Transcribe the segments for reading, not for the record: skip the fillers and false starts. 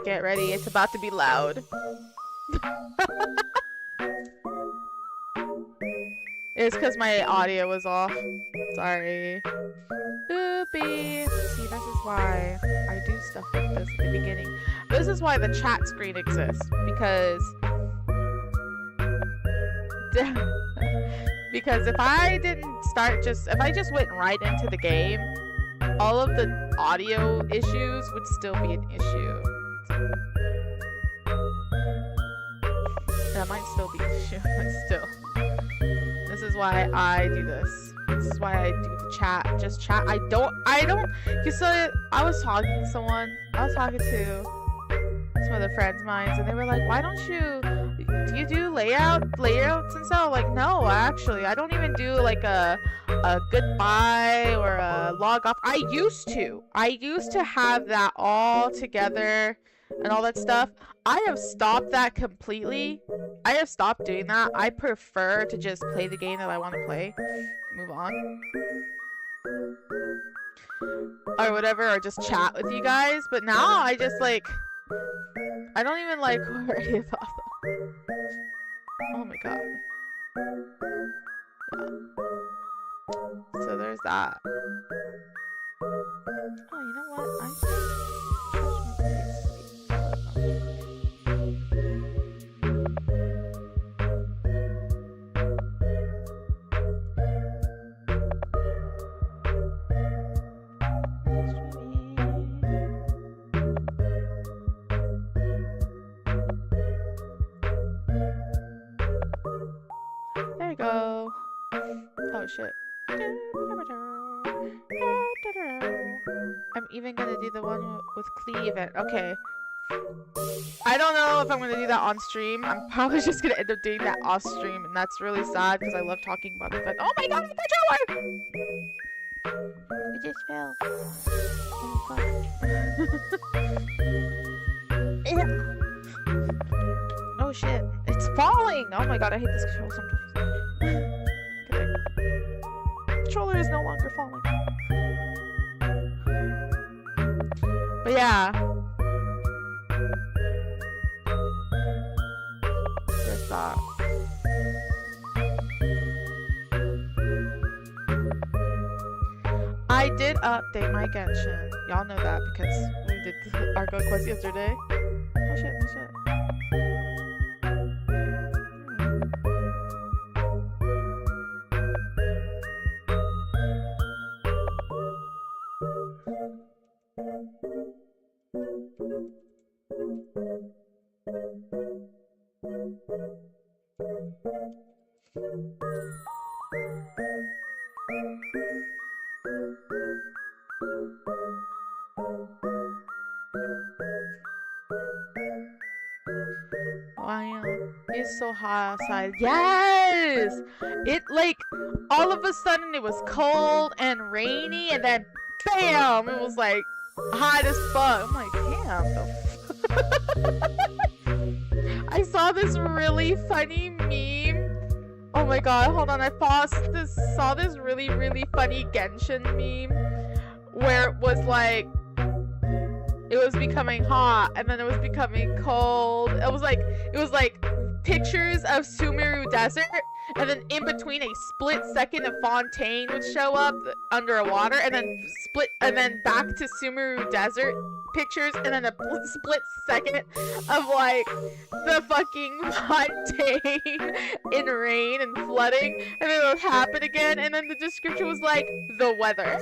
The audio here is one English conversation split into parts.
Get ready, it's about to be loud. It's because my audio was off. Sorry. Oopie. See, this is why I do stuff like this at the beginning. This is why the chat screen exists. Because if I didn't start if I just went right into the game, all of the audio issues would still be an issue. That might still be an issue, but still. This is why I do this. This is why I do the chat. Just chat. I don't, you saw, I was talking to someone. I was talking to some other friends of mine, and they were like, why don't you, do you do layouts and stuff? Like, no, actually, I don't even do like a goodbye or a log off. I used to have that all together and all that stuff. I have stopped that completely. I have stopped doing that. I prefer to just play the game that I want to play. Move on. Or whatever, or just chat with you guys. But now I just like, I don't even like worry about them. Oh my god. Yeah. So there's that. Oh, you know what? I think there you go. Oh shit. I'm even gonna do the one with Klee event. Okay. I don't know if I'm gonna do that on stream. I'm probably just gonna end up doing that off stream, and that's really sad because I love talking about the event. Oh my god, my controller! It just fell. Oh fuck. Oh shit, it's falling! Oh my god, I hate this controller sometimes. Okay. Controller is no longer falling. But yeah. There's that. I did update my Genshin. Y'all know that because we did the Archon quest yesterday. Oh shit, oh shit. Wow, it's so hot outside. Yes! It like all of a sudden it was cold and rainy and then bam! It was like hot as fuck. I'm like, damn, the I saw this really funny meme. Oh my god, hold on, I saw this really funny Genshin meme where it was like it was becoming hot and then it was becoming cold. It was like pictures of Sumeru Desert and then in between a split second of Fontaine would show up underwater and then back to Sumeru Desert pictures and then a split second of like the fucking Fontaine in rain and flooding and then it would happen again and then the description was like the weather.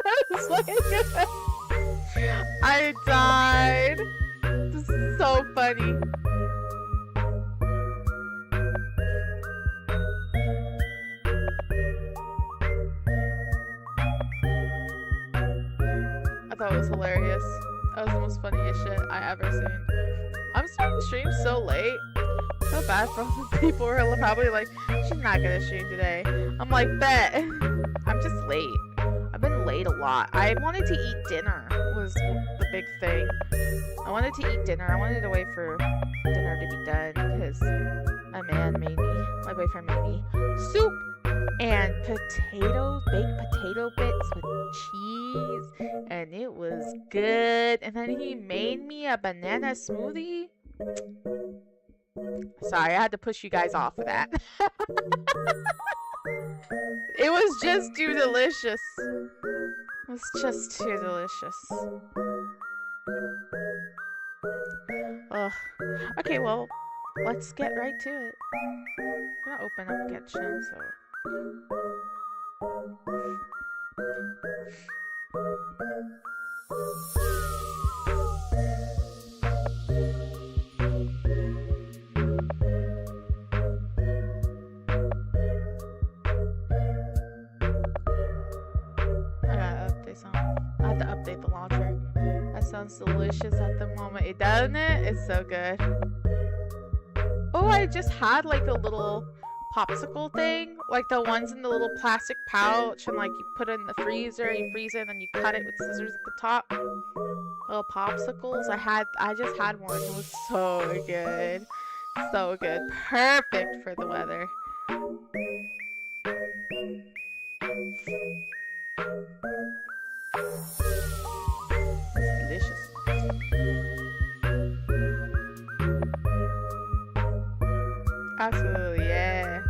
I was like I died. This is so funny. I thought it was hilarious. That was the most funniest shit I ever seen. I'm starting to stream so late. So bad for all the people who are probably like, she's not gonna stream today. I'm like, bet. I'm just late. I've been late a lot. I wanted to eat dinner was the big thing. I wanted to eat dinner. I wanted to wait for dinner to be done because a man made me, my boyfriend made me soup and potatoes, baked potato bits with cheese, and it was good. And then he made me a banana smoothie. Sorry, I had to push you guys off of that. It was just too delicious. It was just too delicious. Ugh. Okay, well, let's get right to it. I'm gonna open up Genshin, so... I have to update the launcher. That sounds delicious at the moment. It doesn't it? It's so good. Oh, I just had like a little popsicle thing. Like the ones in the little plastic pouch and like you put it in the freezer, you freeze it and then you cut it with scissors at the top. Little popsicles. I just had one. It was so good. So good. Perfect for the weather. Delicious. Absolutely, yeah.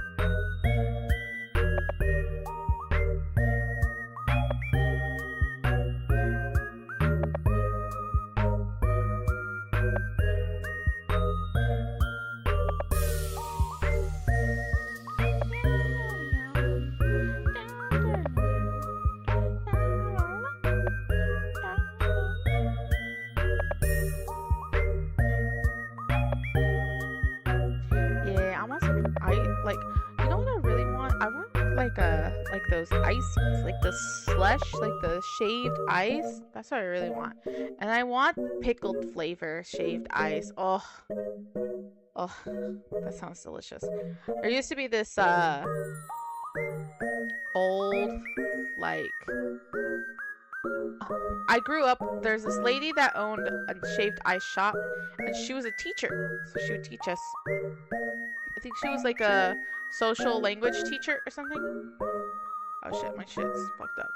Like those ices, like the slush, like the shaved ice. That's what I really want. And I want pickled flavor shaved ice. Oh, that sounds delicious. There used to be this old, like, I grew up, there's this lady that owned a shaved ice shop and she was a teacher, so she would teach us I think she was like a social language teacher or something. Oh shit, my shit's fucked up.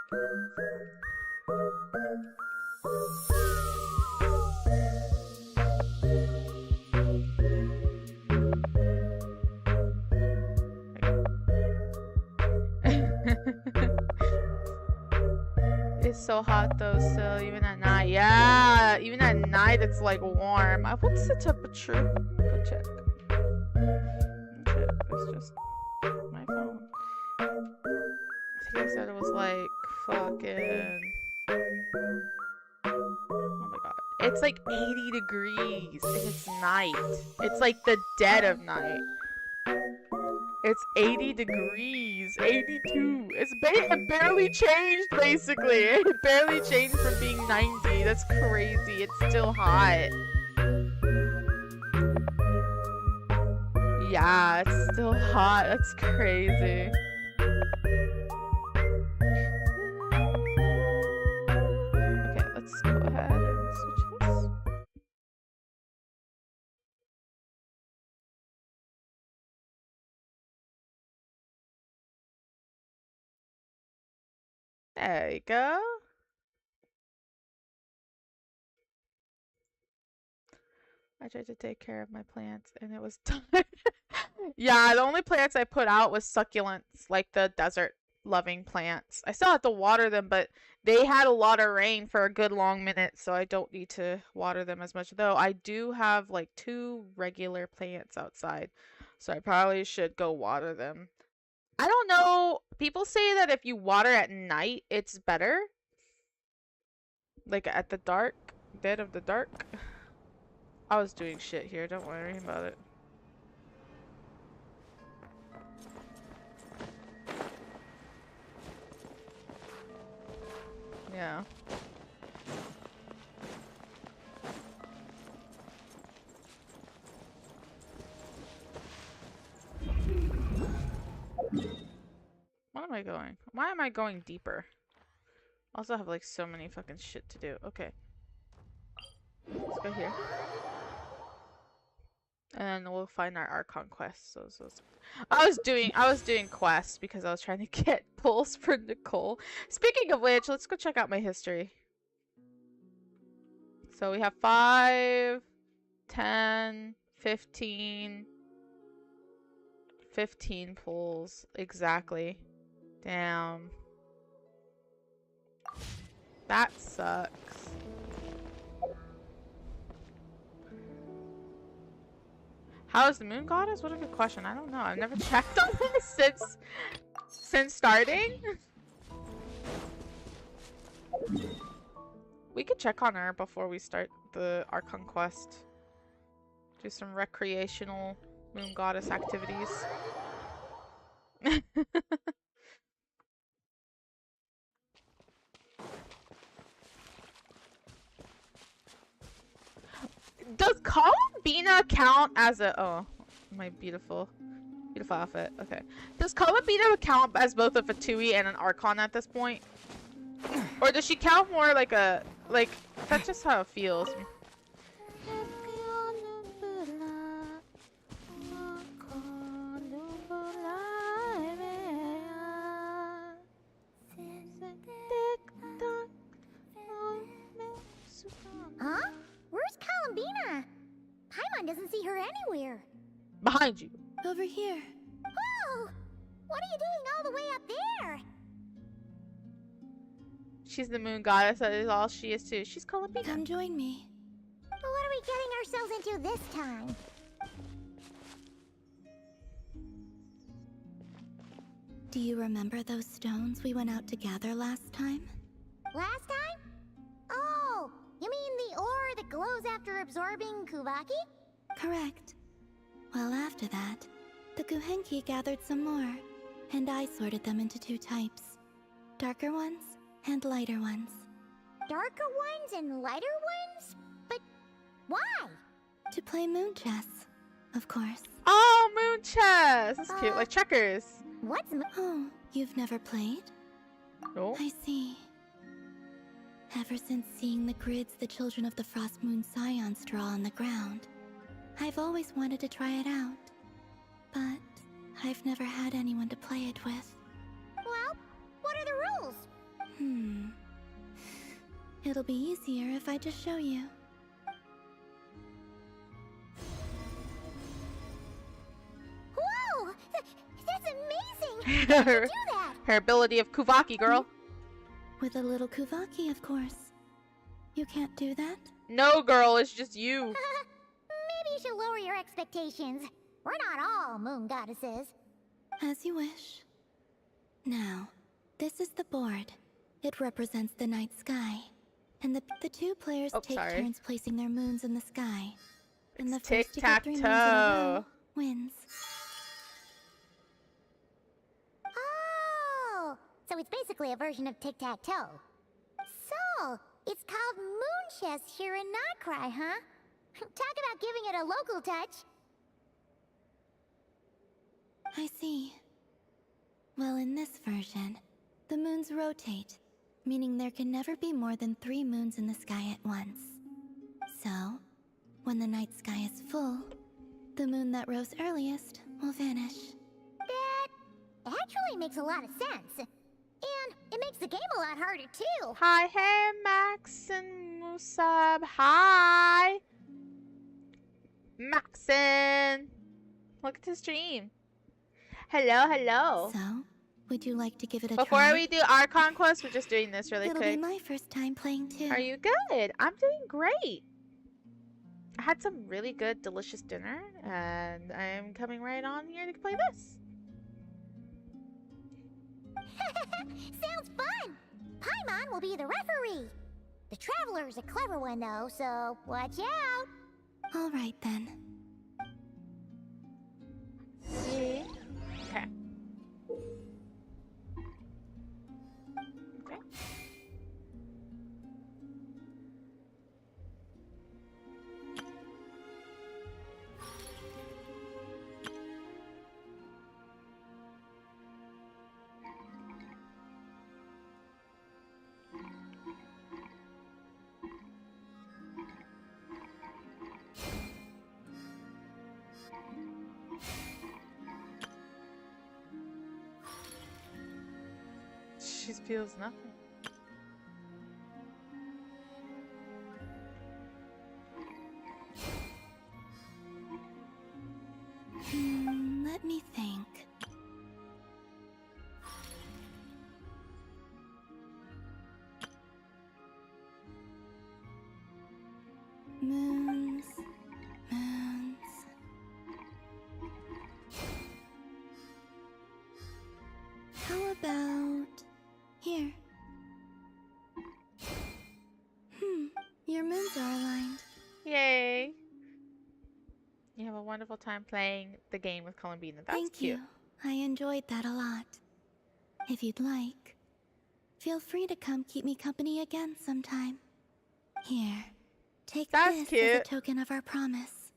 It's so hot though still, even at night. Yeah, even at night it's like warm. What's the temperature? Go check. Shit, it's just my phone. I think I said it was like fucking... Oh my god. It's like 80 degrees and it's night. It's like the dead of night. It's 80 degrees, 82. It barely changed, basically. It barely changed from being 90. That's crazy. It's still hot. Yeah, it's still hot. That's crazy. Okay, let's go ahead and switch this. There you go. I tried to take care of my plants and it was done. Yeah, the only plants I put out was succulents, like the desert loving plants. I still have to water them, but they had a lot of rain for a good long minute, so I don't need to water them as much. Though I do have like 2 regular plants outside, so I probably should go water them. I don't know. People say that if you water at night, it's better. Like at the dark, dead of the dark. I was doing shit here, don't worry about it. Yeah. What am I going? Why am I going deeper? I also have like so many fucking shit to do. Okay. Let's go here. And then we'll find our archon quest. I was doing quests because I was trying to get pulls for Nicole. Speaking of which, let's go check out my history. So we have 5, 10, 15 pulls exactly. Damn. That sucks. How is the moon goddess? What a good question. I don't know. I've never checked on this since starting. We could check on her before we start the archon quest. Do some recreational moon goddess activities. Does Columbina count as a... Oh, my beautiful outfit. Okay. Does Columbina count as both a Fatui and an Archon at this point? Or does she count more like a... Like, that's just how it feels. Huh? Where's Columbina? Paimon doesn't see her anywhere. Behind you. Over here. Oh! What are you doing all the way up there? She's the moon goddess. That is all she is too. She's Columbina. Come join me. What are we getting ourselves into this time? Do you remember those stones we went out to gather last time? Last time? Oh, you mean the ore that glows after absorbing Kuvaki? Correct. Well, after that, the Guhenki gathered some more, and I sorted them into 2 types. Darker ones and lighter ones. Darker ones and lighter ones? But why? To play moon chess, of course. Oh, moon chess! That's cute. Like checkers. What's Oh, you've never played? No. I see. Ever since seeing the grids the children of the Frost Moon Scions draw on the ground, I've always wanted to try it out. But I've never had anyone to play it with. Well, what are the rules? It'll be easier if I just show you. Whoa! That's amazing! How did you do that? Her ability of Kuvaki, girl. With a little Kuvaki, of course. You can't do that? No, girl, it's just you. Maybe you should lower your expectations. We're not all moon goddesses. As you wish. Now, this is the board. It represents the night sky. And the two players take turns placing their moons in the sky. And the first to get 3 moons in a row wins. Oh! So it's basically a version of tic-tac-toe. So, it's called moon chess here in Nod-Krai, huh? Talk about giving it a local touch. I see. Well, in this version, the moons rotate, meaning there can never be more than 3 moons in the sky at once. So, when the night sky is full, the moon that rose earliest will vanish. That actually makes a lot of sense. And it makes the game a lot harder, too. Hi, hey, Maxon Musab. Hi. Maxon. Look at the stream. Hello, hello. So, would you like to give it a Before try? we do our conquest, we're just doing this really It'll quick. be my first time playing too. Are you good? I'm doing great. I had some really good, delicious dinner, and I'm coming right on here to play this. Sounds fun! Paimon will be the referee. The Traveler's a clever one, though, so watch out. All right then. Okay. Okay. She feels nothing. Let me think. Moons. How about here? Your moons are aligned. Yay! You have a wonderful time playing the game with Columbina. That's Thank cute. you. I enjoyed that a lot. If you'd like, feel free to come keep me company again sometime. Here, take That's this as a cute. token of our promise.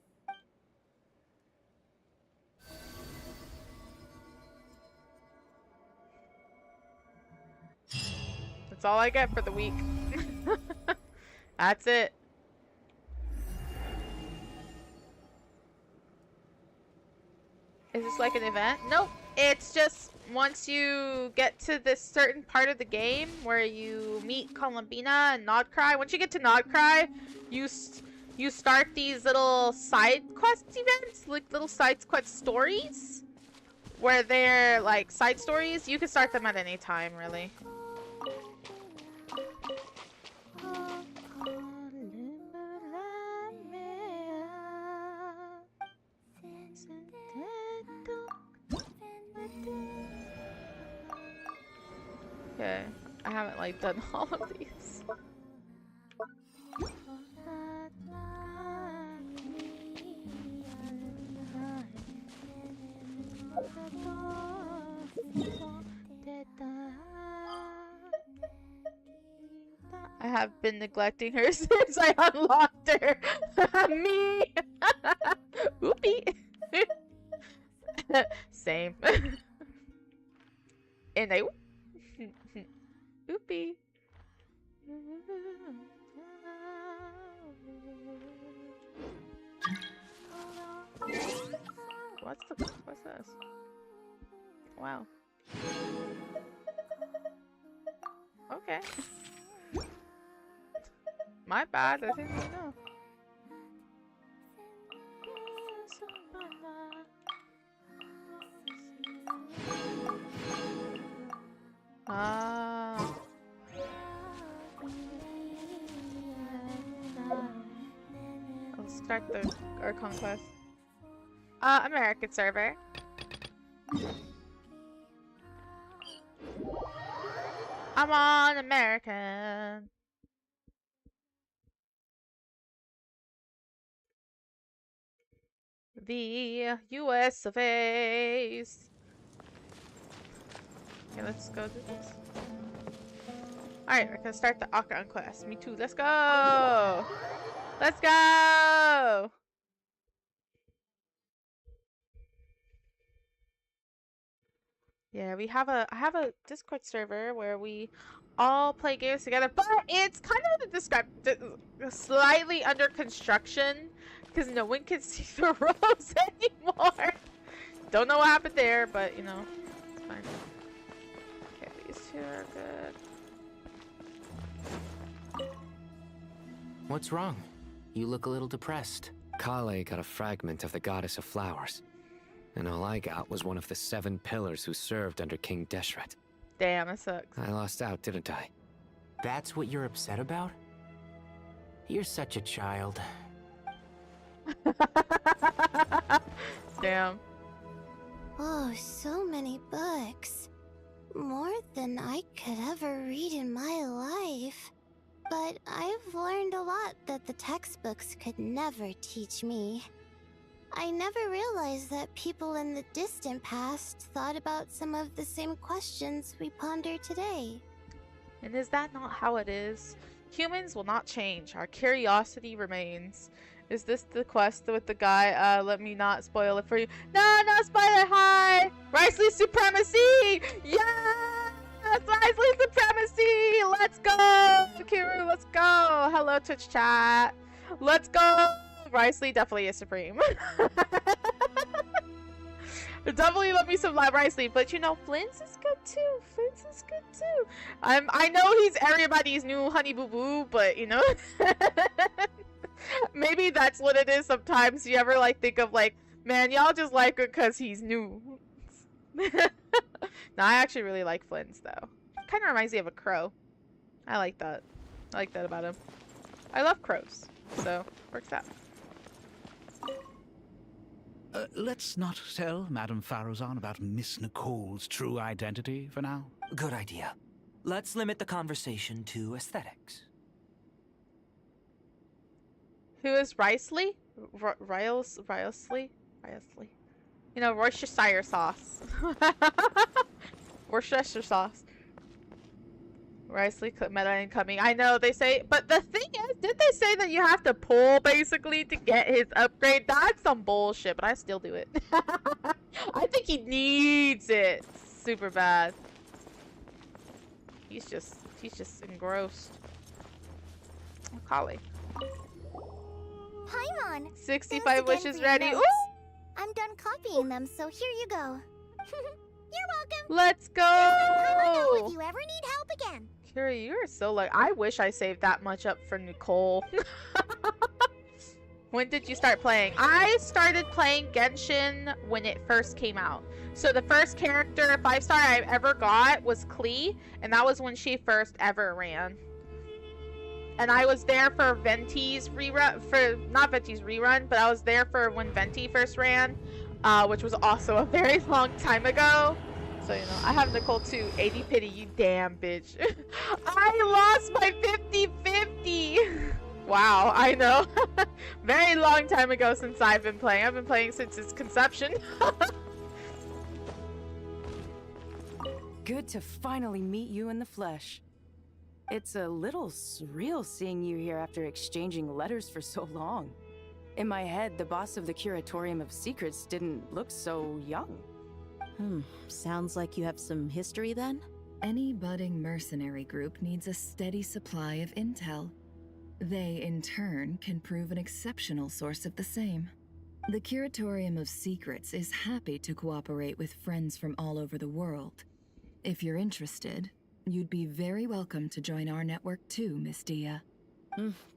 That's all I get for the week. That's it. Is this like an event? Nope. It's just once you get to this certain part of the game where you meet Columbina and Nod-Krai. Once you get to Nod-Krai, you start these little side quest events, like little side quest stories, where they're like side stories. You can start them at any time, really. Okay, I haven't like done all of these. I have been neglecting her since I unlocked her. Me. Oopie. Same. And I. Oopie. What's this? Wow. Okay. My bad. I didn't even know. Ah. I'll start the archon quest. American server. I'm on American. The US of A's. Okay, let's go do this. Alright, we're gonna start the archon quest. Me too. Let's go! Let's go! Yeah, I have a Discord server where we all play games together, but it's kind of slightly under construction because no one can see the rows anymore. Don't know what happened there, but you know, it's fine. Okay, these two are good. What's wrong? You look a little depressed. Kale got a fragment of the goddess of flowers, and all I got was one of the 7 pillars who served under King Deshret. Damn, that sucks. I lost out, didn't I? That's what you're upset about? You're such a child. Damn. Oh, so many books. More than I could ever read in my life. But I've learned a lot that the textbooks could never teach me. I never realized that people in the distant past thought about some of the same questions we ponder today. And is that not how it is? Humans will not change. Our curiosity remains. Is this the quest with the guy? Let me not spoil it for you. No, no spoiler! Hi! Riceley Supremacy! Yes! Riceley Supremacy! Let's go! Kiru, let's go! Hello, Twitch chat. Let's go! Riceley definitely is supreme. Definitely love me some live Riceley, but you know, Flint's is good too. Flint's is good too. I know he's everybody's new honey boo boo, but you know, maybe that's what it is. Sometimes you ever like think of like, man, y'all just like it because he's new. No, I actually really like Flint's though. Kind of reminds me of a crow. I like that. I like that about him. I love crows, so works out. Let's not tell Madame Faruzan about Miss Nicole's true identity for now. Good idea. Let's limit the conversation to aesthetics. Who is Riceley? Riceley? You know, Worcestershire sauce. Worcestershire sauce. Riceley meta incoming. I know they say, but the thing is, did they say that you have to pull basically to get his upgrade? That's some bullshit, but I still do it. I think he needs it super bad. He's just engrossed. Oh, Kali. Paimon! 65 Thanks again wishes for your ready. notes. Ooh! I'm done copying them, so here you go. You're welcome! Let's go! Paimon know if you ever need help again. Kira, you're so like, I wish I saved that much up for Nicole. When did you start playing? I started playing Genshin when it first came out. So the first character 5-star I ever got was Klee, and that was when she first ever ran. And I was there for Venti's rerun, not Venti's rerun, but I was there for when Venti first ran, which was also a very long time ago. So, you know, I have Nicole too. 80 pity, you damn bitch. I lost my 50-50. Wow, I know. Very long time ago since I've been playing. I've been playing since its conception. Good to finally meet you in the flesh. It's a little surreal seeing you here after exchanging letters for so long. In my head, the boss of the Curatorium of Secrets didn't look so young. Sounds like you have some history then? Any budding mercenary group needs a steady supply of intel. They, in turn, can prove an exceptional source of the same. The Curatorium of Secrets is happy to cooperate with friends from all over the world. If you're interested, you'd be very welcome to join our network too, Miss Dia.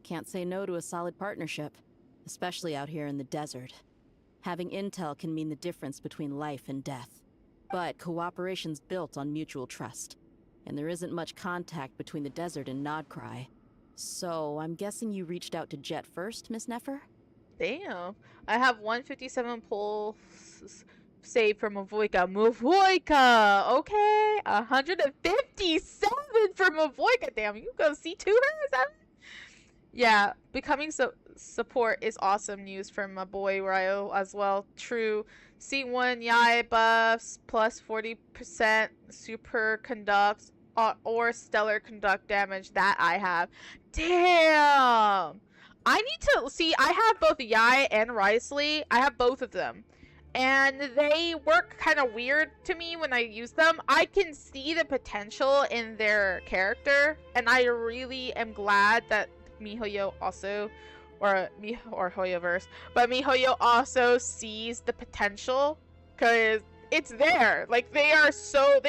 Can't say no to a solid partnership, especially out here in the desert. Having intel can mean the difference between life and death. But cooperation's built on mutual trust, and there isn't much contact between the desert and Nod-Krai. So I'm guessing you reached out to Jet first, Miss Nefer? Damn. I have 157 pulls saved from Mavoika. Mavoika! Okay. 157 from Mavoika. Damn, you go see two her? Is that... Yeah, becoming support is awesome news for my boy Ryo as well. True. C1 Yai buffs plus 40% super conduct or stellar conduct damage that I have. Damn! I need to see, I have both Yai and Risley. I have both of them. And they work kind of weird to me when I use them. I can see the potential in their character, and I really am glad that MiHoYo also, or HoYoverse, but MiHoYo also sees the potential, because it's there. Like, they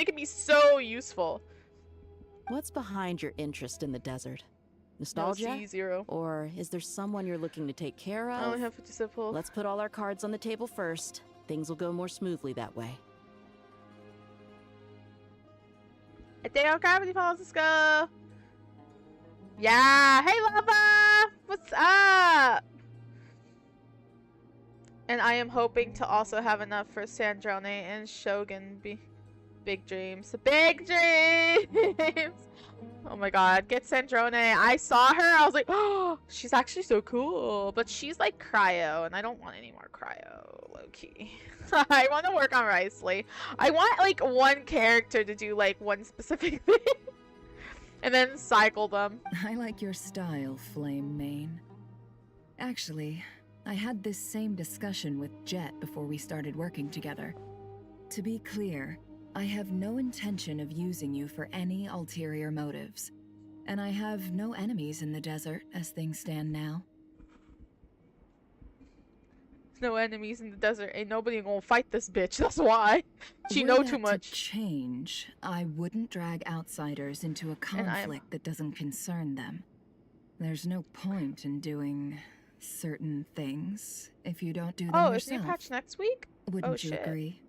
can be so useful. What's behind your interest in the desert? Nostalgia? No, C0. Or is there someone you're looking to take care of? I only have 57 pull. Let's put all our cards on the table first. Things will go more smoothly that way. Adeo Gravity Falls, let's go! Yeah! Hey, Lava! What's up? And I am hoping to also have enough for Sandrone and Shogun. Big dreams. Big dreams! Oh my god, get Sandrone. I saw her, I was like, oh, she's actually so cool. But she's like cryo, and I don't want any more cryo, low-key. I want to work on Risley. I want like one character to do like one specific thing. And then cycle them. I like your style, Flame Mane. Actually, I had this same discussion with Jet before we started working together. To be clear, I have no intention of using you for any ulterior motives. And I have no enemies in the desert as things stand now. No enemies in the desert. Ain't nobody gonna fight this bitch. That's why. She know too much. To change, I wouldn't drag outsiders into a conflict that doesn't concern them. There's no point in doing certain things if you don't do them yourself. Oh, is new patch next week? Wouldn't you agree?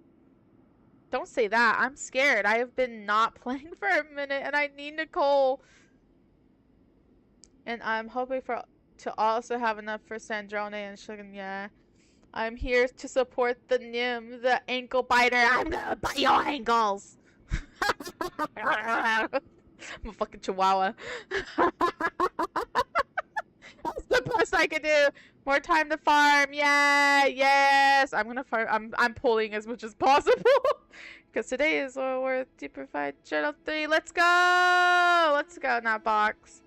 Don't say that. I'm scared. I have been not playing for a minute, and I need Nicole. And I'm hoping to also have enough for Sandrone and Shogun. Yeah. I'm here to support the Nim, the ankle biter. I'm gonna bite your ankles. I'm a fucking chihuahua. That's the best I can do. More time to farm. Yeah, yes. I'm gonna farm. I'm pulling as much as possible. Because today is worth deeper fight. Journal 3. Let's go. Let's go in that box.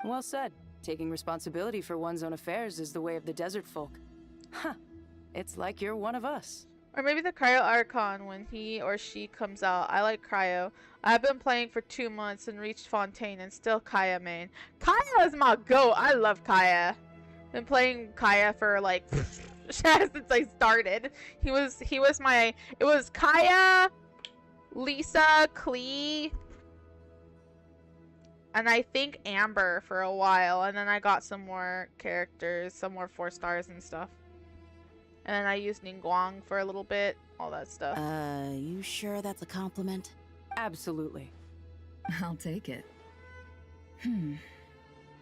Well said. Taking responsibility for one's own affairs is the way of the desert folk. Huh. It's like you're one of us. Or maybe the Cryo Archon when he or she comes out. I like Cryo. I've been playing for 2 months and reached Fontaine and still Kaya main. Kaya is my goat. I love Kaya. Been playing Kaya for like since I started. It was Kaya, Lisa, Klee, and I think Amber for a while, and then I got some more characters, some more 4 stars and stuff. And then I used Ningguang for a little bit, all that stuff. You sure that's a compliment? Absolutely. I'll take it.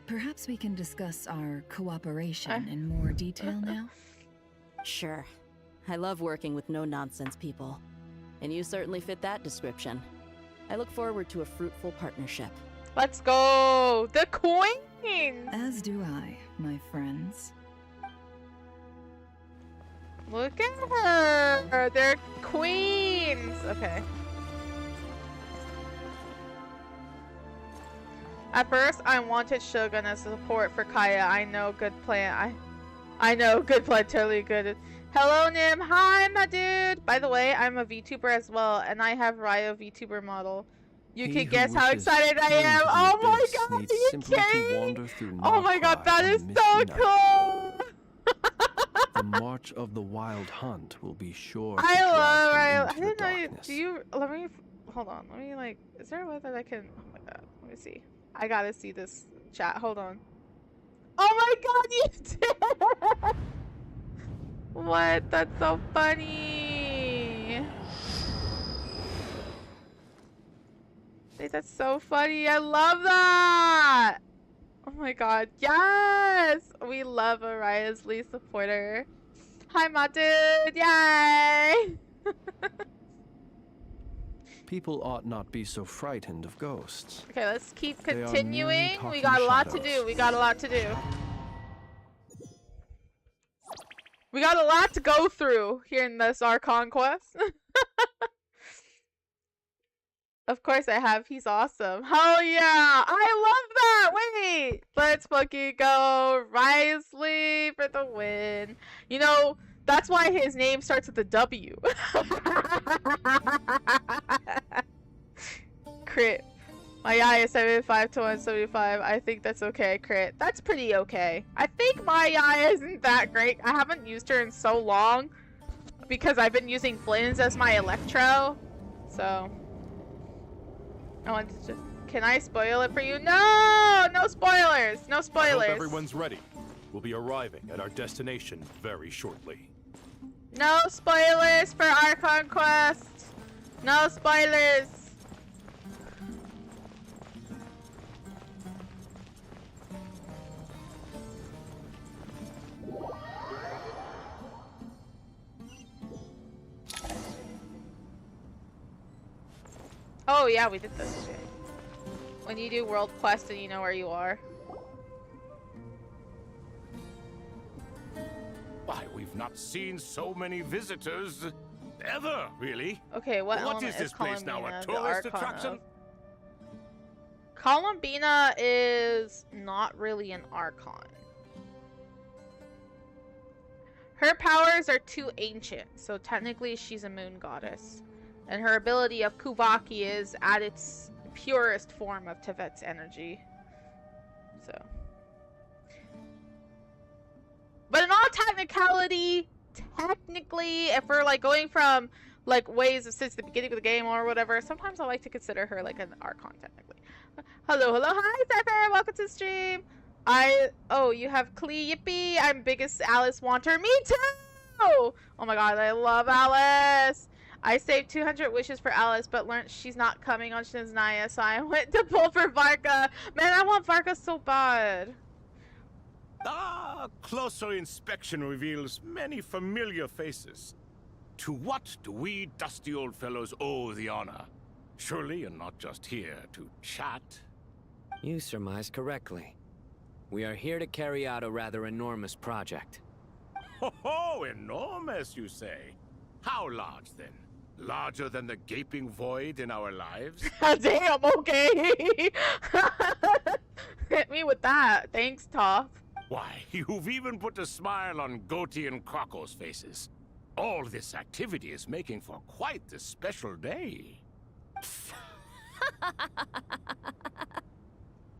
Perhaps we can discuss our cooperation in more detail now? Sure. I love working with no-nonsense people. And you certainly fit that description. I look forward to a fruitful partnership. Let's go! The queen! As do I, my friends. Look at her! They're queens! Okay. At first, I wanted Shogun as support for Kaya. I know good plan. I know good plan. Totally good. Hello, Nim. Hi, my dude. By the way, I'm a VTuber as well, and I have Ryo VTuber model. You can guess how excited I am. Oh my god, are you kidding? Oh my god, that is so cool! The march of the wild hunt will be sure to I drag love them Riley. I into the didn't know you. darkness. Do you? Let me. Hold on. Let me like. Is there a way that I can? Oh my god. Let me see. I gotta see this chat. Hold on. Oh my god, you did! What? That's so funny. Hey, that's so funny. I love that. Oh my god. Yes! We love a Raya's Lee supporter. Hi, my dude. Yay! People ought not be so frightened of ghosts. Okay, let's keep They are merely continuing. We talking got a lot to shadows. do. We got a lot to do. We got a lot to go through here in this Archon quest. Of course I have. He's awesome. Hell yeah! I love that! Wait! Let's fucking go. Risley for the win. You know, that's why his name starts with a W. Crit. My eye is 75 to 175. I think that's okay, Crit. That's pretty okay. I think my eye isn't that great. I haven't used her in so long because I've been using Flynn's as my Electro. So I want to just... Can I spoil it for you? No! No spoilers! No I spoilers! hope everyone's ready. We'll be arriving at our destination very shortly. No spoilers for Archon Quest! No spoilers! Oh yeah, we did this shit. When you do world quest and you know where you are. Why, we've not seen so many visitors ever, really. Okay, what What element is this place now, a Columbina, the tourist Archon attraction? of? Columbina is not really an Archon. Her powers are too ancient, so technically she's a moon goddess. And her ability of Kuvaki is at its purest form of Tevet's energy. So. But in all technicality, technically, if we're like going from like ways of since the beginning of the game or whatever, sometimes I like to consider her like an Archon technically. Hello, hi, Cypher, welcome to the stream. Oh, you have Klee, yippee, I'm biggest Alice wanter, me too! Oh my god, I love Alice! I saved 200 wishes for Alice, but learned she's not coming on Shiznaya, so I went to pull for Varka. Man, I want Varka so bad. Ah, closer inspection reveals many familiar faces. To what do we dusty old fellows owe the honor? Surely, and not just here to chat. You surmise correctly. We are here to carry out a rather enormous project. Ho, enormous, you say? How large, then? Larger than the gaping void in our lives? Damn, okay. Hit me with that. Thanks, Toph. Why, you've even put a smile on Goatee and Crocco's faces. All this activity is making for quite the special day.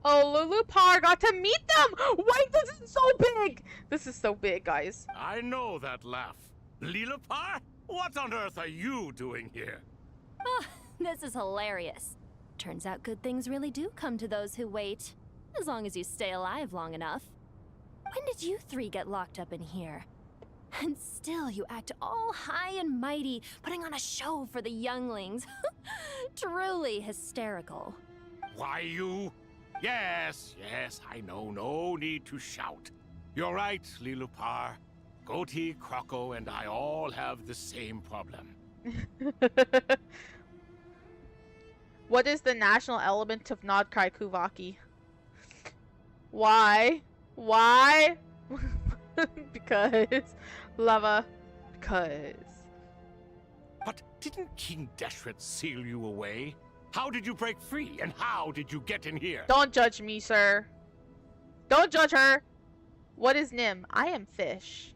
Oh, Lulupar got to meet them! Wait, this is so big! This is so big, guys. I know that laugh. Lilipar? What on earth are you doing here? Oh, this is hilarious. Turns out good things really do come to those who wait. As long as you stay alive long enough. When did you three get locked up in here? And still you act all high and mighty, putting on a show for the younglings. Truly hysterical. Why, you... Yes, I know. No need to shout. You're right, Lilipar. Goatee, Crocco, and I all have the same problem. What is the national element of Nod-Krai Kuvaki? Why? Why? Because. Lava. Because. But didn't King Deshret seal you away? How did you break free, and how did you get in here? Don't judge me, sir. Don't judge her. What is Nim? I am fish.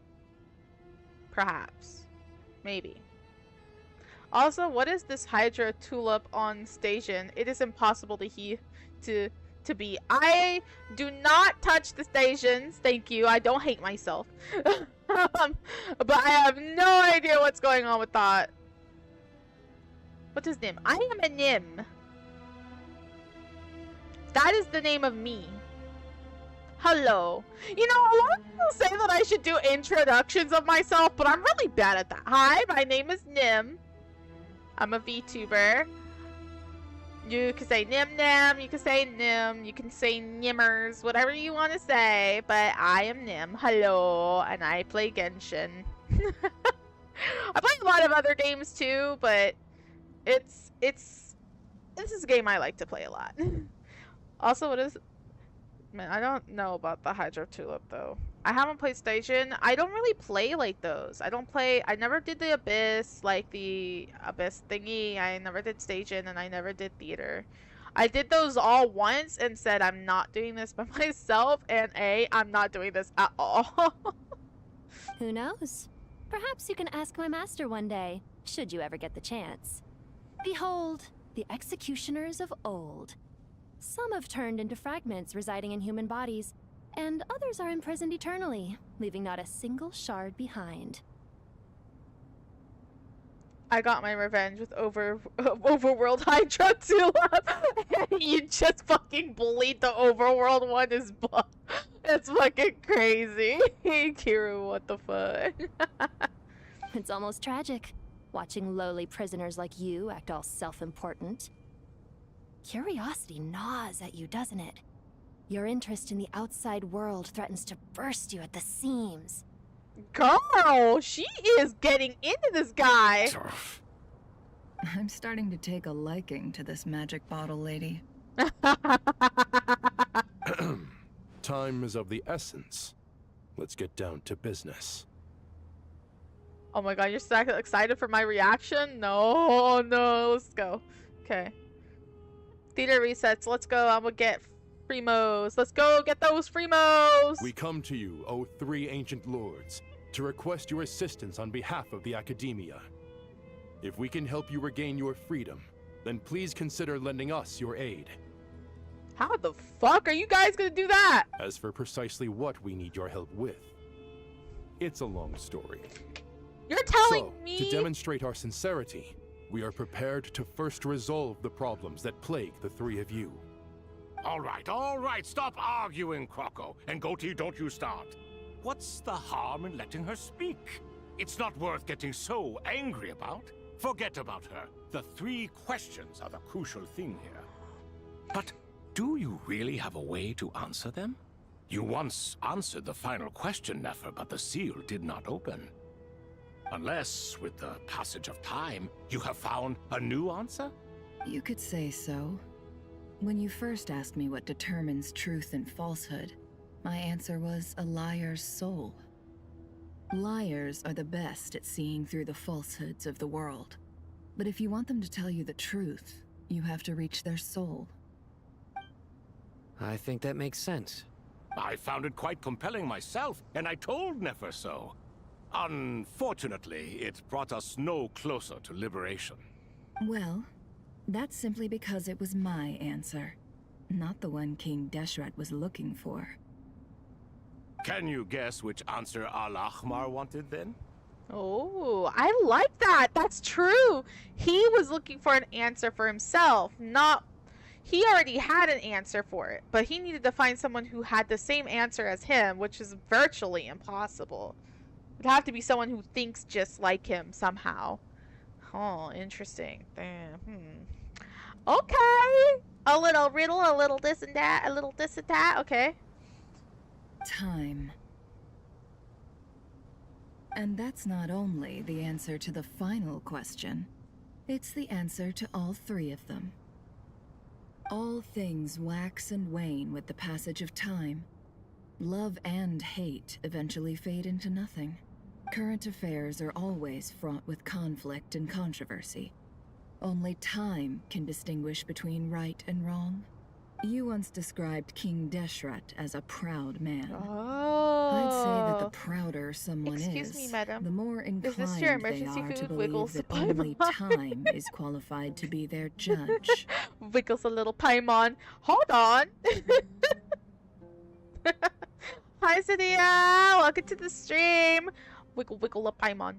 Perhaps. Maybe. Also, what is this Hydra tulip on station? It is impossible to to be. I do not touch the stations. Thank you. I don't hate myself. But I have no idea what's going on with that. What's his name? I am a Nim. That is the name of me. Hello. You know, a lot of people say that I should do introductions of myself, but I'm really bad at that. Hi, my name is Nim. I'm a VTuber. You can say Nim Nim, you can say Nim, you can say Nimmers, whatever you want to say, but I am Nim. Hello, and I play Genshin. I play a lot of other games too, but this is a game I like to play a lot. Also, what is... Man, I don't know about the Hydro Tulip though. I haven't played Station. I don't really play like those. I never did the Abyss, like the Abyss thingy. I never did Station, and I never did Theater. I did those all once and said I'm not doing this by myself, and I'm not doing this at all. Who knows? Perhaps you can ask my master one day, should you ever get the chance. Behold, the executioners of old. Some have turned into fragments residing in human bodies, and others are imprisoned eternally, leaving not a single shard behind. I got my revenge with Overworld Hydro Tulip. You just fucking bullied the Overworld one. It's fucking crazy. Kiru, what the fuck? It's almost tragic, watching lowly prisoners like you act all self-important. Curiosity gnaws at you, doesn't it? Your interest in the outside world threatens to burst you at the seams. Girl, she is getting into this guy. I'm starting to take a liking to this magic bottle lady. Time is of the essence. Let's get down to business. Oh my god, you're so excited for my reaction? No, let's go. Okay. Theater resets. Let's go. I'm gonna get Primos. Let's go get those Primos. We come to you, O three ancient lords, to request your assistance on behalf of the Academia. If we can help you regain your freedom, then please consider lending us your aid. How the fuck are you guys gonna do that? As for precisely what we need your help with, it's a long story. You're telling me? To demonstrate our sincerity, we are prepared to first resolve the problems that plague the three of you. All right, stop arguing, Croco. And Goatee, don't you start. What's the harm in letting her speak? It's not worth getting so angry about. Forget about her. The three questions are the crucial thing here. But do you really have a way to answer them? You once answered the final question, Nefer, but the seal did not open. Unless, with the passage of time, you have found a new answer? You could say so. When you first asked me what determines truth and falsehood, my answer was a liar's soul. Liars are the best at seeing through the falsehoods of the world. But if you want them to tell you the truth, you have to reach their soul. I think that makes sense. I found it quite compelling myself, and I told Nefer so. Unfortunately, it brought us no closer to liberation. Well, that's simply because it was my answer, not the one King Deshret was looking for. Can you guess which answer Al-Ahmar wanted then? Oh, I like that. That's true. He was looking for an answer for himself, not... He already had an answer for it, but he needed to find someone who had the same answer as him, which is virtually impossible. It'd have to be someone who thinks just like him somehow. Oh, interesting. Damn. Okay. A little riddle, a little this and that, a little this and that. Okay. Time. And that's not only the answer to the final question, it's the answer to all three of them. All things wax and wane with the passage of time. Love and hate eventually fade into nothing. Current affairs are always fraught with conflict and controversy. Only time can distinguish between right and wrong. You once described King Deshret as a proud man. Oh. I'd say that the prouder someone Excuse is, me, madam. the more Is this inclined your they emergency are to food? believe Wiggles that the only Paimon. time is qualified to be their judge. Wiggles a little Paimon. Hold on. Hi, Sadia. Welcome to the stream. Wiggle, wiggle a Paimon.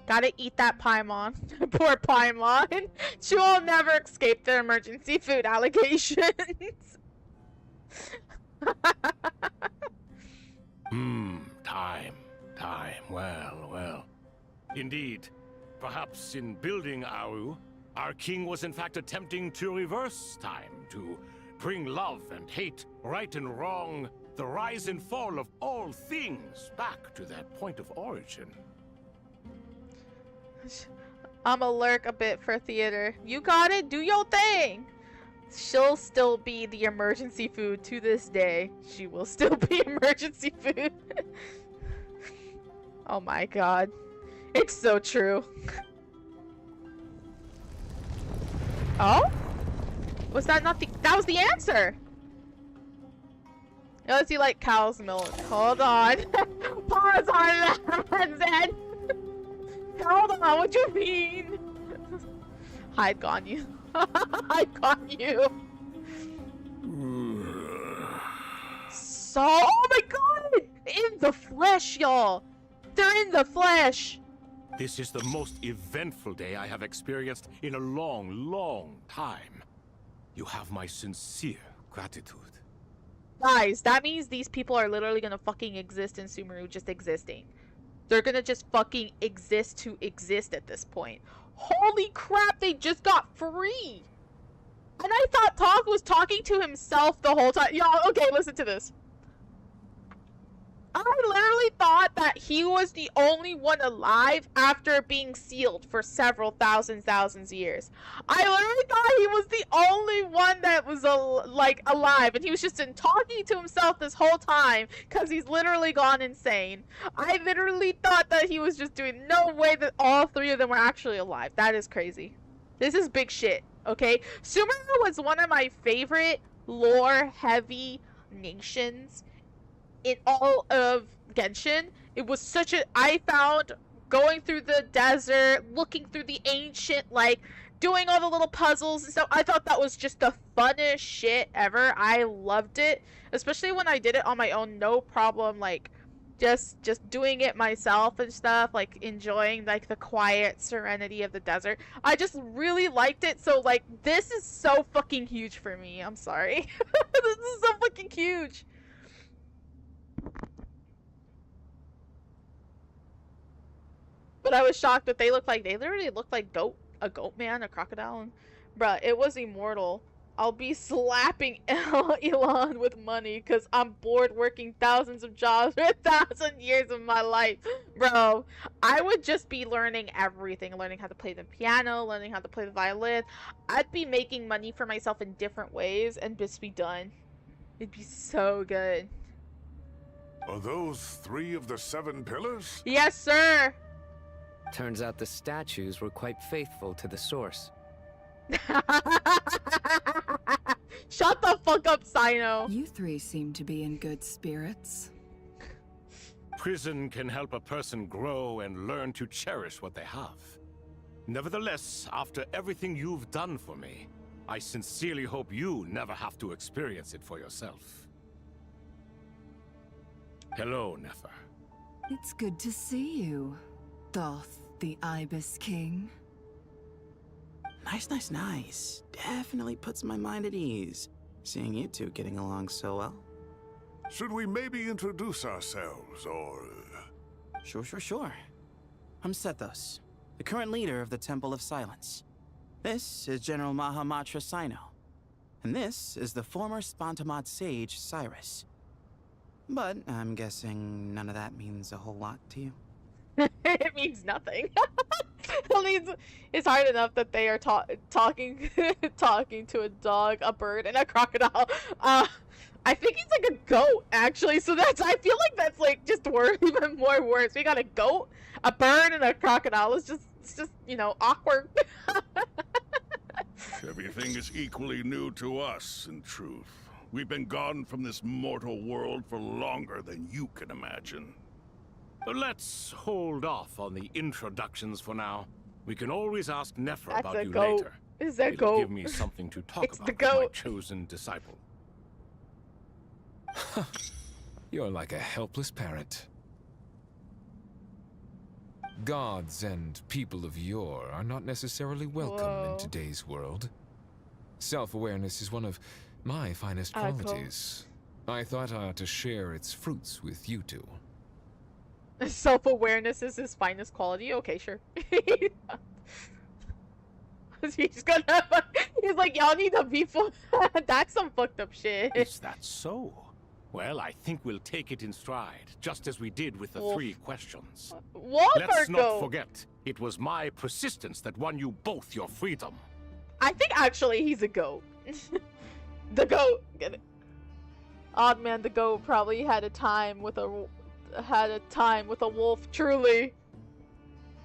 Gotta eat that Paimon. Poor Paimon. She will never escape the emergency food allegations. Time. Well. Indeed. Perhaps in building Aru, our king was in fact attempting to reverse time, to bring love and hate, right and wrong, the rise and fall of all things back to that point of origin. I'ma lurk a bit for theater. You got it? Do your thing! She'll still be the emergency food to this day. She will still be emergency food. Oh my god. It's so true. Oh? Was that not the— that was the answer! Unless you like cow's milk. Hold on. Pause on that, Zen! Hold on, what you mean? Hide gone you. Hide gone you. So, oh my god! In the flesh, y'all! They're in the flesh! This is the most eventful day I have experienced in a long time. You have my sincere gratitude. Guys, that means these people are literally gonna fucking exist in Sumeru just existing. They're gonna just fucking exist to exist at this point. Holy crap, they just got free! And I thought Talk was talking to himself the whole time. Y'all, okay, listen to this. I literally thought that he was the only one alive after being sealed for several thousands years. I literally thought he was the only one that was alive, and he was just talking to himself this whole time because he's literally gone insane. I literally thought that he was just doing— no way that all three of them were actually alive. That is crazy. This is big shit, okay? Sumeru was one of my favorite lore-heavy nations in all of Genshin. It was such a— I found going through the desert, looking through the ancient, like, doing all the little puzzles and stuff, I thought that was just the funnest shit ever. I loved it, especially when I did it on my own, no problem, like, just doing it myself and stuff, like, enjoying, like, the quiet serenity of the desert. I just really liked it, so, like, this is so fucking huge for me. I'm sorry. This is so fucking huge. But I was shocked that they literally looked like a goat man, a crocodile. And, bruh, it was immortal. I'll be slapping Elon with money because I'm bored working thousands of jobs for 1,000 years of my life. Bro, I would just be learning everything. Learning how to play the piano, learning how to play the violin. I'd be making money for myself in different ways and just be done. It'd be so good. Are those 3 of the 7 pillars? Yes, sir! Turns out the statues were quite faithful to the source. Shut the fuck up, Sino. You 3 seem to be in good spirits. Prison can help a person grow and learn to cherish what they have. Nevertheless, after everything you've done for me, I sincerely hope you never have to experience it for yourself. Hello, Nefer. It's good to see you, Thoth the Ibis King. Nice. Definitely puts my mind at ease, seeing you two getting along so well. Should we maybe introduce ourselves, or... Sure. I'm Sethos, the current leader of the Temple of Silence. This is General Mahamatra Sino, and this is the former Spantamad sage, Cyrus. But I'm guessing none of that means a whole lot to you. It means nothing. It's hard enough that they are talking to a dog, a bird, and a crocodile. I think he's like a goat, actually. So I feel like that's like just even more worse. We got a goat, a bird, and a crocodile. It's just you know, awkward. Everything is equally new to us, in truth. We've been gone from this mortal world for longer than you can imagine. Let's hold off on the introductions for now. We can always ask Nefer That's about a you goat. later. Is that It'll goat? give me something to talk It's about the with my goat. chosen disciple. You're like a helpless parrot. Gods and people of yore are not necessarily welcome in today's world. Self-awareness is one of my finest qualities. I thought I ought to share its fruits with you two. Self-awareness is his finest quality? Okay, sure. He's like, y'all need to be That's some fucked up shit. Is that so? Well, I think we'll take it in stride, just as we did with the 3 questions. Let's not forget, it was my persistence that won you both your freedom. I think actually he's a goat. The goat. Get it? Odd man, the goat probably had a time with a wolf. Truly.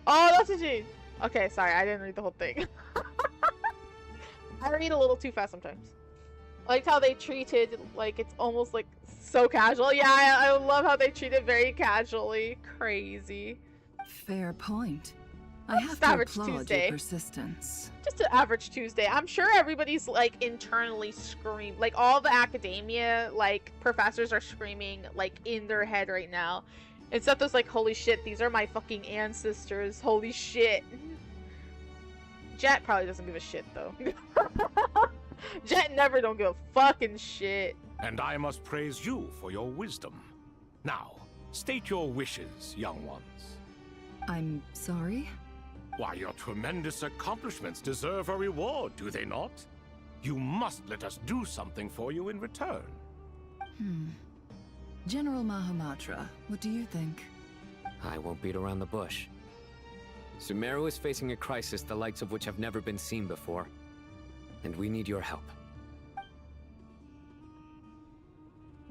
Oh, that's a G. Okay, sorry, I didn't read the whole thing. I read a little too fast sometimes. I liked how they treated, like, it's almost like so casual. Yeah, I love how they treat it very casually. Crazy. Fair point. I have to average applaud Tuesday. your persistence. Just an average Tuesday. I'm sure everybody's like internally screaming. Like all the academia, like professors are screaming like in their head right now. And Setho's like, holy shit, these are my fucking ancestors. Holy shit. Jet probably doesn't give a shit though. Jet never don't give a fucking shit. And I must praise you for your wisdom. Now, state your wishes, young ones. I'm sorry? Why, your tremendous accomplishments deserve a reward, do they not? You must let us do something for you in return. General Mahamatra, what do you think? I won't beat around the bush. Sumeru is facing a crisis the likes of which have never been seen before. And we need your help.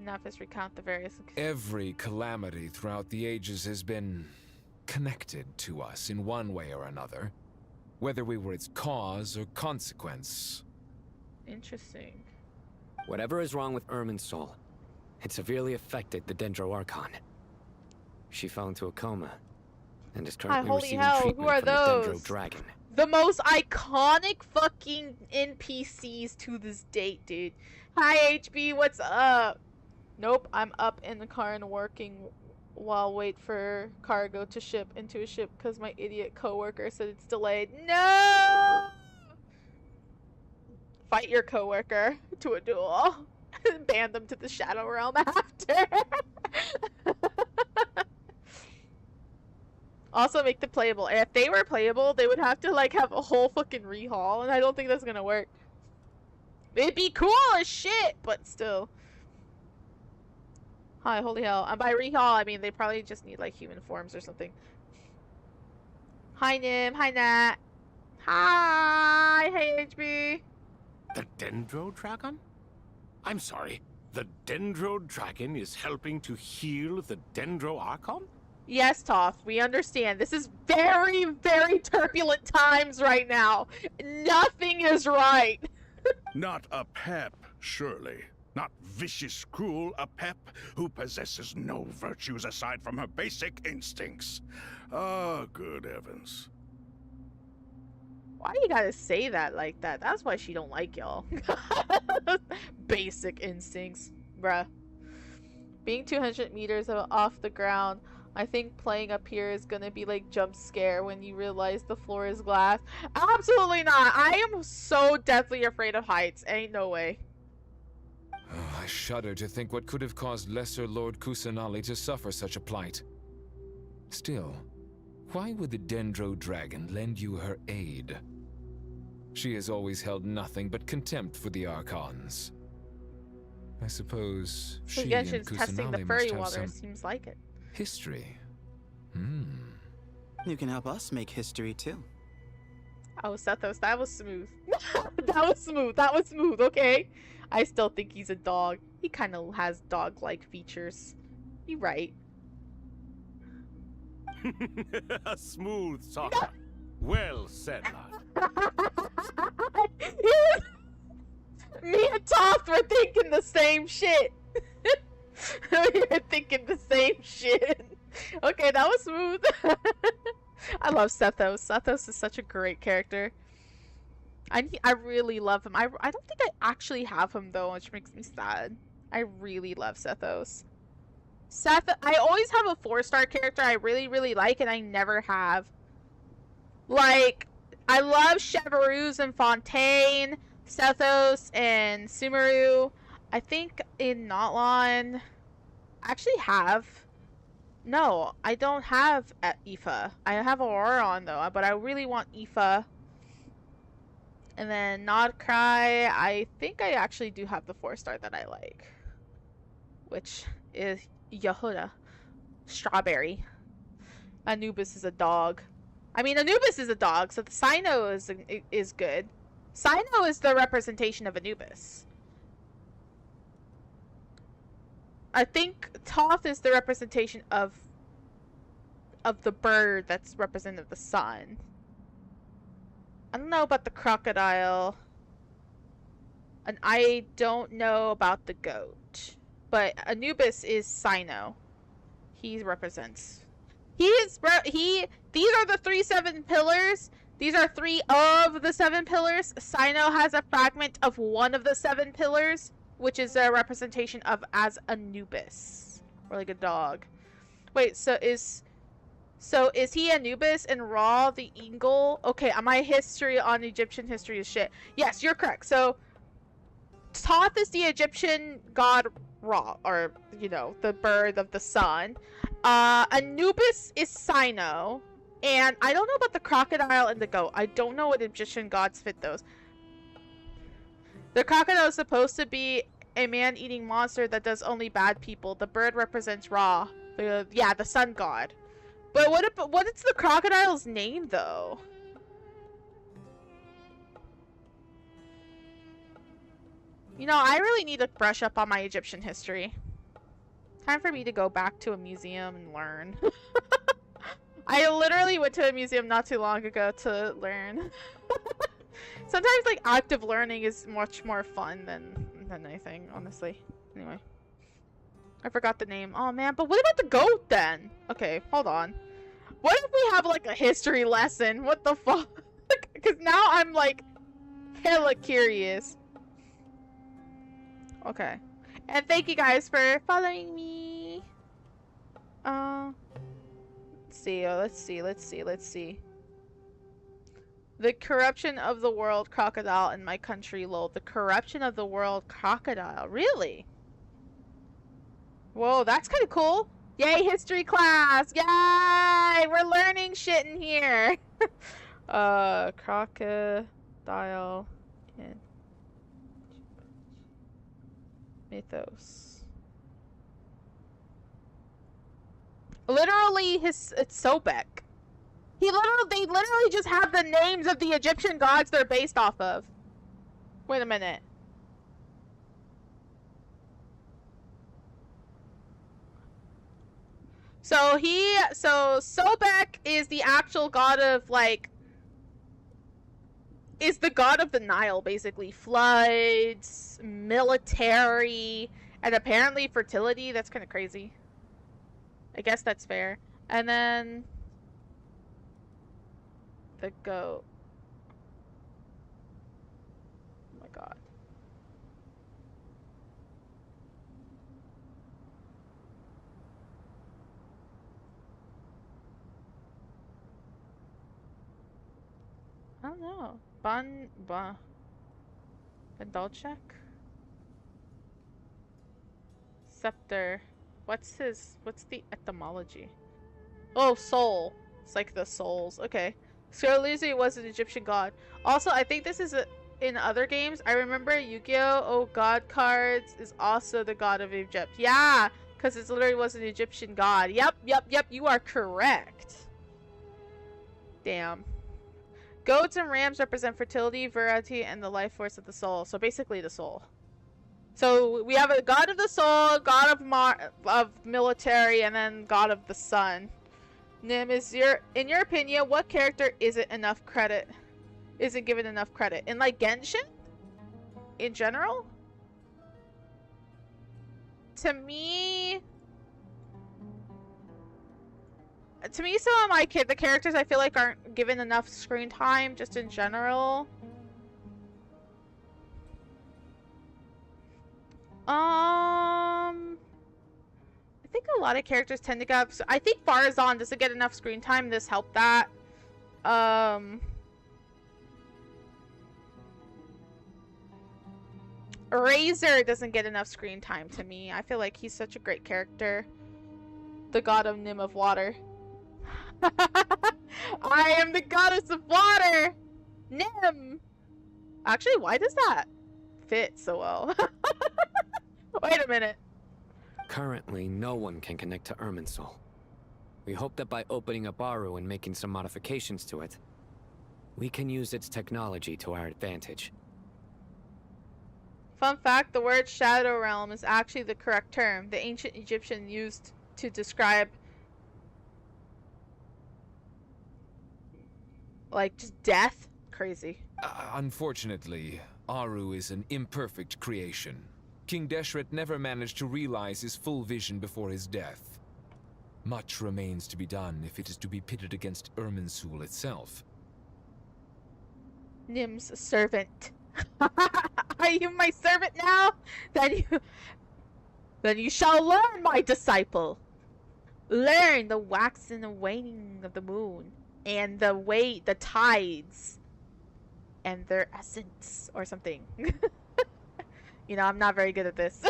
Nafis recount the various... Every calamity throughout the ages has been connected to us in one way or another, whether we were its cause or consequence. Interesting. Whatever is wrong with Irminsul, it severely affected the Dendro Archon. She fell into a coma and is currently holy receiving hell, treatment who are from the those? Dendro Dragon. The most iconic fucking NPCs to this date, dude. Hi HB, what's up? Nope, I'm up in the car and working while wait for cargo to ship into a ship because my idiot coworker said it's delayed. No! Fight your coworker to a duel. Ban them to the Shadow Realm after. Also make them playable. If they were playable, they would have to like have a whole fucking rehaul, and I don't think that's gonna work. It'd be cool as shit, but still. Hi, holy hell. And by rehaul, I mean they probably just need like human forms or something. Hi Nim, hi Nat. Hi, hey HB. The Dendro Dragon? I'm sorry, the Dendro Dragon is helping to heal the Dendro Archon? Yes, Toph, we understand. This is very, very turbulent times right now. Nothing is right. Not a pep, surely. Not vicious, cruel, a pep who possesses no virtues aside from her basic instincts. Ah, good heavens. Why you gotta say that like that? That's why she don't like y'all. Basic instincts, bruh. Being 200 meters off the ground, I think playing up here is gonna be like jump scare when you realize the floor is glass. Absolutely not. I am so deathly afraid of heights. Ain't no way. Oh, I shudder to think what could have caused Lesser Lord Kusanali to suffer such a plight. Still, why would the Dendro Dragon lend you her aid? She has always held nothing but contempt for the Archons. I suppose So she Genshin's and testing the Kusanali furry must have water. some Seems like it. history. You can help us make history too. Oh, Sethos, that was smooth. That was smooth. That was smooth, okay? I still think he's a dog. He kind of has dog-like features. You're right. A smooth talker. Well said, lad. Me and Toth were thinking the same shit. We were thinking the same shit. Okay, that was smooth. I love Sethos. Sethos is such a great character. I really love him. I don't think I actually have him though, which makes me sad. I really love Sethos. I always have a 4-star character I really like, and I never have. Like, I love Chevreuse and Fontaine, Sethos and Sumeru. I think in Notlon, I actually have. No, I don't have Aoife. I have Auroron though, but I really want Aoife. And then Nod-Krai, I think I actually do have the 4-star that I like, which is Yehuda. Strawberry. Anubis is a dog. I mean, Anubis is a dog, so the Cyno is good. Cyno is the representation of Anubis. I think Toth is the representation of the bird that's representative of the sun. I don't know about the crocodile. And I don't know about the goat. But Anubis is Cyno. He represents. These are the 3 7 pillars. These are 3 of the 7 pillars. Cyno has a fragment of 1 of the 7 pillars, which is a representation of as Anubis. Or like a dog. Wait, so is he Anubis and Ra the eagle? Okay, my history on Egyptian history is shit. Yes, you're correct. So Thoth is the Egyptian god Ra, or you know, the bird of the sun. Anubis is Cyno, and I don't know about the crocodile and the goat. I don't know what Egyptian gods fit those. The crocodile is supposed to be a man-eating monster that does only bad people. The bird represents Ra, the sun god. But what is the crocodile's name though? You know, I really need to brush up on my Egyptian history. Time for me to go back to a museum and learn. I literally went to a museum not too long ago to learn. Sometimes like active learning is much more fun than anything, honestly. Anyway. I forgot the name. Oh man, but what about the goat then? Okay, hold on. What if we have like a history lesson? What the fuck? Because now I'm like hella curious. Okay. And thank you guys for following me. Let's see. The corruption of the world crocodile in my country, lol. The corruption of the world crocodile. Really? Whoa, that's kind of cool. Yay, history class! Yay! We're learning shit in here. Crocodile in mythos. Literally, it's Sobek. They literally just have the names of the Egyptian gods they're based off of. Wait a minute. So Sobek is the actual god of, like, is the god of the Nile, basically. Floods, military, and apparently fertility. That's kind of crazy. I guess that's fair. And then the goat. Oh my god. I don't know. Bandolchek? Scepter. What's the etymology? Oh, soul. It's like the souls. Okay. Scarluzi was an Egyptian god. Also, I think this is in other games. I remember Yu-Gi-Oh! God cards is also the god of Egypt. Yeah, because it literally was an Egyptian god. Yep. You are correct. Damn. Goats and rams represent fertility, virility, and the life force of the soul. So basically the soul. So we have a god of the soul, god of military, and then god of the sun. Nim, in your opinion, what character isn't given enough credit? In like Genshin? in general? To me, some of my the characters I feel like aren't given enough screen time just in general. I think a lot of characters tend to get. I think Farazan doesn't get enough screen time. This helped that. Razor doesn't get enough screen time to me. I feel like he's such a great character. The god of Nim of water. I am the goddess of water! Nim! Actually, why does that fit so well? Wait a minute. Currently, no one can connect to Irminsul. We hope that by opening up Aru and making some modifications to it, we can use its technology to our advantage. Fun fact, the word Shadow Realm is actually the correct term. The ancient Egyptian used to describe like just death. Crazy. Unfortunately, Aru is an imperfect creation. King Deshret never managed to realize his full vision before his death. Much remains to be done if it is to be pitted against Irminsul itself. Nim's servant. Are you my servant now? Then you shall learn, my disciple. Learn the waxing and waning of the moon, and the tides, and their essence, or something. You know, I'm not very good at this.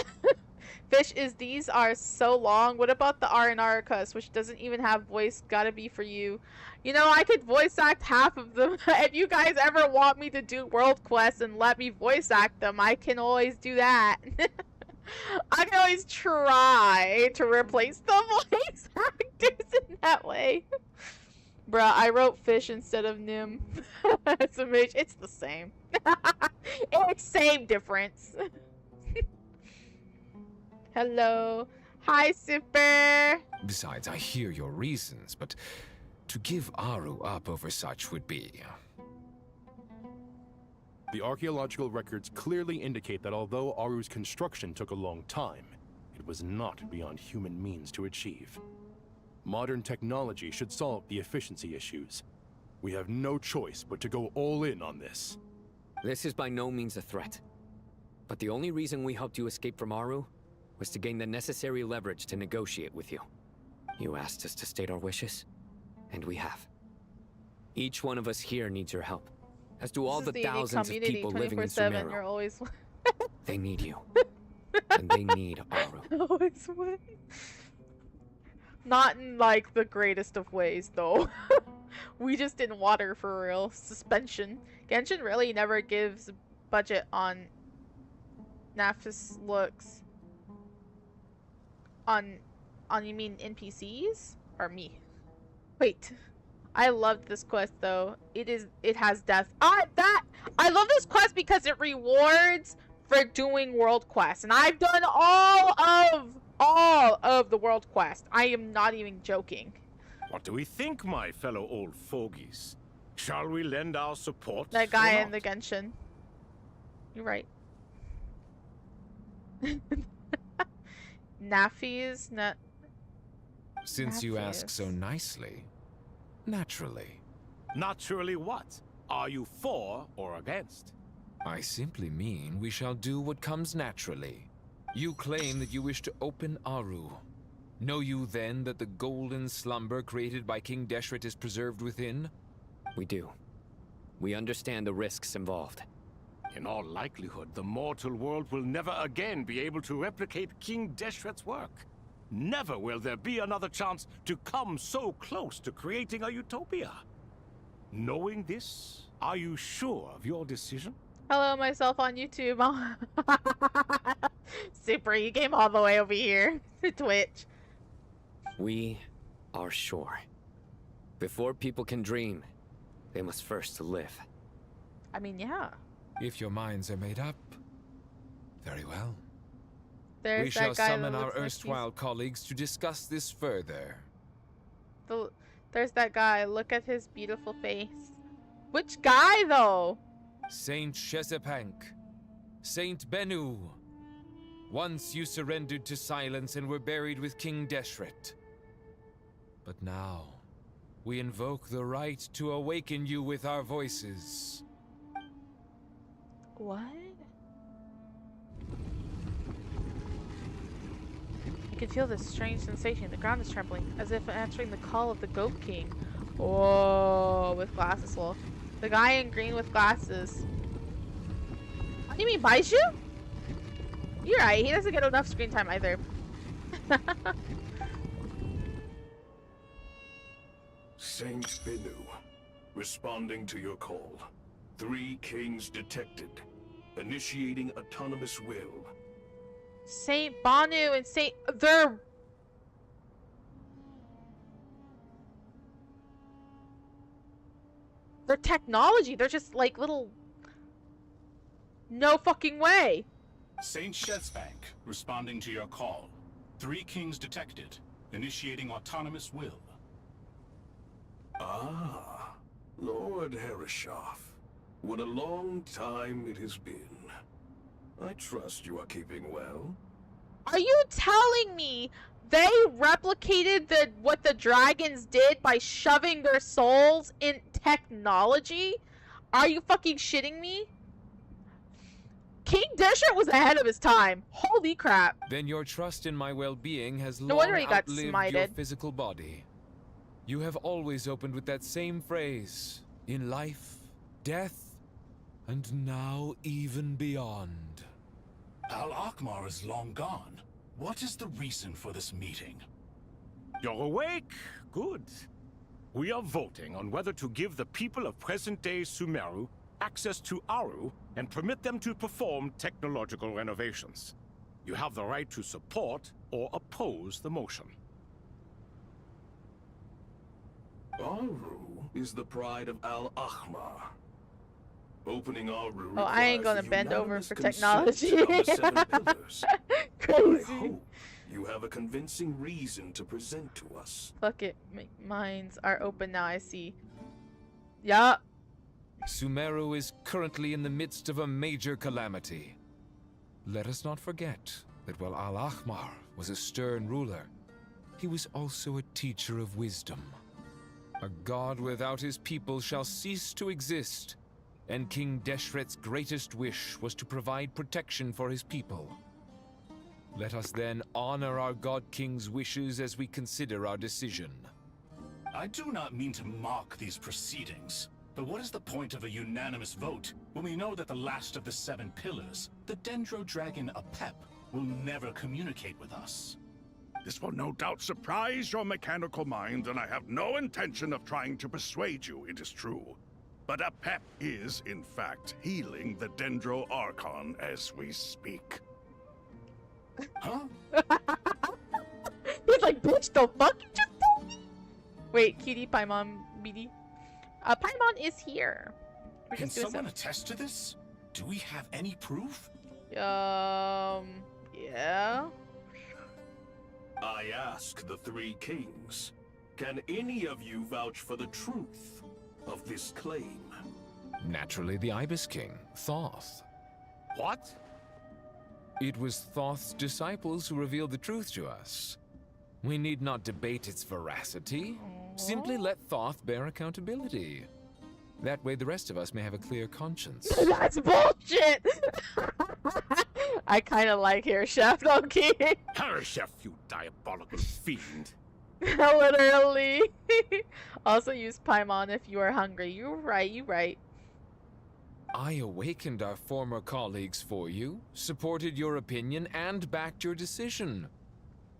Fish is these are so long. What about the Aranaricus, which doesn't even have voice? Gotta be for you. You know, I could voice act half of them. If you guys ever want me to do world quests and let me voice act them, I can always do that. I can always try to replace the voice actors in that way. Bruh, I wrote Fish instead of Nim. It's amazing. It's the same. It's same difference. Hello. Hi, Super. Besides, I hear your reasons, but to give Aru up over such would be... The archaeological records clearly indicate that although Aru's construction took a long time, it was not beyond human means to achieve. Modern technology should solve the efficiency issues. We have no choice but to go all in on this. This is by no means a threat. But the only reason we helped you escape from Aru was to gain the necessary leverage to negotiate with you. You asked us to state our wishes, and we have. Each one of us here needs your help, as do all the thousands of people living in Sumeru. You're always They need you. And they need Aru. always win. Not in like the greatest of ways though. We just in water for real. Suspension. Genshin really never gives budget on Nafis looks. On you mean NPCs? Or me? Wait. I loved this quest though. It has death. I love this quest because it rewards for doing world quests. And I've done all of the world quest. I am not even joking. What do we think, my fellow old fogies? Shall we lend our support? That guy in the Genshin. You're right. Naffies, not. Since you ask so nicely, naturally. Naturally what? Are you for or against? I simply mean we shall do what comes naturally. You claim that you wish to open Aru. Know you then that the golden slumber created by King Deshret is preserved within? We do. We understand the risks involved. In all likelihood, the mortal world will never again be able to replicate King Deshret's work. Never will there be another chance to come so close to creating a utopia. Knowing this, are you sure of your decision? Hello, myself on YouTube. Super, you came all the way over here to Twitch. We are sure. Before people can dream, they must first live. I mean, yeah. If your minds are made up, very well. There's we shall that guy summon that our looks like erstwhile colleagues to discuss this further. There's that guy. Look at his beautiful face. Which guy, though? Saint Chesapank, Saint Bennu, once you surrendered to silence and were buried with King Deshret. But now, we invoke the right to awaken you with our voices. What? I can feel this strange sensation. The ground is trembling, as if answering the call of the Goat King. Whoa, with glasses, lol. The guy in green with glasses. What do you mean, Baishu? You're right, he doesn't get enough screen time either. Saint Bennu, responding to your call. 3 kings detected. Initiating autonomous will. Saint Banu and Saint... They're technology. They're just like little... No fucking way. Saint Shezbank, responding to your call. 3 kings detected. Initiating autonomous will. Ah, Lord Herreshoff. What a long time it has been. I trust you are keeping well. Are you telling me they replicated what the dragons did by shoving their souls in technology? Are you fucking shitting me? King Deshret was ahead of his time. Holy crap. Then your trust in my well-being has No long wonder he got outlived your smited. physical body. You have always opened with that same phrase, in life, death, and now even beyond. Al-Akhmar is long gone. What is the reason for this meeting? You're awake? Good. We are voting on whether to give the people of present-day Sumeru access to Aru and permit them to perform technological renovations. You have the right to support or oppose the motion. Aru is the pride of Al-Akhmar. Opening Aru Oh, I ain't gonna requires the bend over unanimous for consent technology. of the 7 pillars. Crazy. I hope you have a convincing reason to present to us. Fuck it. Minds are open now, I see. Yup. Sumeru is currently in the midst of a major calamity. Let us not forget that while Al-Akhmar was a stern ruler, he was also a teacher of wisdom. A god without his people shall cease to exist, and King Deshret's greatest wish was to provide protection for his people. Let us then honor our God King's wishes as we consider our decision. I do not mean to mock these proceedings, but what is the point of a unanimous vote when we know that the last of the 7 pillars, the Dendro Dragon Apep, will never communicate with us? This will no doubt surprise your mechanical mind, and I have no intention of trying to persuade you it is true. But Apep is, in fact, healing the Dendro Archon as we speak. Huh? He's like, bitch, the fuck you just told me? Wait, Cutie, Paimon, BD. Paimon is here. We're Can just doing someone stuff. attest to this? Do we have any proof? Yeah. I ask the 3 kings, can any of you vouch for the truth of this claim? Naturally, the Ibis King, Thoth. What? It was Thoth's disciples who revealed the truth to us. We need not debate its veracity. Simply let Thoth bear accountability. That way the rest of us may have a clear conscience. That's bullshit! I kinda like Herreshoff, okay? Herreshoff, you diabolical fiend. Literally. Also use Paimon if you are hungry. You're right. I awakened our former colleagues for you, supported your opinion, and backed your decision.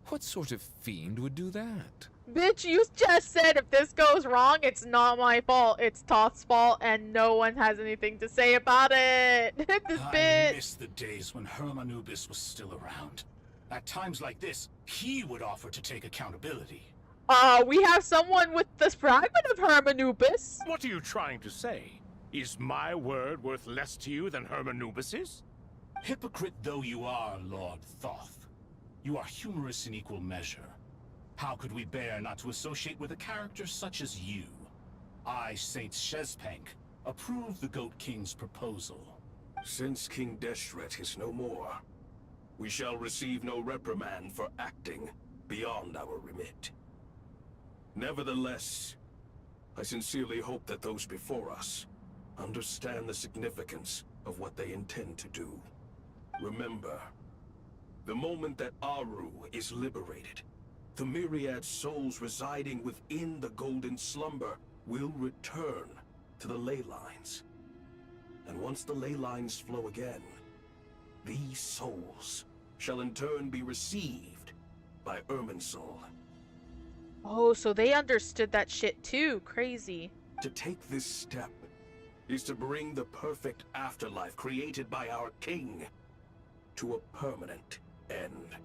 What sort of fiend would do that? Bitch, you just said if this goes wrong, it's not my fault. It's Toth's fault, and no one has anything to say about it. This I bitch. miss the days when Hermanubis was still around. At times like this, he would offer to take accountability. We have someone with the fragment of Hermanubis. What are you trying to say? Is my word worth less to you than Hermanubis's? Hypocrite though you are, Lord Thoth, you are humorous in equal measure. How could we bear not to associate with a character such as you? I, Saint Shezpank, approve the Goat King's proposal. Since King Deshret is no more, we shall receive no reprimand for acting beyond our remit. Nevertheless, I sincerely hope that those before us understand the significance of what they intend to do. Remember, the moment that Aru is liberated, the myriad souls residing within the Golden Slumber will return to the ley lines. And once the ley lines flow again, these souls shall in turn be received by Irminsul. Oh, so they understood that shit too. Crazy. To take this step is to bring the perfect afterlife created by our king to a permanent end.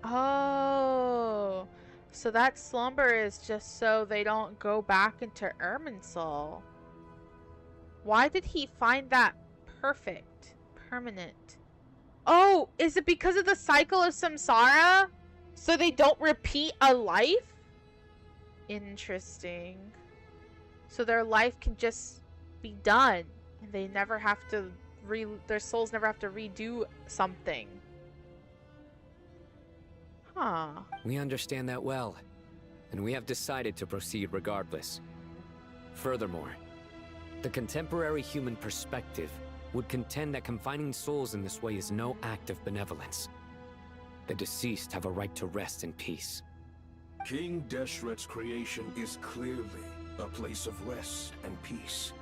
Oh, so that slumber is just so they don't go back into Irminsul. Why did he find that perfect, permanent? Oh, is it because of the cycle of samsara? So they don't repeat a life? Interesting. So their life can just be done, and they never have to their souls never have to redo something. Huh. We understand that well, and we have decided to proceed regardless. Furthermore, the contemporary human perspective would contend that confining souls in this way is no act of benevolence. The deceased have a right to rest in peace. King Deshret's creation is clearly a place of rest and peace.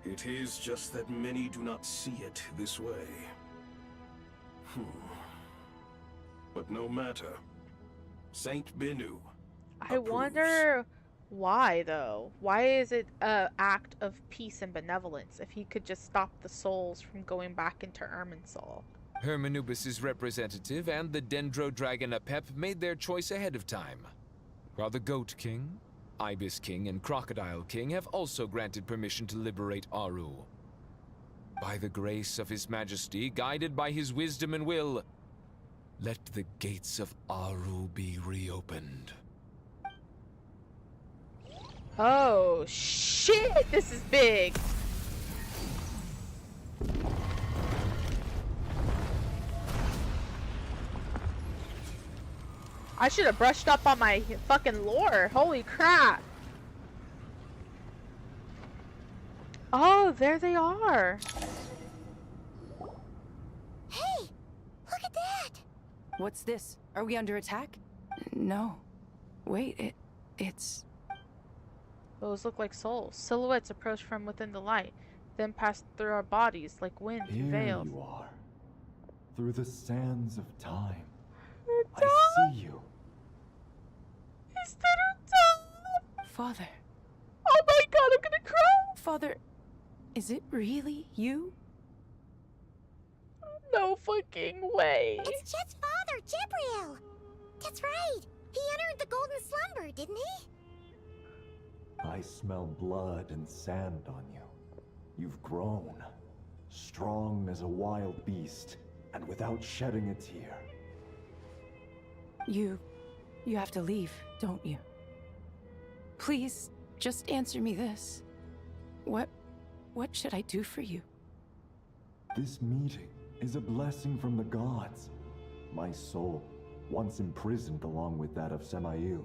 It is just that many do not see it this way. But no matter. Saint Binu I wonder why, though. Why is it an act of peace and benevolence if he could just stop the souls from going back into Irminsul? Hermanubis' representative and the Dendro Dragon Apep made their choice ahead of time, while the Goat King, Ibis King, and Crocodile King have also granted permission to liberate Aru. By the grace of His Majesty, guided by his wisdom and will, let the gates of Aru be reopened. Oh, shit! This is big! I should have brushed up on my fucking lore. Holy crap. Oh, there they are. Hey, look at that. What's this? Are we under attack? No. Wait, it's... Those look like souls. Silhouettes approach from within the light, then pass through our bodies like wind through Here veils. you are, through the sands of time. Dad? I see you. Is that her dad? Father. Oh my god, I'm gonna cry! Father, is it really you? No fucking way. It's Jet's father, Jibril. That's right. He entered the Golden Slumber, didn't he? I smell blood and sand on you. You've grown, strong as a wild beast, and without shedding a tear. You have to leave, don't you? Please, just answer me this. What should I do for you? This meeting is a blessing from the gods. My soul, once imprisoned along with that of Semail,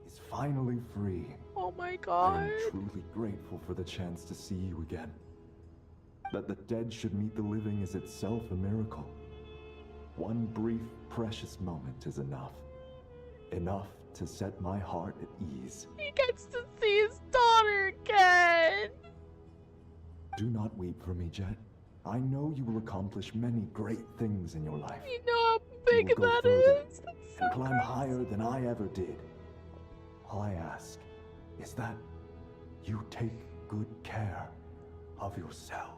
is finally free. Oh my I god. am truly grateful for the chance to see you again. That the dead should meet the living is itself a miracle. One brief, precious moment is enough. Enough to set my heart at ease. He gets to see his daughter again. Do not weep for me, Jet. I know you will accomplish many great things in your life. You know how big You will go that further is. and climb higher than I ever did. All I ask is that you take good care of yourself.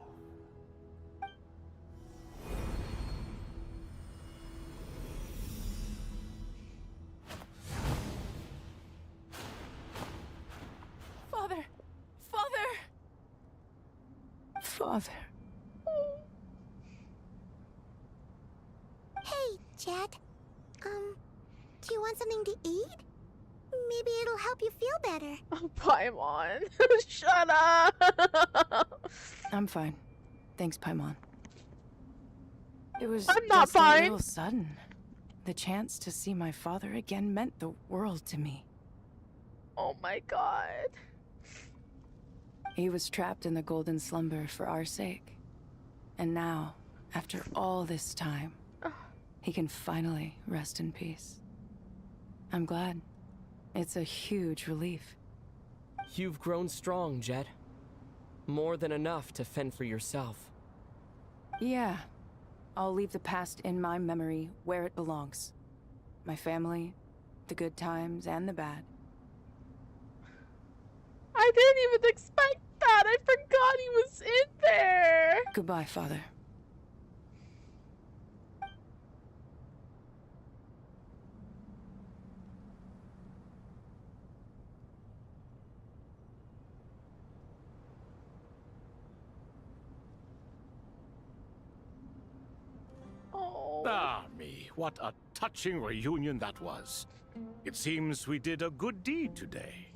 Father! Father! Father. Hey, Jet. Do you want something to eat? Maybe it'll it'll help you feel better. Oh, Paimon. Shut up. I'm fine. Thanks, Paimon. It was I'm not just a fine. little sudden. The chance to see my father again meant the world to me. Oh my god. He was trapped in the golden slumber for our sake. And now, after all this time, he can finally rest in peace. I'm glad. It's a huge relief. You've grown strong, Jet. More than enough to fend for yourself. Yeah. I'll leave the past in my memory where it belongs. My family, the good times and the bad. I didn't even expect that. I forgot he was in there. Goodbye, Father. Ah, me, what a touching reunion that was. It seems we did a good deed today.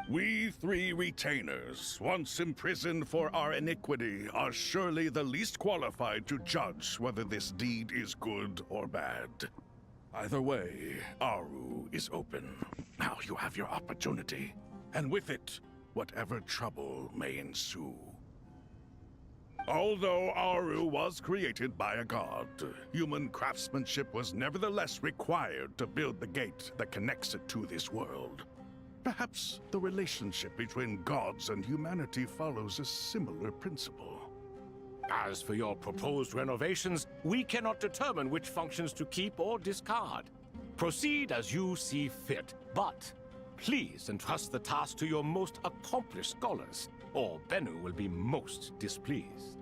We three retainers, once imprisoned for our iniquity, are surely the least qualified to judge whether this deed is good or bad. Either way, Aru is open. Now you have your opportunity, and with it, whatever trouble may ensue. Although Aru was created by a god, human craftsmanship was nevertheless required to build the gate that connects it to this world. Perhaps the relationship between gods and humanity follows a similar principle. As for your proposed renovations, we cannot determine which functions to keep or discard. Proceed as you see fit, but please entrust the task to your most accomplished scholars, or Bennu will be most displeased.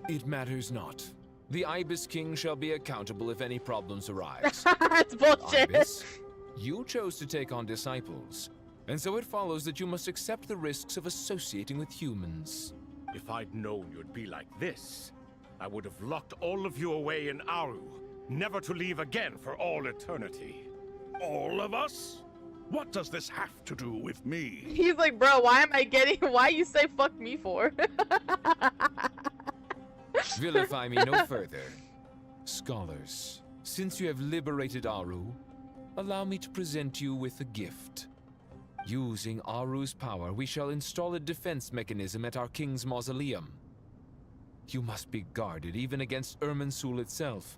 It matters not. The Ibis King shall be accountable if any problems arise. That's bullshit. Ibis, you chose to take on disciples, and so it follows that you must accept the risks of associating with humans. If I'd known you'd be like this, I would have locked all of you away in Aru, never to leave again for all eternity. All of us? What does this have to do with me? He's like, bro, why you say fuck me for? Vilify me no further. Scholars, since you have liberated Aru, allow me to present you with a gift. Using Aru's power, we shall install a defense mechanism at our king's mausoleum. You must be guarded even against Irminsul itself.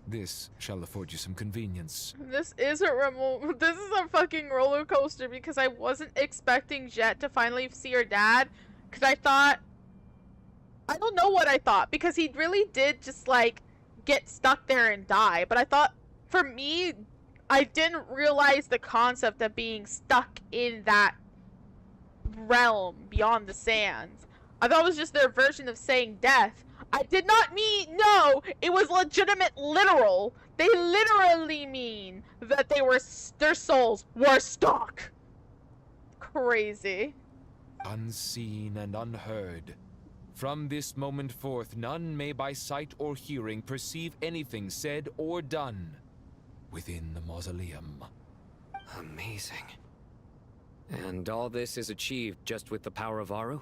This shall afford you some convenience. This is a fucking roller coaster because I wasn't expecting Jet to finally see her dad. Because I don't know what I thought, because he really did just like get stuck there and die. But I thought, for me, I didn't realize the concept of being stuck in that realm beyond the sands. I thought it was just their version of saying death. I did not mean, no, it was legitimate literal. They literally mean that their souls were stuck. Crazy. Unseen and unheard. From this moment forth, none may by sight or hearing perceive anything said or done within the mausoleum. Amazing. And all this is achieved just with the power of Aru?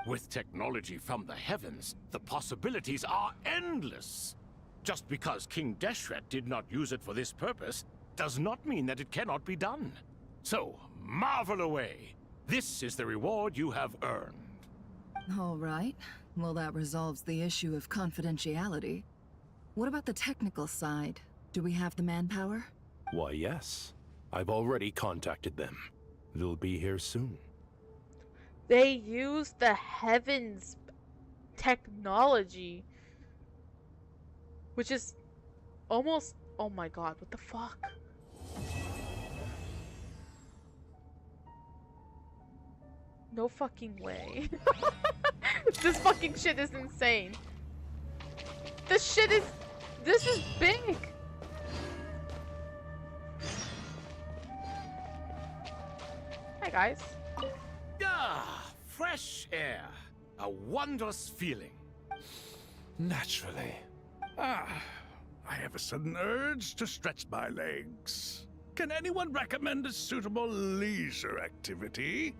With technology from the heavens, the possibilities are endless. Just because King Deshret did not use it for this purpose does not mean that it cannot be done. So, marvel away. This is the reward you have earned. All right. Well, that resolves the issue of confidentiality. What about the technical side? Do we have the manpower? Why, yes. I've already contacted them. They'll be here soon. They use the heavens technology, which is almost, oh my god, what the fuck? No fucking way. This fucking shit is insane. This is big. Hi guys. Ah, fresh air. A wondrous feeling. Naturally. I have a sudden urge to stretch my legs. Can anyone recommend a suitable leisure activity?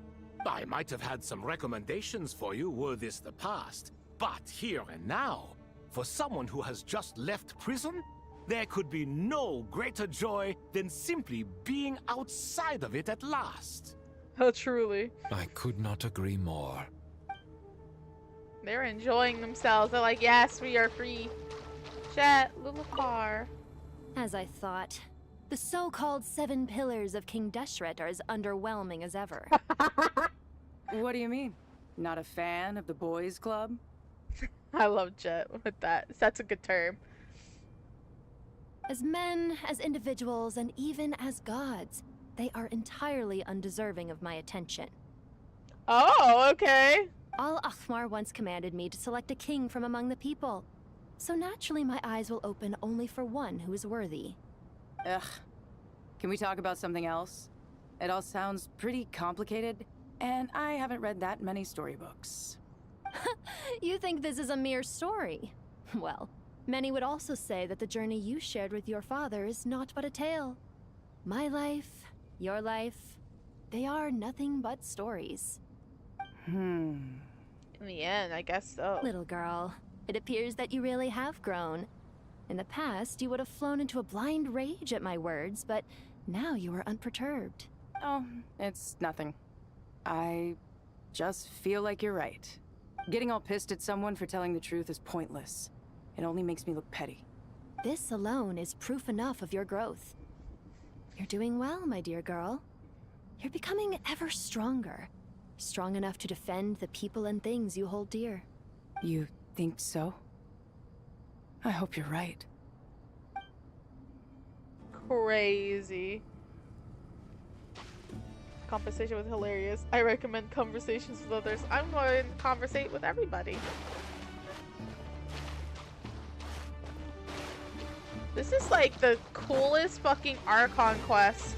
I might have had some recommendations for you were this the past, but here and now, for someone who has just left prison, there could be no greater joy than simply being outside of it at last. Oh, truly. I could not agree more. They're enjoying themselves. They're like, yes, we are free. Jet, little car. As I thought. The so-called 7 pillars of King Deshret are as underwhelming as ever. What do you mean? Not a fan of the boys' club? I love Jet with that. That's a good term. As men, as individuals, and even as gods, they are entirely undeserving of my attention. Oh, okay. Al-Ahmar once commanded me to select a king from among the people. So naturally my eyes will open only for one who is worthy. Ugh. Can we talk about something else? It all sounds pretty complicated, and I haven't read that many storybooks. You think this is a mere story? Well, many would also say that the journey you shared with your father is not but a tale. My life, your life, they are nothing but stories. In the end, I guess so. Little girl, it appears that you really have grown. In the past, you would have flown into a blind rage at my words, but now you are unperturbed. Oh, it's nothing. I just feel like you're right. Getting all pissed at someone for telling the truth is pointless. It only makes me look petty. This alone is proof enough of your growth. You're doing well, my dear girl. You're becoming ever stronger. Strong enough to defend the people and things you hold dear. You think so? I hope you're right. Crazy. Conversation with hilarious. I recommend conversations with others. I'm going to conversate with everybody. This is like the coolest fucking Archon quest.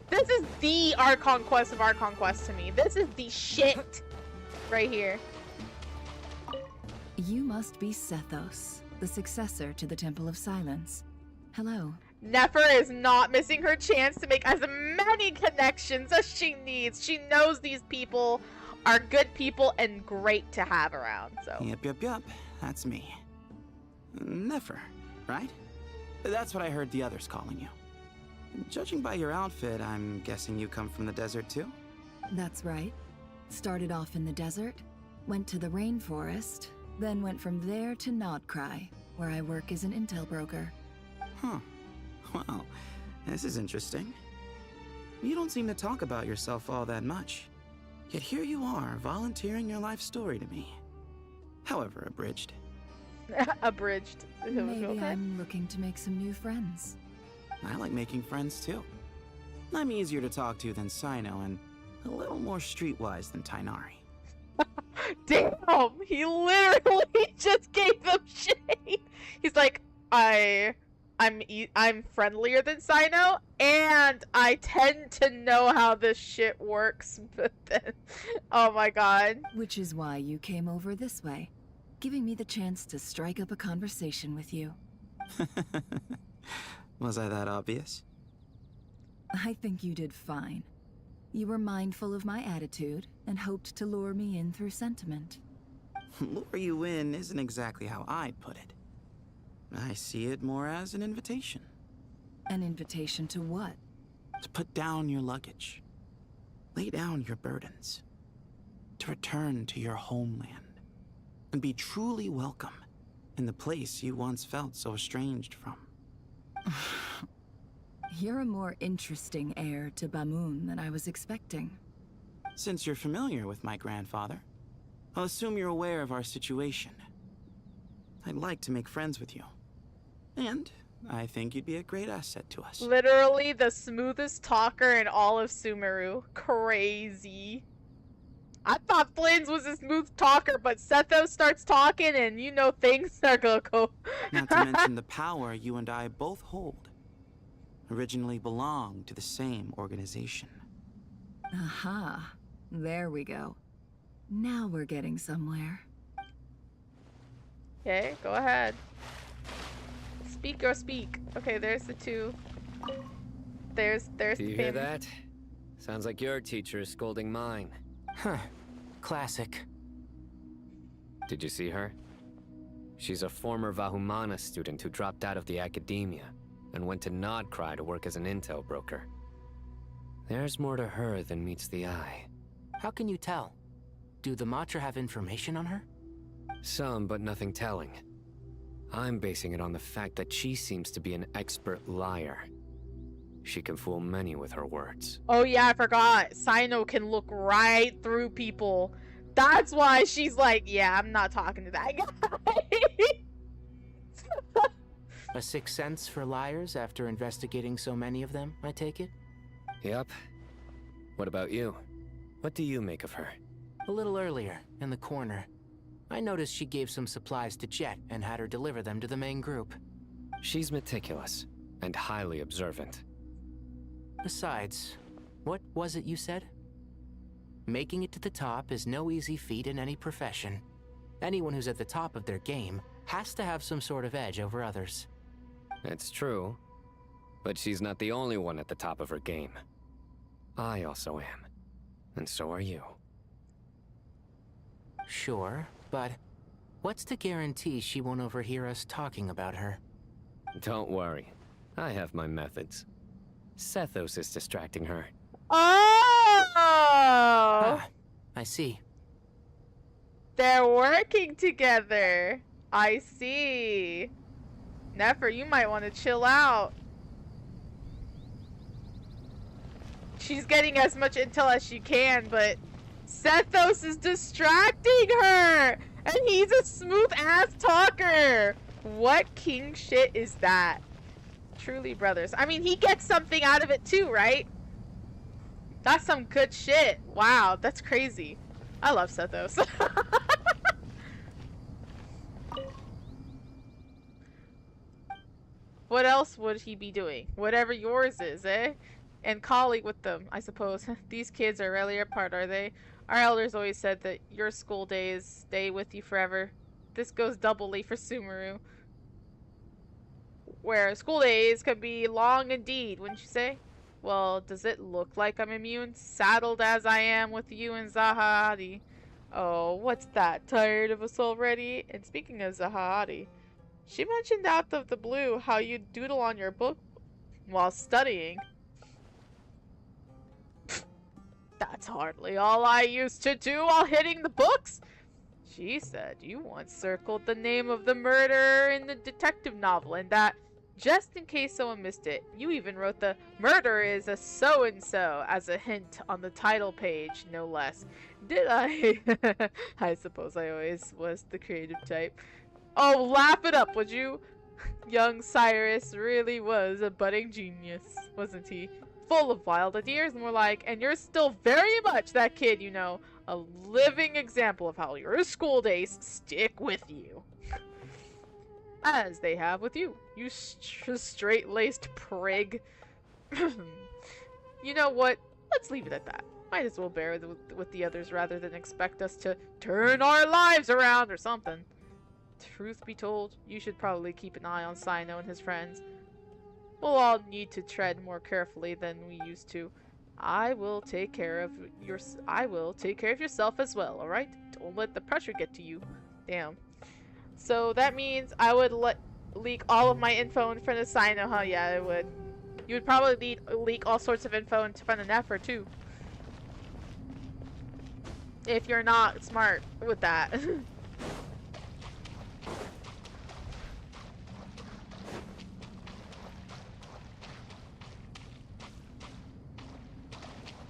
This is the Archon quest of Archon quest to me. This is the shit right here. You must be Sethos, the successor to the Temple of Silence. Hello. Nefer is not missing her chance to make as many connections as she needs. She knows these people are good people and great to have around, so. Yup. That's me. Nefer, right? That's what I heard the others calling you. Judging by your outfit, I'm guessing you come from the desert too? That's right. Started off in the desert, went to the rainforest, then went from there to Nod-Krai, where I work as an intel broker. Huh. Well, this is interesting. You don't seem to talk about yourself all that much. Yet here you are, volunteering your life story to me. However abridged. Abridged. Maybe okay? I'm looking to make some new friends. I like making friends too. I'm easier to talk to than Sino and a little more streetwise than Tighnari. Damn! He literally just gave them shade! He's like, I'm friendlier than Sino, and I tend to know how this shit works, but then... Oh my god. Which is why you came over this way, giving me the chance to strike up a conversation with you. Was I that obvious? I think you did fine. You were mindful of my attitude and hoped to lure me in through sentiment. Lure you in isn't exactly how I'd put it. I see it more as an invitation. An invitation to what? To put down your luggage. Lay down your burdens. To return to your homeland. And be truly welcome in the place you once felt so estranged from. You're a more interesting heir to Bamun than I was expecting. Since you're familiar with my grandfather, I'll assume you're aware of our situation. I'd like to make friends with you. And I think you'd be a great asset to us. Literally the smoothest talker in all of Sumeru. Crazy. I thought Flynn's was a smooth talker, but Sethos starts talking and you know things are gonna go. Not to mention the power you and I both hold. Originally belonged to the same organization. Aha. There we go. Now we're getting somewhere. Okay, go ahead. Speak or speak. Okay, there's the two. There's Do you hear that? Sounds like your teacher is scolding mine. Huh. Classic. Did you see her? She's a former Vahumana student who dropped out of the academia and went to Nod-Krai to work as an intel broker. There's more to her than meets the eye. How can you tell? Do the Matra have information on her? Some, but nothing telling. I'm basing it on the fact that she seems to be an expert liar. She can fool many with her words. Oh yeah, I forgot. Sino can look right through people. That's why she's like, yeah, I'm not talking to that guy. A sixth sense for liars after investigating so many of them, I take it? Yep. What about you? What do you make of her? A little earlier, in the corner, I noticed she gave some supplies to Jet and had her deliver them to the main group. She's meticulous and highly observant. Besides, what was it you said? Making it to the top is no easy feat in any profession. Anyone who's at the top of their game has to have some sort of edge over others. It's true, but she's not the only one at the top of her game. I also am, and so are you. Sure, but what's to guarantee she won't overhear us talking about her? Don't worry, I have my methods. Sethos is distracting her. Oh! Ah, I see. They're working together. I see. Nefer, you might want to chill out. She's getting as much intel as she can, but Sethos is distracting her! And he's a smooth-ass talker! What king shit is that? Truly brothers. I mean, he gets something out of it too, right? That's some good shit. Wow, that's crazy. I love Sethos. What else would he be doing? Whatever yours is, eh? And colleague with them, I suppose. These kids are rarely apart, are they? Our elders always said that your school days stay with you forever. This goes doubly for Sumeru. Where school days can be long indeed, wouldn't you say? Well, does it look like I'm immune? Saddled as I am with you and Zahadi. Oh, what's that? Tired of us already? And speaking of Zahadi, she mentioned out of the blue how you doodle on your book while studying. That's hardly all I used to do while hitting the books. She said you once circled the name of the murderer in the detective novel, and that, just in case someone missed it, you even wrote the murderer is a so-and-so as a hint on the title page, no less. Did I? I suppose I always was the creative type. Oh, laugh it up, would you? Young Cyrus really was a budding genius, wasn't he? Full of wild ideas, more like, and you're still very much that kid, you know. A living example of how your school days stick with you. As they have with you, you straight-laced prig. You know what? Let's leave it at that. Might as well bear with the others rather than expect us to turn our lives around or something. Truth be told, you should probably keep an eye on Sino and his friends. We'll all need to tread more carefully than we used to. I will take care of yourself as well, alright? Don't let the pressure get to you. Damn. So that means I would leak all of my info in front of Sino, huh? Yeah, I would. You would probably leak all sorts of info in front of Nefer, too. If you're not smart with that.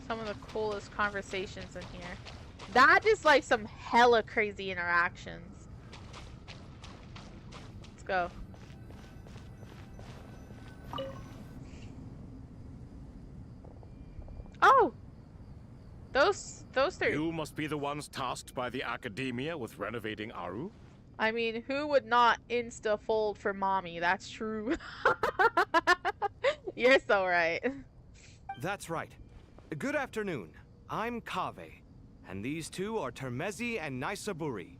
Some of the coolest conversations in here. That is like some hella crazy interactions. Let's go. Oh! Those three. You must be the ones tasked by the academia with renovating Aru? I mean, who would not insta-fold for mommy? That's true. You're so right. That's right. Good afternoon. I'm Kaveh, and these two are Termezi and Naisaburi.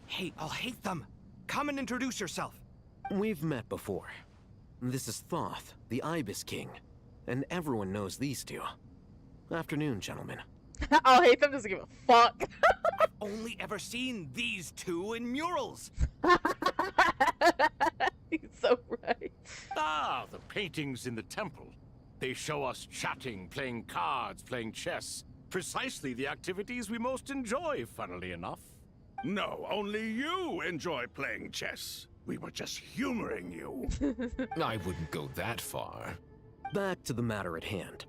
Hey, I'll hate them. Come and introduce yourself. We've met before. This is Thoth, the Ibis King. and everyone knows these two. Afternoon, gentlemen. I'll hate them, doesn't give a fuck. I've only ever seen these two in murals. He's so right. Ah, the paintings in the temple. They show us chatting, playing cards, playing chess. Precisely the activities we most enjoy, funnily enough. No, only you enjoy playing chess. We were just humoring you. I wouldn't go that far. Back to the matter at hand.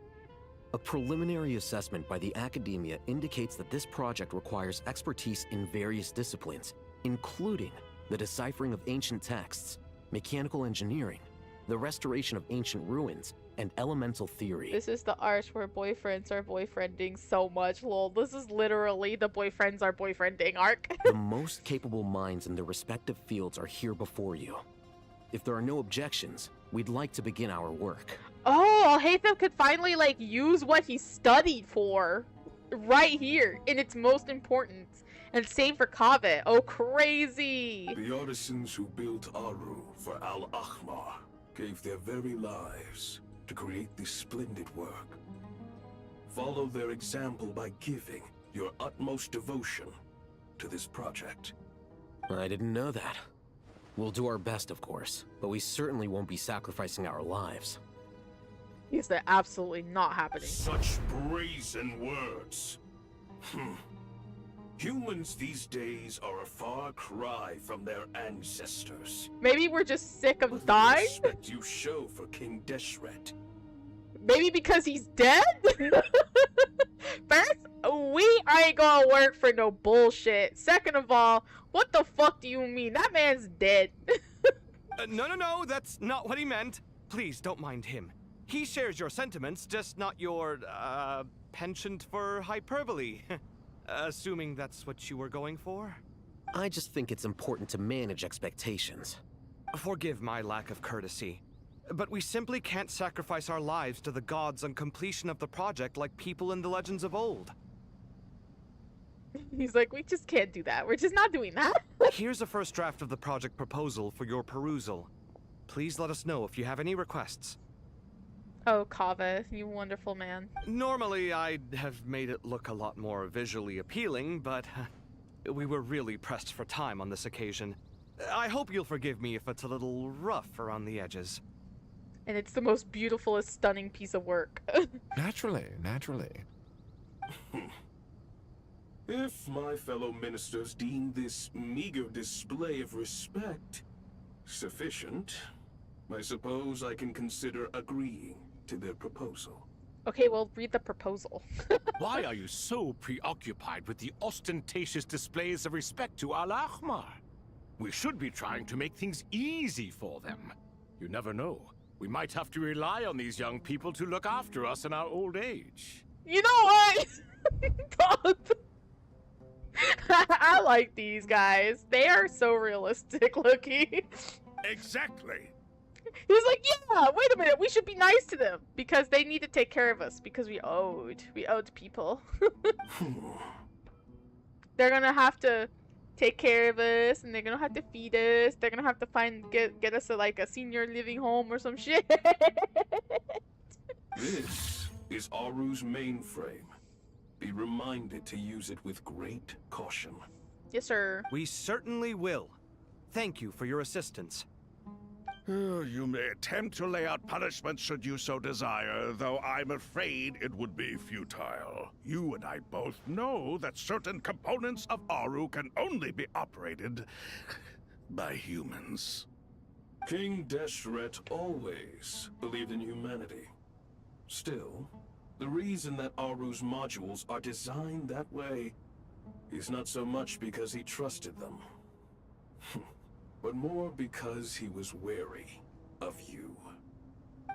A preliminary assessment by the academia indicates that this project requires expertise in various disciplines, including the deciphering of ancient texts, mechanical engineering, the restoration of ancient ruins, and elemental theory. This is the arch where boyfriends are boyfriending so much, lol. This is literally the boyfriends are boyfriending arc. The most capable minds in their respective fields are here before you. If there are no objections, we'd like to begin our work. Oh, Hatham could finally, like, use what he studied for right here in its most importance. And same for Kaveh. Oh, crazy. The artisans who built Aru for Al-Ahmar gave their very lives to create this splendid work. Follow their example by giving your utmost devotion to this project. I didn't know that. We'll do our best, of course, but we certainly won't be sacrificing our lives. Yes, they're absolutely not happening. Such brazen words. Humans these days are a far cry from their ancestors. Maybe we're just sick of dying? The respect you show for King Deshret. Maybe because he's dead? First, we ain't gonna work for no bullshit. Second of all, what the fuck do you mean? That man's dead. No, that's not what he meant. Please don't mind him. He shares your sentiments, just not your, penchant for hyperbole. Assuming that's what you were going for? I just think it's important to manage expectations. Forgive my lack of courtesy, but we simply can't sacrifice our lives to the gods on completion of the project like people in the legends of old. He's like, we just can't do that. We're just not doing that. Here's a first draft of the project proposal for your perusal. Please let us know if you have any requests. Oh, Kaveh, you wonderful man. Normally, I'd have made it look a lot more visually appealing, but we were really pressed for time on this occasion. I hope you'll forgive me if it's a little rough around the edges. And it's the most beautiful, stunning piece of work. Naturally. If my fellow ministers deem this meager display of respect sufficient, I suppose I can consider agreeing to their proposal. Okay, well, read the proposal. Why are you so preoccupied with the ostentatious displays of respect to Al-Ahmar? We should be trying to make things easy for them. You never know. We might have to rely on these young people to look after us in our old age. You know what? God. I like these guys. They are so realistic looking. Exactly. He's like, yeah, wait a minute, we should be nice to them because they need to take care of us because we owed people. They're gonna have to take care of us and they're gonna have to feed us. They're gonna have to get us a senior living home or some shit. This is Aru's mainframe. Be reminded to use it with great caution. Yes, sir. We certainly will. Thank you for your assistance. You may attempt to lay out punishment should you so desire, though I'm afraid it would be futile. You and I both know that certain components of Aru can only be operated by humans. King Deshret always believed in humanity. Still, the reason that Aru's modules are designed that way is not so much because he trusted them, but more because he was wary of you.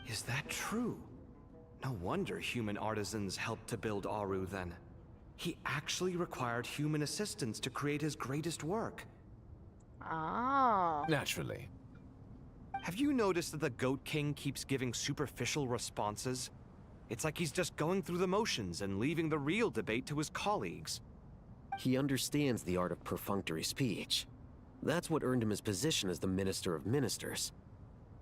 Is that true? No wonder human artisans helped to build Aru then. He actually required human assistance to create his greatest work. Oh. Naturally. Have you noticed that the Goat King keeps giving superficial responses? It's like he's just going through the motions and leaving the real debate to his colleagues. He understands the art of perfunctory speech. That's what earned him his position as the Minister of Ministers.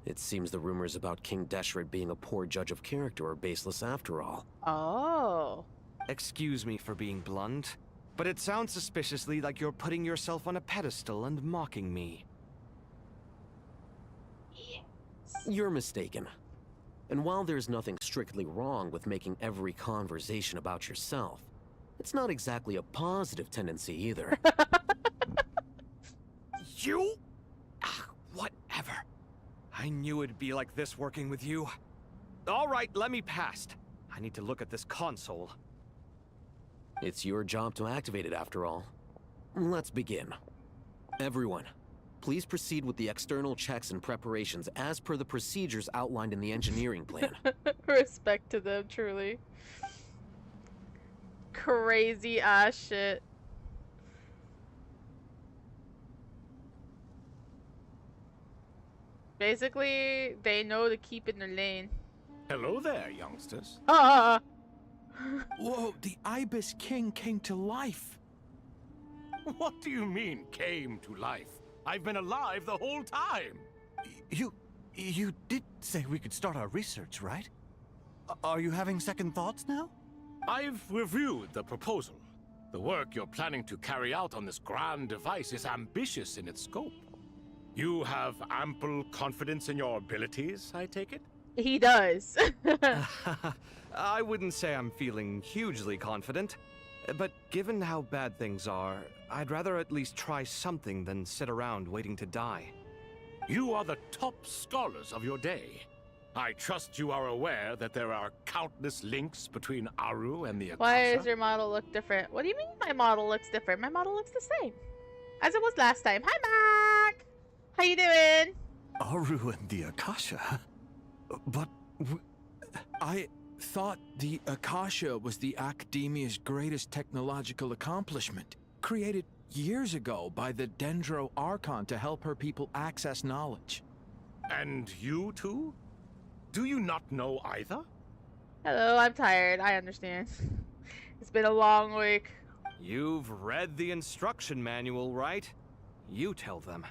It seems the rumors about King Deshret being a poor judge of character are baseless after all. Oh. Excuse me for being blunt, but it sounds suspiciously like you're putting yourself on a pedestal and mocking me. You're mistaken. And while there's nothing strictly wrong with making every conversation about yourself, it's not exactly a positive tendency either. You? Whatever. I knew it'd be like this working with you. All right, let me past. I need to look at this console. It's your job to activate it after all. Let's begin. Everyone, please proceed with the external checks and preparations as per the procedures outlined in the engineering plan. Respect to them, truly. Crazy ass shit. Basically, they know to keep in their lane. Hello there, youngsters. Whoa, the Ibis King came to life. What do you mean, came to life? I've been alive the whole time. You did say we could start our research, right? Are you having second thoughts now? I've reviewed the proposal. The work you're planning to carry out on this grand device is ambitious in its scope. You have ample confidence in your abilities, I take it? He does. I wouldn't say I'm feeling hugely confident, but given how bad things are, I'd rather at least try something than sit around waiting to die. You are the top scholars of your day. I trust you are aware that there are countless links between Aru and the Akasha. Why does your model look different? What do you mean my model looks different? My model looks the same as it was last time. Hi, Mac! How you doing? Aru and the Akasha? But I thought the Akasha was the Academia's greatest technological accomplishment, created years ago by the Dendro Archon to help her people access knowledge. And you too? Do you not know either? Hello, I'm tired. I understand. It's been a long week. You've read the instruction manual, right? You tell them.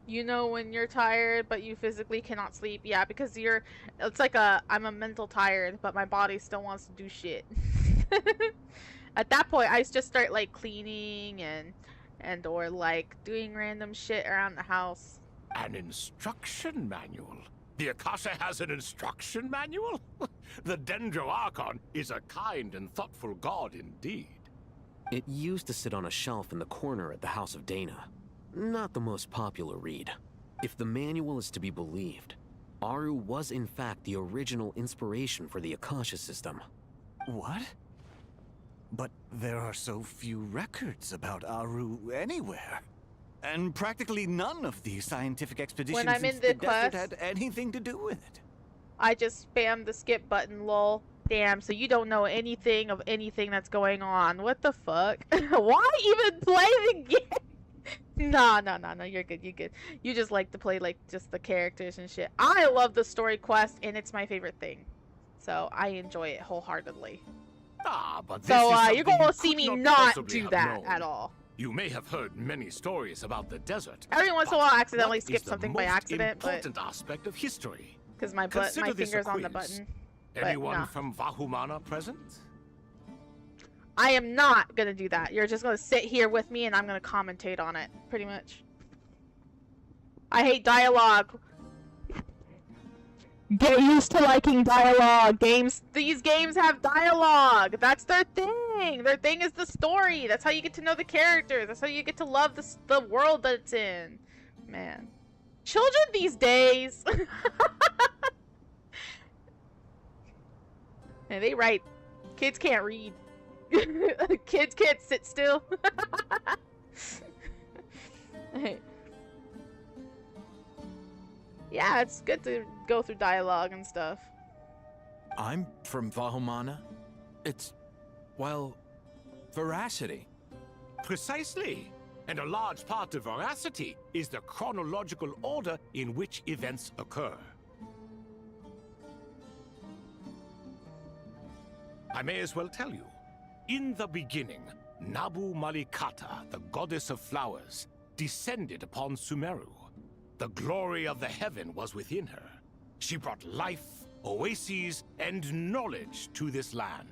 You know when you're tired, but you physically cannot sleep. Yeah, because it's like I'm a mental tired, but my body still wants to do shit. At that point, I just start like cleaning and or like doing random shit around the house. An instruction manual? The Akasha has an instruction manual? The Dendro Archon is a kind and thoughtful god indeed. It used to sit on a shelf in the corner at the House of Dana. Not the most popular read. If the manual is to be believed, Aru was in fact the original inspiration for the Akasha system. What? But there are so few records about Aru anywhere. And practically none of the scientific expeditions When I'm in the desert quest, had anything to do with it. I just spam the skip button, lol. Damn, so you don't know anything of anything that's going on. What the fuck? Why even play the game? No, you're good, you're good. You just like to play like just the characters and shit. I love the story quest and it's my favorite thing. So I enjoy it wholeheartedly. But this So is you're something gonna you see could me not not possibly do have that known. at all. You may have heard many stories about the desert. Every once in a while I accidentally what skip is the something by most accident, but important aspect of history? because my Consider this a finger's on the quiz. button. But Anyone no. from Vahumana present? I am not gonna do that. You're just gonna sit here with me and I'm gonna commentate on it, pretty much. I hate dialogue. Get used to liking dialogue. These games have dialogue. That's their thing. Their thing is the story. That's how you get to know the characters. That's how you get to love the world that it's in. Man. Children these days. And they write. Kids can't read. Kids can't sit still. Hey. Yeah, it's good to go through dialogue and stuff. I'm from Vahumana. It's, well, veracity. Precisely. And a large part of veracity is the chronological order in which events occur. I may as well tell you. In the beginning, Nabu Malikata, the goddess of flowers, descended upon Sumeru. The glory of the heaven was within her. She brought life, oases, and knowledge to this land.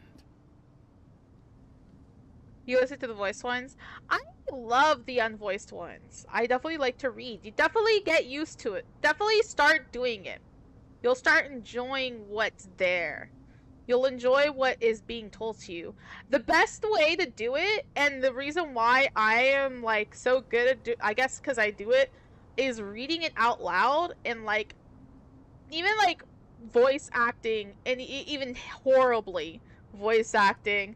You listen to the voiced ones? I love the unvoiced ones. I definitely like to read. You definitely get used to it. Definitely start doing it. You'll start enjoying what's there. You'll enjoy what is being told to you. The best way to do it, and the reason why I am like so good at I guess because I do it, is reading it out loud and like even like voice acting and even horribly voice acting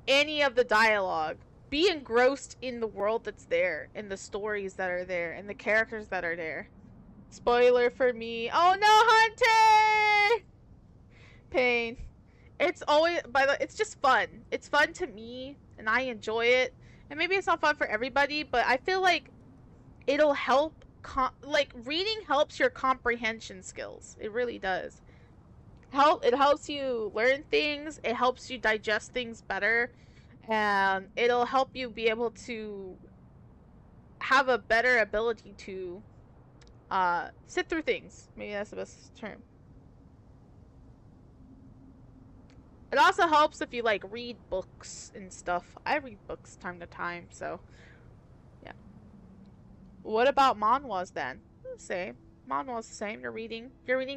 any of the dialogue. Be engrossed in the world that's there, and the stories that are there, and the characters that are there. Spoiler for me. Oh no, Hunter! Pain. It's always, it's just fun. It's fun to me, and I enjoy it. And maybe it's not fun for everybody, but I feel like it'll help, like, reading helps your comprehension skills. It really does. It helps you learn things, it helps you digest things better, and it'll help you be able to have a better ability to sit through things. Maybe that's the best term. It also helps if you like read books and stuff. I read books time to time, so yeah. What about manhwas then? The same. Manhwa's the same. You're reading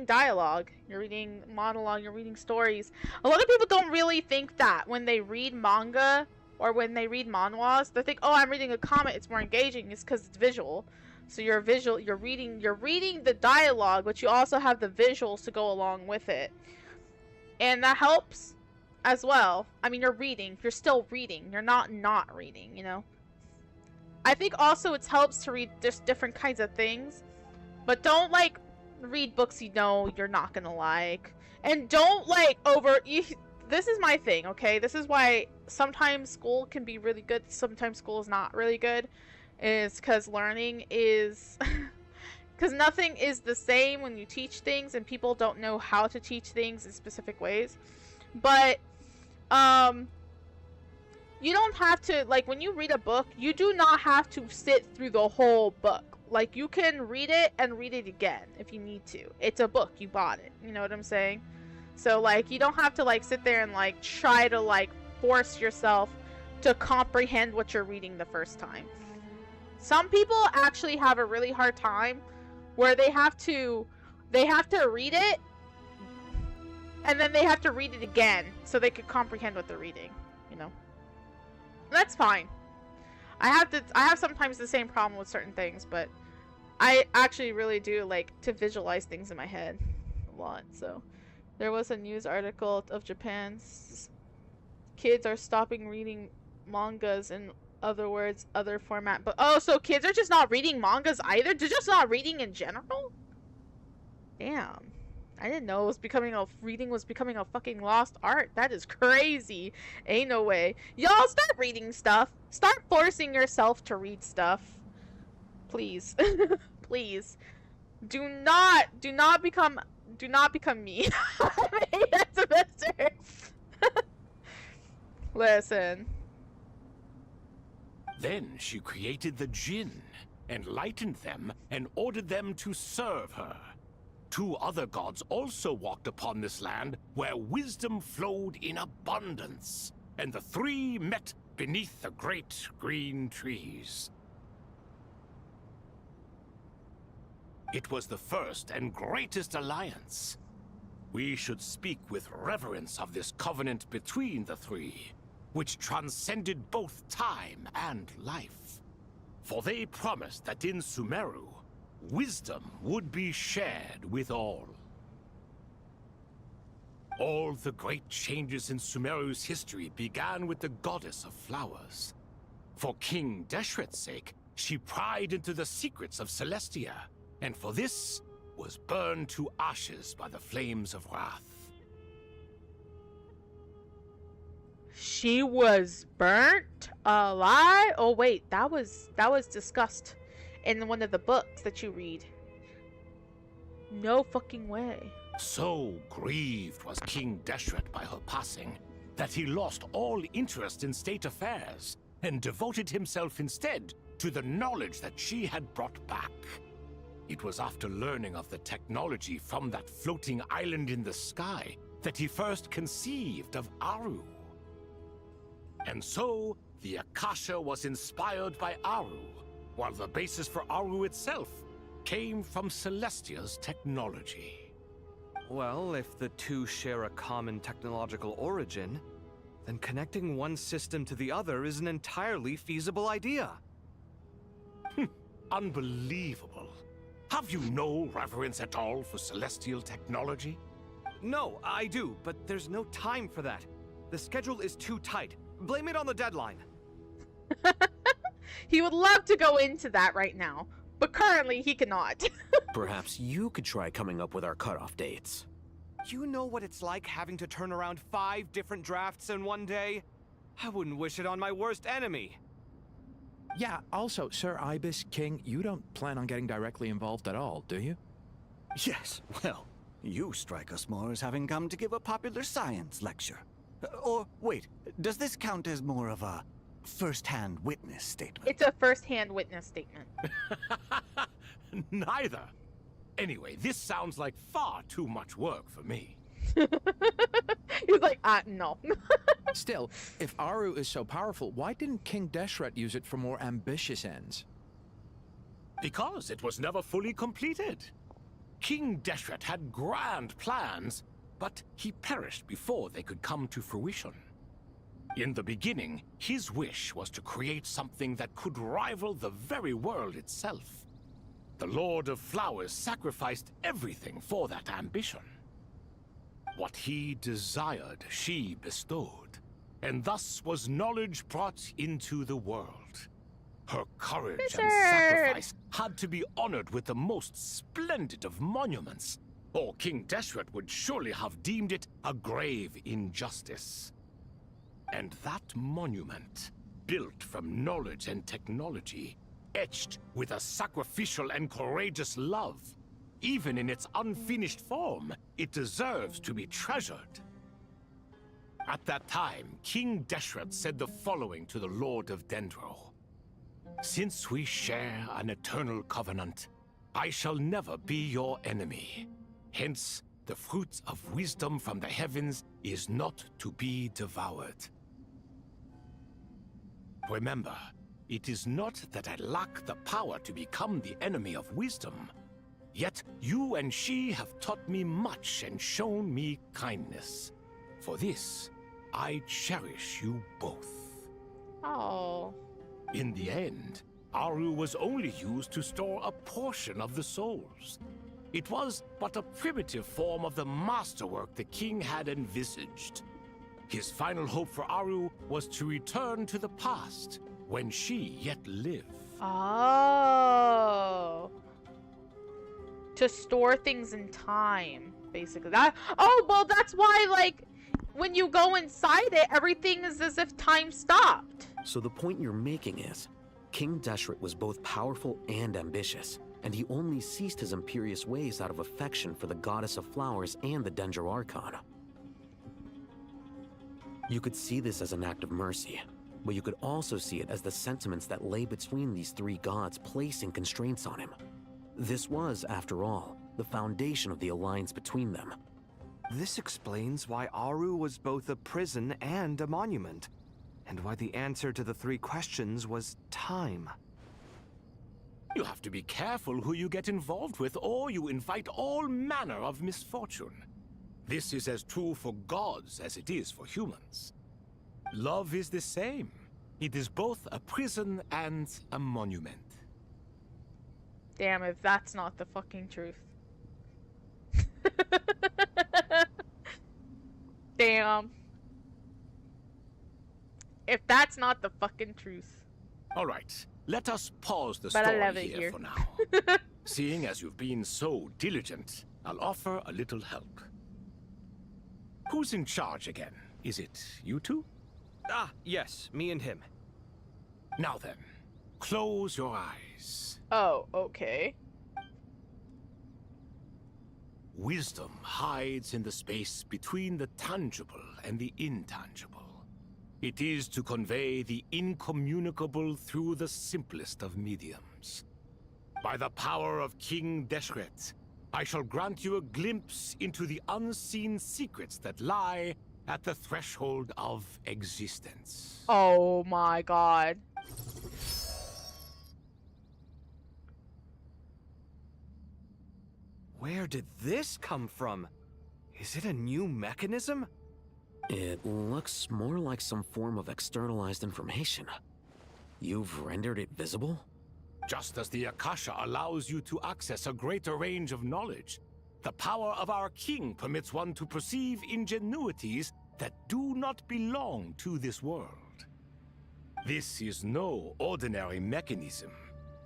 dialogue, you're reading monologue, you're reading stories. A lot of people don't really think that when they read manga or when they read manhwas. They think, oh, I'm reading a comic, it's more engaging. It's because it's visual. So you're reading the dialogue, but you also have the visuals to go along with it. And that helps as well. I mean, you're still reading. You're not reading, you know? I think also it helps to read just different kinds of things. But don't, like, read books you know you're not gonna like. And don't, like, this is my thing, okay? This is why sometimes school can be really good, sometimes school is not really good. Is because learning is... Because nothing is the same when you teach things, and people don't know how to teach things in specific ways. But, you don't have to, like, when you read a book, you do not have to sit through the whole book. Like, you can read it and read it again if you need to. It's a book. You bought it. You know what I'm saying? So, like, you don't have to, like, sit there and, like, try to, like, force yourself to comprehend what you're reading the first time. Some people actually have a really hard time where they have to read it and then they have to read it again so they can comprehend what they're reading, you know? And that's fine. I have sometimes the same problem with certain things, but I actually really do like to visualize things in my head a lot. So there was a news article of Japan's kids are stopping reading mangas, in other words, other format. But oh, so kids are just not reading mangas either? They're just not reading in general? Damn. I didn't know reading was becoming a fucking lost art. That is crazy. Ain't no way. Y'all start reading stuff. Start forcing yourself to read stuff. Please. Please. Do not become me. Maybe that's a better. Listen. Then she created the Jinn, enlightened them, and ordered them to serve her. 2 other gods also walked upon this land where wisdom flowed in abundance, and the 3 met beneath the great green trees. It was the first and greatest alliance. We should speak with reverence of this covenant between the 3, which transcended both time and life. For they promised that in Sumeru, wisdom would be shared with all. All the great changes in Sumeru's history began with the goddess of flowers. For King Deshret's sake, she pried into the secrets of Celestia, and for this was burned to ashes by the flames of wrath. She was burnt alive? Oh wait, that was discussed in one of the books that you read. No fucking way. So grieved was King Deshret by her passing that he lost all interest in state affairs and devoted himself instead to the knowledge that she had brought back. It was after learning of the technology from that floating island in the sky that he first conceived of Aru. And so, the Akasha was inspired by Aru, while the basis for Aru itself came from Celestia's technology. Well, if the two share a common technological origin, then connecting one system to the other is an entirely feasible idea. Unbelievable. Have you no reverence at all for celestial technology? No, I do, but there's no time for that. The schedule is too tight. Blame it on the deadline. He would love to go into that right now, but currently he cannot. Perhaps you could try coming up with our cutoff dates. You know what it's like having to turn around 5 different drafts in one day? I wouldn't wish it on my worst enemy. Yeah, also, Sir Ibis, King, you don't plan on getting directly involved at all, do you? Yes, well, you strike us more as having come to give a popular science lecture. Or, wait, does this count as more of a first-hand witness statement? It's a first-hand witness statement. Neither. Anyway, this sounds like far too much work for me. He's like, no. Still, if Aru is so powerful, why didn't King Deshret use it for more ambitious ends? Because it was never fully completed. King Deshret had grand plans, but he perished before they could come to fruition. In the beginning, his wish was to create something that could rival the very world itself. The Lord of Flowers sacrificed everything for that ambition. What he desired, she bestowed, and thus was knowledge brought into the world. Her courage and sacrifice had to be honored with the most splendid of monuments, or King Deshret would surely have deemed it a grave injustice. And that monument, built from knowledge and technology, etched with a sacrificial and courageous love, even in its unfinished form, it deserves to be treasured. At that time, King Deshret said the following to the Lord of Dendro. Since we share an eternal covenant, I shall never be your enemy. Hence, the fruit of wisdom from the heavens is not to be devoured. Remember, it is not that I lack the power to become the enemy of wisdom. Yet you and she have taught me much and shown me kindness. For this, I cherish you both. Oh. In the end, Aru was only used to store a portion of the souls. It was but a primitive form of the masterwork the king had envisaged. His final hope for Aru was to return to the past, when she yet lived. Oh. To store things in time, basically. Oh, well, that's why, like, when you go inside it, everything is as if time stopped. So the point you're making is, King Deshret was both powerful and ambitious, and he only ceased his imperious ways out of affection for the Goddess of Flowers and the Dendro Archon. You could see this as an act of mercy, but you could also see it as the sentiments that lay between these three gods placing constraints on him. This was, after all, the foundation of the alliance between them. This explains why Aru was both a prison and a monument, and why the answer to the 3 questions was time. You have to be careful who you get involved with, or you invite all manner of misfortune. This is as true for gods as it is for humans. Love is the same. It is both a prison and a monument. Damn, if that's not the fucking truth. Damn. If that's not the fucking truth. All right, let us pause the But I story love it here here. for now. Seeing as you've been so diligent, I'll offer a little help. Who's in charge again? Is it you two? Ah, yes, me and him. Now then, close your eyes. Oh, okay. Wisdom hides in the space between the tangible and the intangible. It is to convey the incommunicable through the simplest of mediums. By the power of King Deshret, I shall grant you a glimpse into the unseen secrets that lie at the threshold of existence. Oh my god. Where did this come from? Is it a new mechanism? It looks more like some form of externalized information. You've rendered it visible? Just as the Akasha allows you to access a greater range of knowledge, the power of our king permits one to perceive ingenuities that do not belong to this world. This is no ordinary mechanism.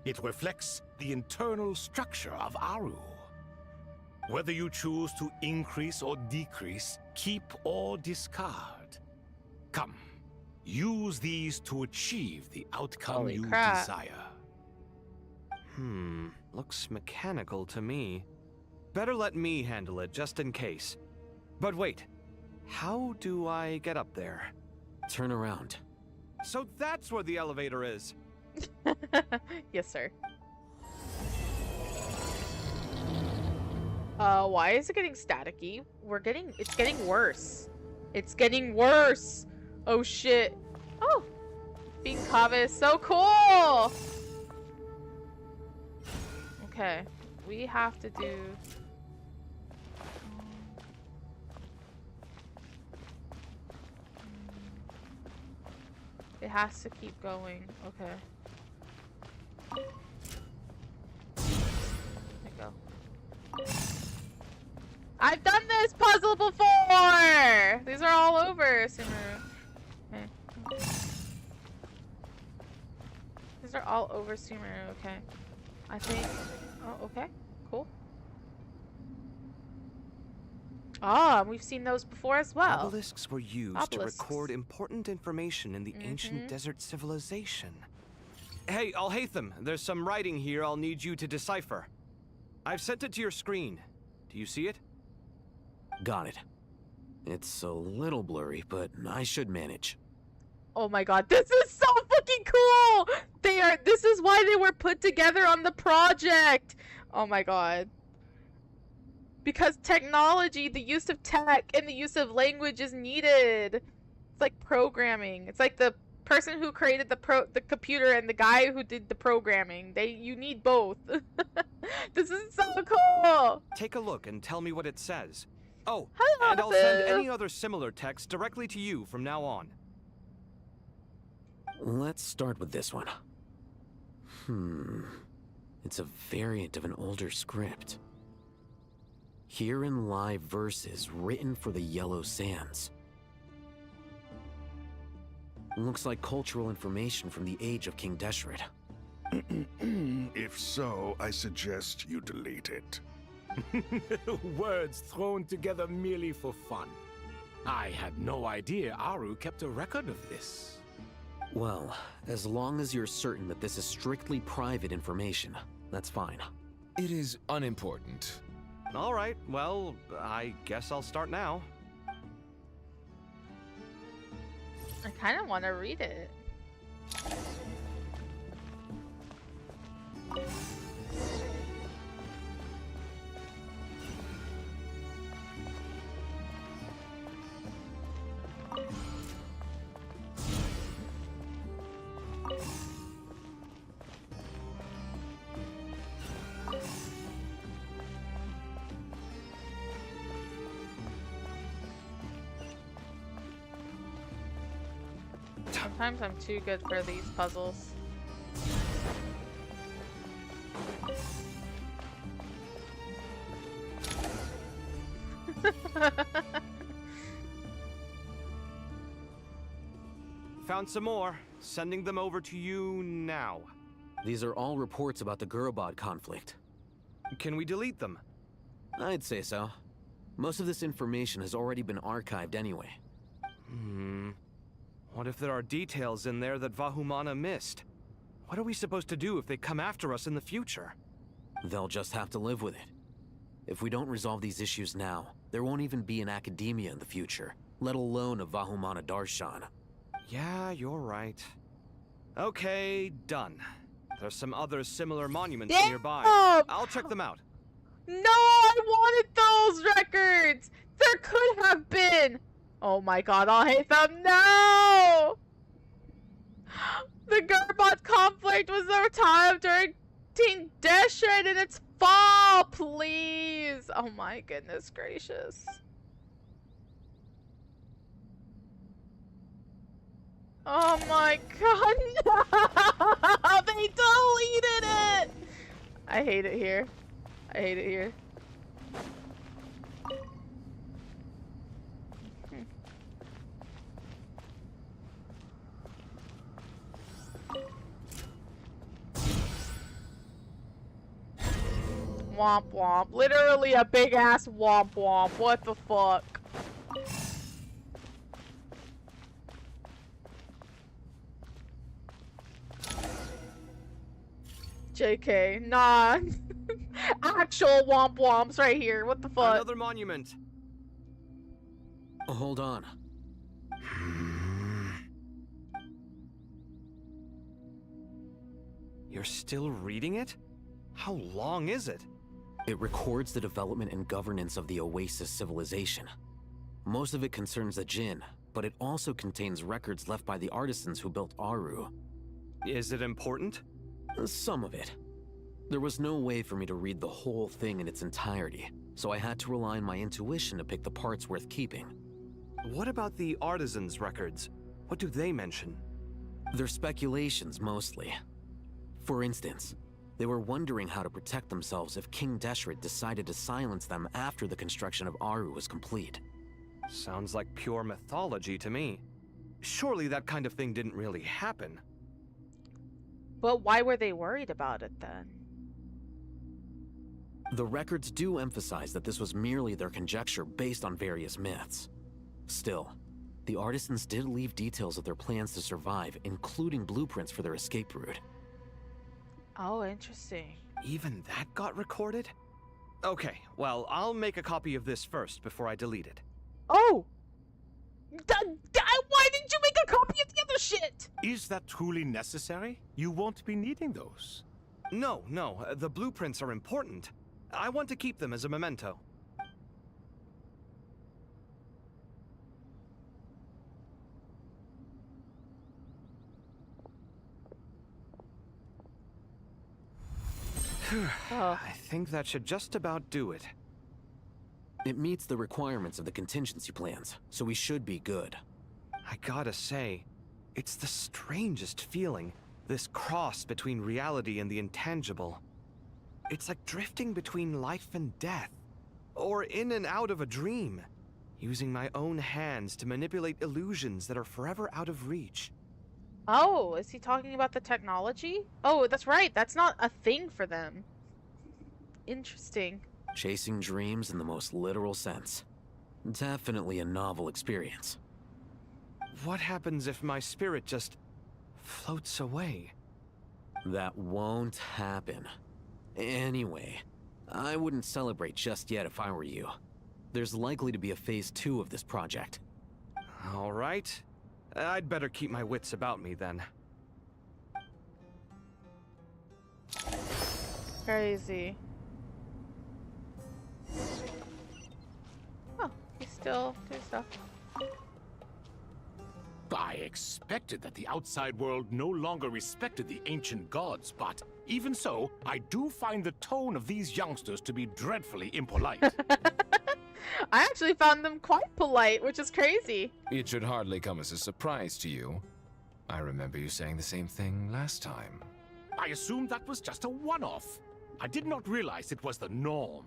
It reflects the internal structure of Aru. Whether you choose to increase or decrease, keep or discard. Come, use these to achieve the outcome Holy you crap. desire. Looks mechanical to me. Better let me handle it, just in case. But wait, how do I get up there? Turn around. So that's where the elevator is. Yes, sir. Why is it getting staticky? It's getting worse. It's getting worse. Oh shit. Oh, being Kava is so cool. Okay, we have to do. It has to keep going. Okay. There we go. I've done this puzzle before! These are all over, Sumeru. Okay. These are all over Sumeru, okay. I think... Oh, okay. Cool. Ah, we've seen those before as well. Obelisks were used to record important information in the ancient desert civilization. Hey, Alhaitham, there's some writing here I'll need you to decipher. I've sent it to your screen. Do you see it? Got it. It's a little blurry, but I should manage. Oh my god, this is so fucking cool! This is why they were put together on the project! Oh my god. Because technology, the use of tech, and the use of language is needed. It's like programming. It's like the person who created the computer and the guy who did the programming. You need both. This is so cool! Take a look and tell me what it says. Oh, Hello, and I'll send any other similar text directly to you from now on. Let's start with this one. It's a variant of an older script. Herein lie verses written for the Yellow Sands. Looks like cultural information from the age of King Deshret. If so, I suggest you delete it. Words thrown together merely for fun. I had no idea Aru kept a record of this. Well, as long as you're certain that this is strictly private information, that's fine. It is unimportant. All right, well, I guess I'll start now. I kind of want to read it. Sometimes I'm too good for these puzzles. Found some more. Sending them over to you now. These are all reports about the Gurubad conflict. Can we delete them? I'd say so. Most of this information has already been archived anyway. What if there are details in there that Vahumana missed? What are we supposed to do if they come after us in the future? They'll just have to live with it. If we don't resolve these issues now, there won't even be an academia in the future, let alone a Vahumana Darshan. Yeah, you're right. Okay, done. There's some other similar monuments Damn! nearby. I'll check them out. No, I wanted those records! There could have been! Oh my god, I'll hate them. No! The Gerbot conflict was the time during Team Deshred and its fall, please! Oh my goodness gracious. Oh my god, no! They deleted it! I hate it here. I hate it here. Womp womp. Literally a big ass womp womp. What the fuck? JK. Nah. Actual womp womps right here. What the fuck? Another monument. Hold on. You're still reading it? How long is it? It records the development and governance of the Oasis civilization. Most of it concerns the Jinn, but it also contains records left by the artisans who built Aru. Is it important? Some of it. There was no way for me to read the whole thing in its entirety, so I had to rely on my intuition to pick the parts worth keeping. What about the artisans' records? What do they mention? They're speculations, mostly. For instance, they were wondering how to protect themselves if King Deshret decided to silence them after the construction of Aru was complete. Sounds like pure mythology to me. Surely that kind of thing didn't really happen. But why were they worried about it then? The records do emphasize that this was merely their conjecture based on various myths. Still, the artisans did leave details of their plans to survive, including blueprints for their escape route. Oh, interesting. Even that got recorded? Okay, well, I'll make a copy of this first before I delete it. Oh! Why didn't you make a copy of the other shit? Is that truly necessary? You won't be needing those. No, the blueprints are important. I want to keep them as a memento. I think that should just about do it. It meets the requirements of the contingency plans, so we should be good. I gotta say, it's the strangest feeling, this cross between reality and the intangible. It's like drifting between life and death, or in and out of a dream, using my own hands to manipulate illusions that are forever out of reach. Oh, is he talking about the technology? Oh, that's right. That's not a thing for them. Interesting. Chasing dreams in the most literal sense. Definitely a novel experience. What happens if my spirit just floats away? That won't happen. Anyway, I wouldn't celebrate just yet if I were you. There's likely to be a phase 2 of this project. All right. I'd better keep my wits about me then. Crazy. Oh, he's still doing stuff. I expected that the outside world no longer respected the ancient gods, but even so, I do find the tone of these youngsters to be dreadfully impolite. I actually found them quite polite, which is crazy. It should hardly come as a surprise to you. I remember you saying the same thing last time. I assumed that was just a one-off. I did not realize it was the norm.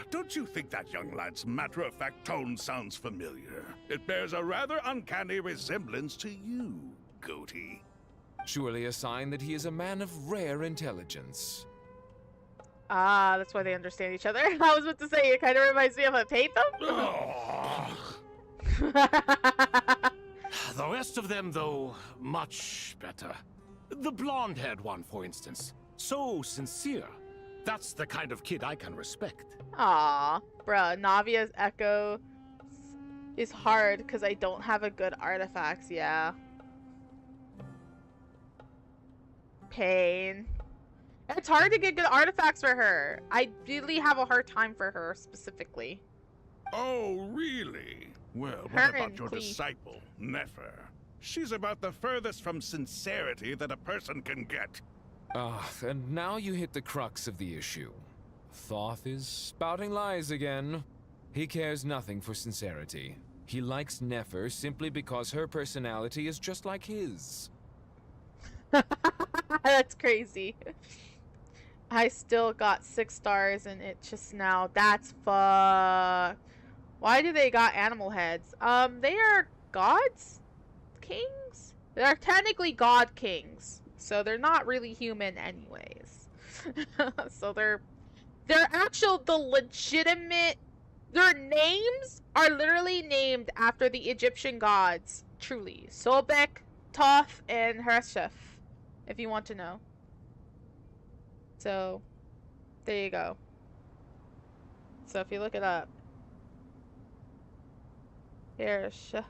Don't you think that young lad's matter-of-fact tone sounds familiar? It bears a rather uncanny resemblance to you, Goatee. Surely a sign that he is a man of rare intelligence. Ah, that's why they understand each other. I was about to say, it kind of reminds me of a Tatham. The rest of them, though, much better. The blonde-haired one, for instance. So sincere. That's the kind of kid I can respect. Aw, bruh, Navia's echo is hard because I don't have a good artifacts, yeah. pain. It's hard to get good artifacts for her. I really have a hard time for her specifically. Oh, really? Well, what Her about and your Clee. disciple, Nefer? She's about the furthest from sincerity that a person can get. Ah, and now you hit the crux of the issue. Thoth is spouting lies again. He cares nothing for sincerity. He likes Nefer simply because her personality is just like his. That's crazy. I still got 6 stars and it just now. That's fuck. Why do they got animal heads? They are gods? Kings? They're technically god kings. So they're not really human anyways. So they're the legitimate, their names are literally named after the Egyptian gods. Truly. Sobek, Thoth, and Hereshef. If you want to know. So, there you go. So if you look it up. Hereshef.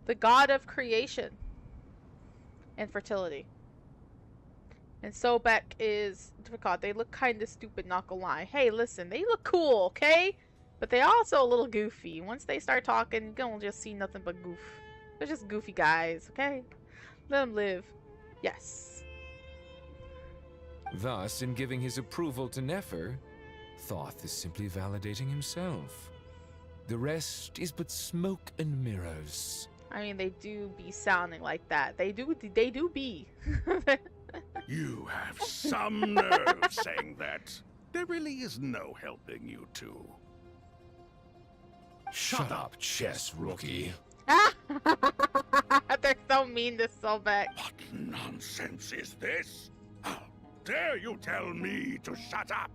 The god of creation and fertility. And Sobek is, God, they look kind of stupid, not gonna lie. Hey, listen, they look cool, okay? But they also a little goofy. Once they start talking, you're gonna just see nothing but goof. They're just goofy guys, okay? Let them live. Yes. Thus, in giving his approval to Nefer, Thoth is simply validating himself. The rest is but smoke and mirrors. I mean, they do be sounding like that. They do be. You have some nerve saying that. There really is no helping you two. Shut up, chess rookie. They're so mean to Sobek. What nonsense is this? How dare you tell me to shut up?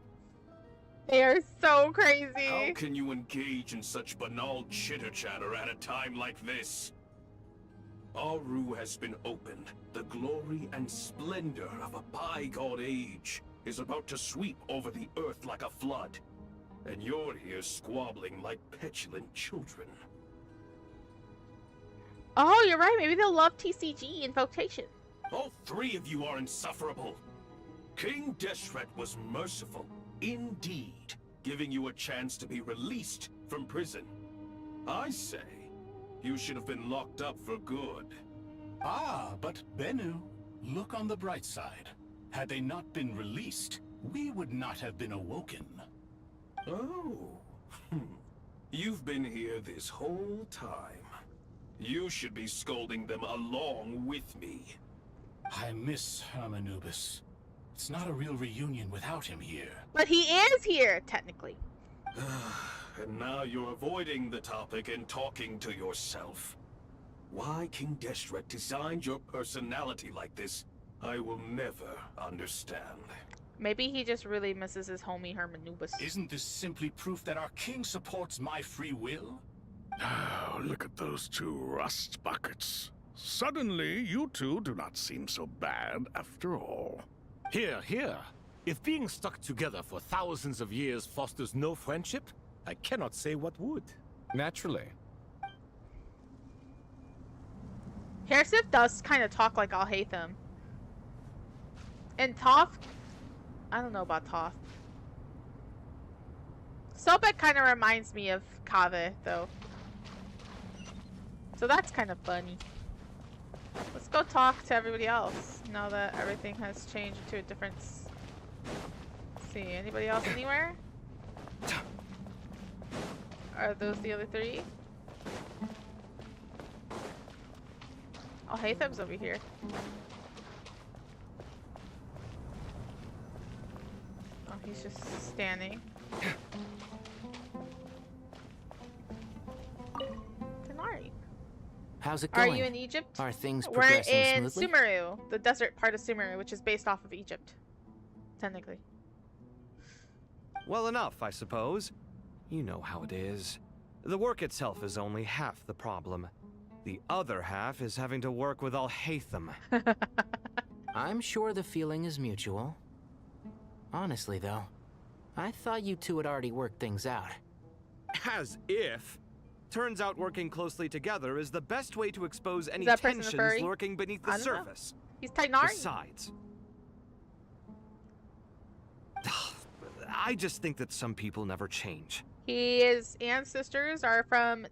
They are so crazy. How can you engage in such banal chitter-chatter at a time like this? Aru has been opened. The glory and splendor of a bygone age is about to sweep over the earth like a flood. And you're here squabbling like petulant children. Oh, you're right. Maybe they'll love TCG and Vocation. All 3 of you are insufferable. King Deshret was merciful, indeed, giving you a chance to be released from prison. I say, you should have been locked up for good. Ah, but Bennu, look on the bright side. Had they not been released, we would not have been awoken. Oh. You've been here this whole time. You should be scolding them along with me. I miss Hermanubis. It's not a real reunion without him here. But he is here, technically. And now you're avoiding the topic and talking to yourself. Why King Deshret designed your personality like this, I will never understand. Maybe he just really misses his homie Hermanubis. Isn't this simply proof that our king supports my free will? Oh, look at those 2 rust buckets. Suddenly, you 2 do not seem so bad after all. Here, here. If being stuck together for thousands of years fosters no friendship, I cannot say what would. Naturally. Hereshef does kind of talk like Alhaitham. And Toph, I don't know about Toph. Sobek kind of reminds me of Kaveh, though. So that's kind of funny. Let's go talk to everybody else, now that everything has changed to a different... Let's see, anybody else anywhere? Are those the other 3? Oh, Haytham's over here. Oh, he's just standing. Tenari. How's it Are going? you in Egypt? Are things We're progressing in smoothly? Sumeru, the desert part of Sumeru, which is based off of Egypt. Technically. Well enough, I suppose. You know how it is. The work itself is only half the problem. The other half is having to work with Alhaitham. I'm sure the feeling is mutual. Honestly, though, I thought you 2 had already worked things out. As if. Turns out working closely together is the best way to expose any that person a tensions furry? lurking beneath I the don't know. surface. He's Tainari. Besides, I just think that some people never change. His ancestors are from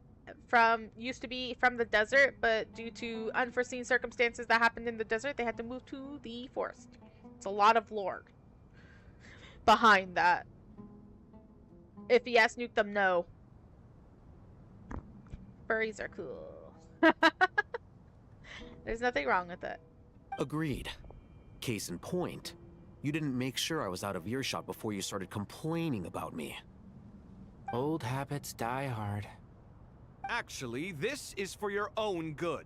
used to be from the desert, but due to unforeseen circumstances that happened in the desert, they had to move to the forest. It's a lot of lore behind that. If he has nuked them, no. Furries are cool. There's nothing wrong with it. Agreed. Case in point, you didn't make sure I was out of earshot before you started complaining about me. Old habits die hard. Actually, this is for your own good.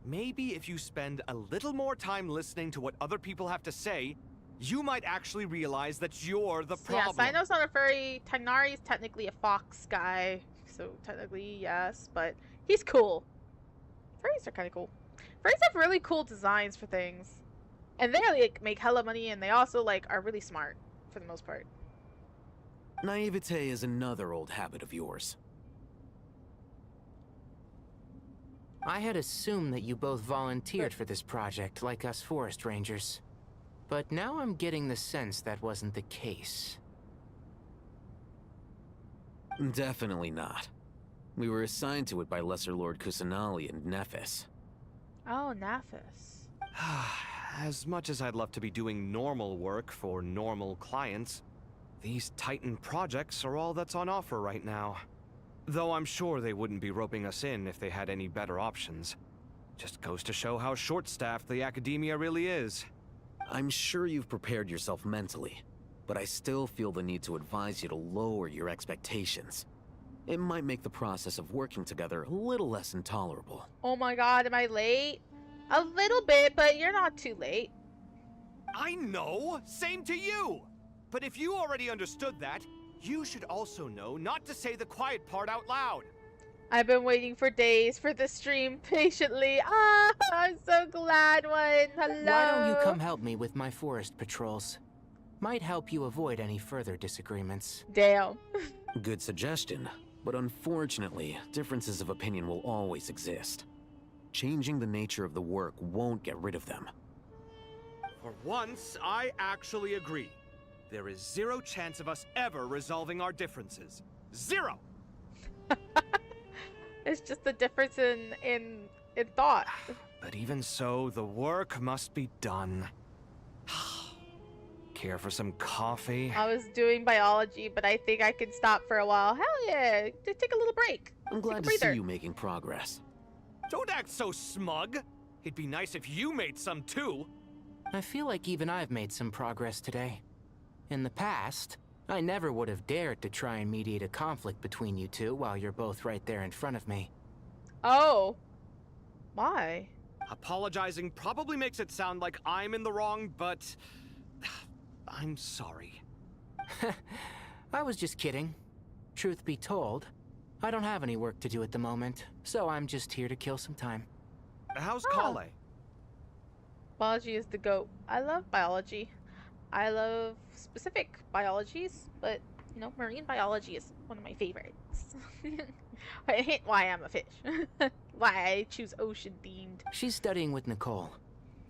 Maybe if you spend a little more time listening to what other people have to say, you might actually realize that you're the problem. Yeah, Sino's not a furry. Tainari's technically a fox guy, so technically yes, but he's cool. Furries are kind of cool. Furries have really cool designs for things, and they like make hella money, and they also like are really smart for the most part. NympheaVT is another old habit of yours. I had assumed that you both volunteered for this project, like us forest rangers. But now I'm getting the sense that wasn't the case. Definitely not. We were assigned to it by Lesser Lord Kusanali and Nephis. Oh, Nephis. As much as I'd love to be doing normal work for normal clients, these Titan projects are all that's on offer right now. Though I'm sure they wouldn't be roping us in if they had any better options. Just goes to show how short-staffed the academia really is. I'm sure you've prepared yourself mentally, but I still feel the need to advise you to lower your expectations. It might make the process of working together a little less intolerable. Oh my god, am I late? A little bit, but you're not too late. I know! Same to you! But if you already understood that, you should also know not to say the quiet part out loud. I've been waiting for days for this stream patiently. Ah, I'm so glad one. Hello. Why don't you come help me with my forest patrols? Might help you avoid any further disagreements. Damn. Good suggestion, but unfortunately, differences of opinion will always exist. Changing the nature of the work won't get rid of them. For once, I actually agree. There is zero chance of us ever resolving our differences. Zero! It's just the difference in thought. But even so, the work must be done. Care for some coffee? I was doing biology, but I think I can stop for a while. Hell yeah! Just take a little break. I'm glad to see you making progress. Don't act so smug. It'd be nice if you made some too. I feel like even I've made some progress today. In the past, I never would have dared to try and mediate a conflict between you two while you're both right there in front of me. Oh. Why? Apologizing probably makes it sound like I'm in the wrong, but I'm sorry. I was just kidding. Truth be told, I don't have any work to do at the moment, so I'm just here to kill some time. How's Kale? Biology is the GOAT. I love biology. I love specific biologies, but, you know, marine biology is one of my favorites. I hate why I'm a fish. Why I choose ocean-themed. She's studying with Nicole.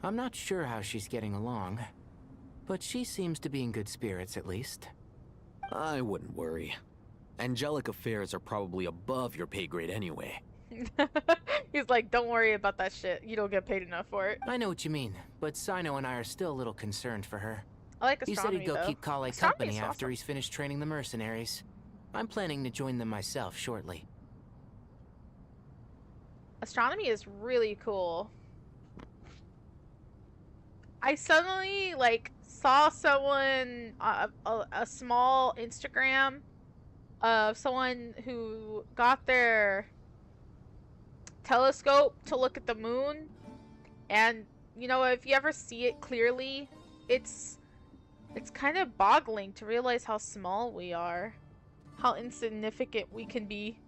I'm not sure how she's getting along, but she seems to be in good spirits at least. I wouldn't worry. Angelic affairs are probably above your pay grade anyway. He's like, don't worry about that shit. You don't get paid enough for it. I know what you mean, but Sino and I are still a little concerned for her. I like astronomy, He said he'd go though. keep Kale company after he's finished training the mercenaries. I'm planning to join them myself shortly. Astronomy is really cool. I suddenly, like, saw someone, a small Instagram of someone who got their telescope to look at the moon. And, you know, if you ever see it clearly, it's kind of boggling to realize how small we are. How insignificant we can be.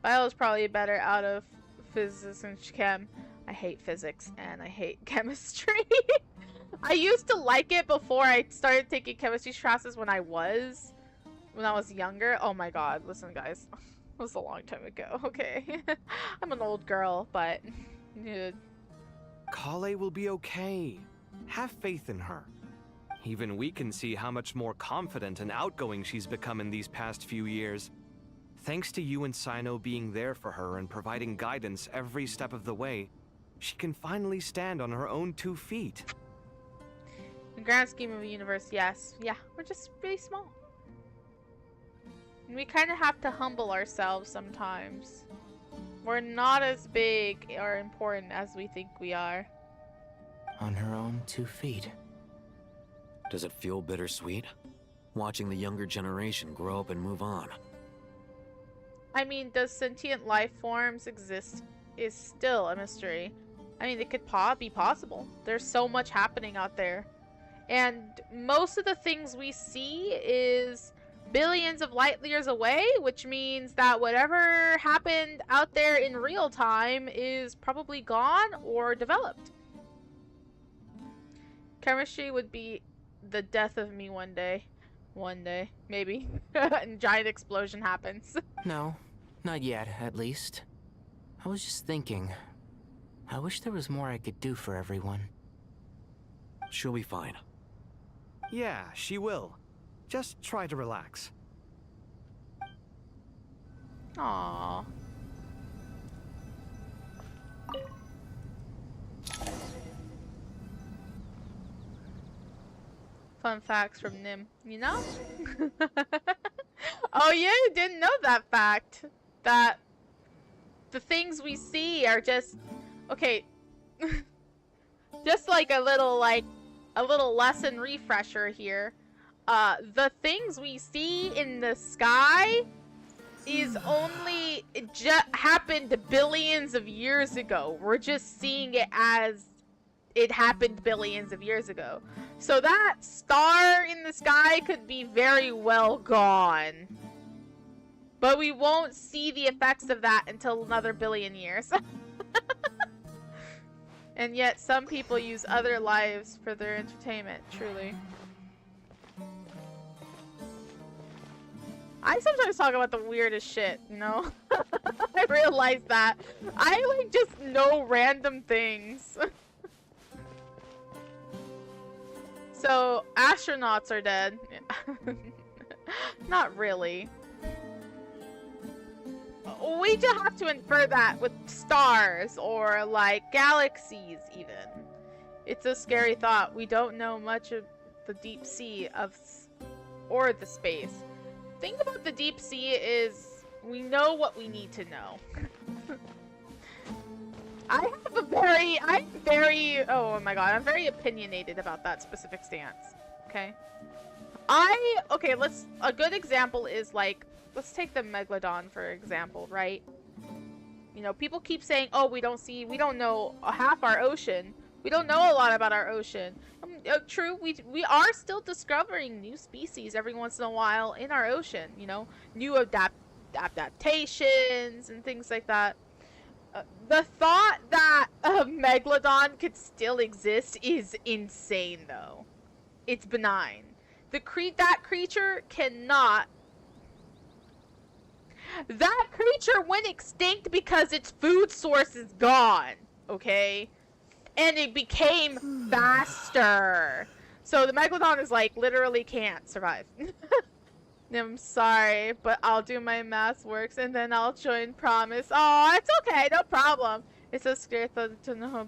Bio is probably better out of physics and chem. I hate physics and I hate chemistry. I used to like it before I started taking chemistry classes when I was. when I was younger. Oh my god, listen guys. It was a long time ago, okay? I'm an old girl, but... Kale will be okay. Have faith in her. Even we can see how much more confident and outgoing she's become in these past few years. Thanks to you and Sino being there for her and providing guidance every step of the way, she can finally stand on her own 2 feet. In the grand scheme of the universe, yes. Yeah, we're just really small. And we kind of have to humble ourselves sometimes. We're not as big or important as we think we are. On her own 2 feet. Does it feel bittersweet? Watching the younger generation grow up and move on. I mean, does sentient life forms exist is still a mystery. I mean, it could be possible. There's so much happening out there. And most of the things we see is billions of light years away, which means that whatever happened out there in real time is probably gone or developed. Chemistry would be the death of me one day. One day, maybe. And giant explosion happens. No, not yet, at least. I was just thinking. I wish there was more I could do for everyone. She'll be fine. Yeah, she will. Just try to relax. Aww. Fun facts from Nim, you know? Oh yeah, you didn't know that fact. That the things we see are just... Okay. Just like a little lesson refresher here. The things we see in the sky is only... It just happened billions of years ago. We're just seeing it as it happened billions of years ago. So that star in the sky could be very well gone. But we won't see the effects of that until another billion years. And yet some people use other lives for their entertainment, truly. I sometimes talk about the weirdest shit, you know? I realize that. I like just know random things. So, astronauts are dead. Not really. We just have to infer that with stars or like galaxies even. It's a scary thought. We don't know much of the deep sea or the space. The thing about the deep sea is we know what we need to know. I'm very opinionated about that specific stance. Okay. A good example is like, let's take the Megalodon for example, right? You know, people keep saying, oh, we don't know half our ocean. We don't know a lot about our ocean. True, we are still discovering new species every once in a while in our ocean, you know, new adaptations and things like that. The thought that a Megalodon could still exist is insane, though. It's benign. That creature cannot... That creature went extinct because its food source is gone, okay? And it became faster. So the Megalodon is like, literally can't survive. I'm sorry, but I'll do my math works and then I'll join Promise. Oh, it's okay, no problem. It's so scary to know.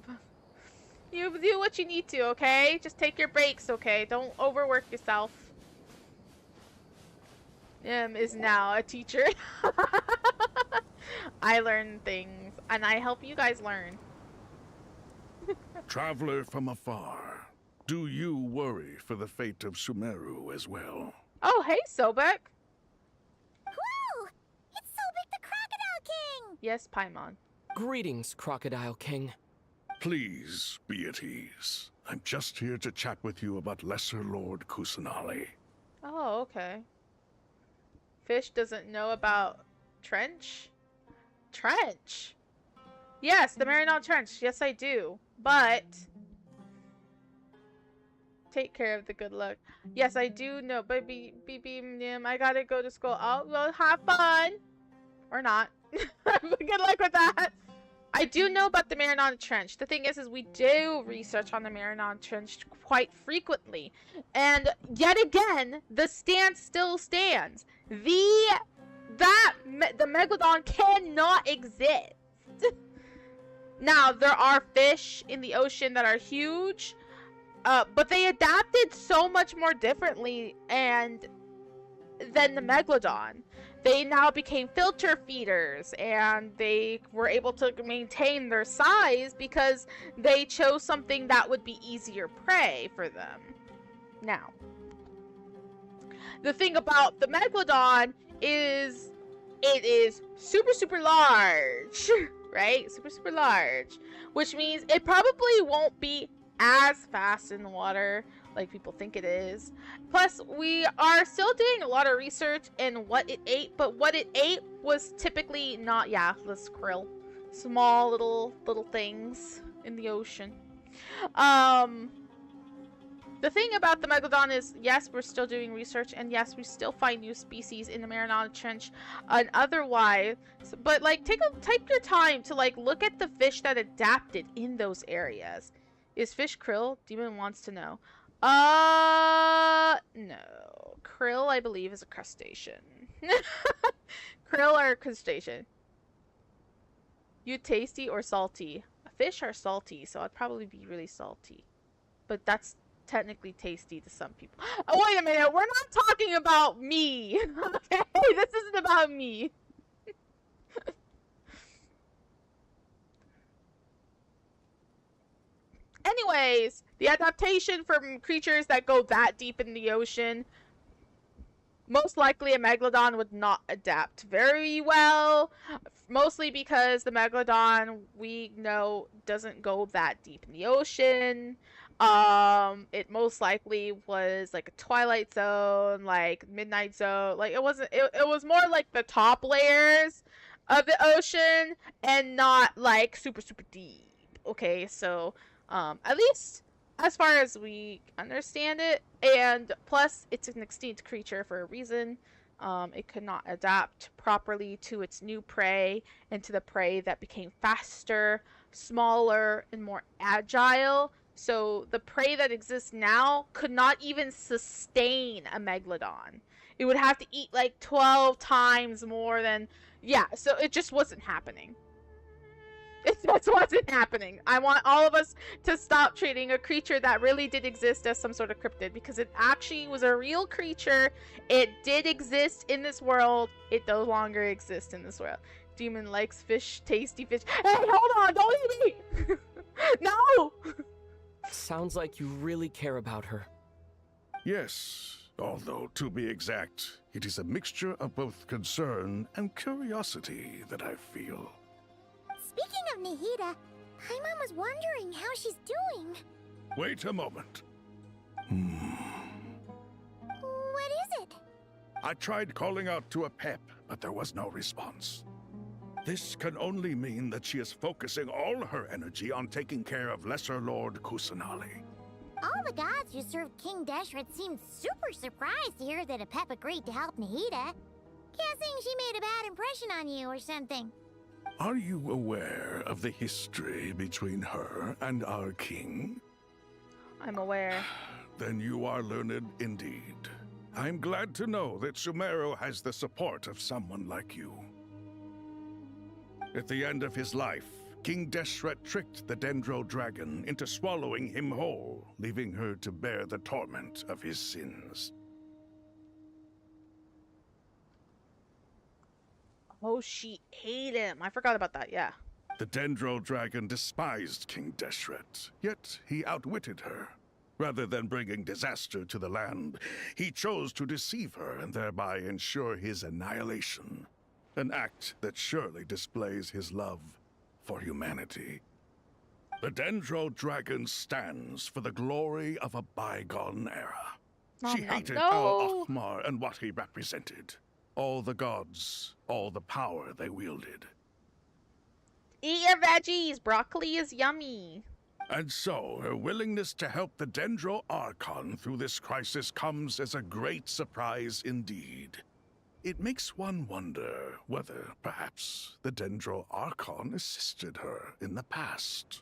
You do what you need to, okay? Just take your breaks, okay? Don't overwork yourself. Is now a teacher. I learn things, and I help you guys learn. Traveler from afar, do you worry for the fate of Sumeru as well? Oh, hey, Sobek. Whoa! It's Sobek the Crocodile King! Yes, Paimon. Greetings, Crocodile King. Please be at ease. I'm just here to chat with you about Lesser Lord Kusanali. Oh, okay. Fish doesn't know about Trench? Trench? Yes, the Marinon Trench. Yes, I do. But... take care of the good luck. Yes, I do know, but I gotta go to school. Oh, well, have fun. Or not. Good luck with that. I do know about the Marinon Trench. The thing is we do research on the Marinon Trench quite frequently. And yet again, the stance still stands. The Megalodon cannot exist. Now, there are fish in the ocean that are huge, but they adapted so much more differently than the Megalodon. They now became filter feeders, and they were able to maintain their size because they chose something that would be easier prey for them. Now, the thing about the Megalodon is it is super, super large, right? Super, super large, which means it probably won't be as fast in the water like people think it is. Plus, we are still doing a lot of research in what it ate, but what it ate was typically not, this krill. Small little things in the ocean. The thing about the Megalodon is, yes, we're still doing research, and yes, we still find new species in the Mariana Trench and otherwise, but like, take your time to like look at the fish that adapted in those areas. Is fish krill? Demon wants to know. No. Krill, I believe, is a crustacean. Krill are a crustacean. You tasty or salty? Fish are salty, so I'd probably be really salty. But that's technically tasty to some people. Oh, wait a minute. We're not talking about me. Okay? This isn't about me. Anyways, the adaptation from creatures that go that deep in the ocean, most likely a Megalodon would not adapt very well, mostly because the Megalodon, we know, doesn't go that deep in the ocean. It most likely was like a Twilight Zone, like Midnight Zone, like it was more like the top layers of the ocean and not like super, super deep. Okay, so at least as far as we understand it, and plus it's an extinct creature for a reason. It could not adapt properly to its new prey and to the prey that became faster, smaller, and more agile. So the prey that exists now could not even sustain a Megalodon. It would have to eat like 12 times more than, so it just wasn't happening. It just wasn't happening. I want all of us to stop treating a creature that really did exist as some sort of cryptid, because it actually was a real creature. It did exist in this world. It no longer exists in this world. Demon likes fish, tasty fish. Hey, hold on, don't eat me! No! Sounds like you really care about her. Yes, although to be exact, it is a mixture of both concern and curiosity that I feel. Speaking of Nihida, Paimon was wondering how she's doing. Wait a moment. What is it? I tried calling out to a pep, but there was no response. This can only mean that she is focusing all her energy on taking care of Lesser Lord Kusanali. All the gods who served King Deshret seemed super surprised to hear that a pep agreed to help Nihida. Guessing she made a bad impression on you or something. Are you aware of the history between her and our king? I'm aware. Then you are learned indeed. I'm glad to know that Sumeru has the support of someone like you. At the end of his life, King Deshret tricked the Dendro Dragon into swallowing him whole, leaving her to bear the torment of his sins. Oh, she ate him. I forgot about that, yeah. The Dendro Dragon despised King Deshret, yet he outwitted her. Rather than bringing disaster to the land, he chose to deceive her and thereby ensure his annihilation. An act that surely displays his love for humanity. The Dendro Dragon stands for the glory of a bygone era. She hated Al Ahmar and what he represented. All the gods, all the power they wielded. Eat your veggies! Broccoli is yummy! And so, her willingness to help the Dendro Archon through this crisis comes as a great surprise indeed. It makes one wonder whether, perhaps, the Dendro Archon assisted her in the past.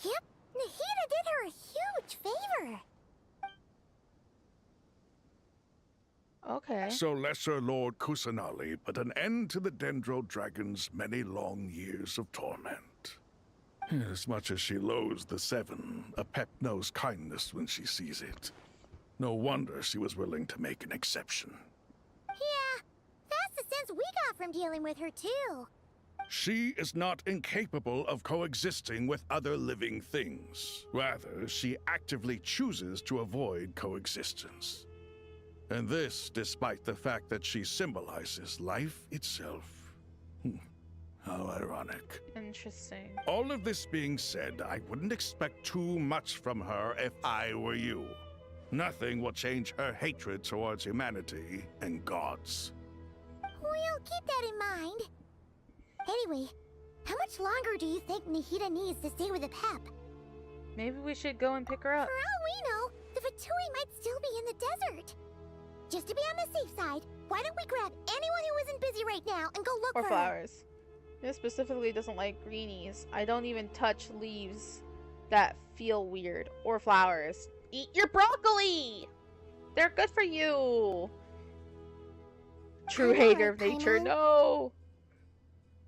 Yep, Nahida did her a huge favor. Okay. So Lesser Lord Kusanali put an end to the Dendro Dragon's many long years of torment. As much as she loathes the Seven, Apep knows kindness when she sees it. No wonder she was willing to make an exception. Yeah, that's the sense we got from dealing with her too. She is not incapable of coexisting with other living things. Rather, she actively chooses to avoid coexistence. And this despite the fact that she symbolizes life itself. How ironic. Interesting. All of this being said, I wouldn't expect too much from her if I were you. Nothing will change her hatred towards humanity and gods. We'll keep that in mind. Anyway, how much longer do you think Nahida needs to stay with the Pep? Maybe we should go and pick her up. For all we know, the Vtuber might still be in the desert. Just to be on the safe side, why don't we grab anyone who isn't busy right now and go look Or for flowers. This specifically doesn't like greenies. I don't even touch leaves that feel weird. Or flowers. Eat your broccoli! They're good for you! True hater of nature, no!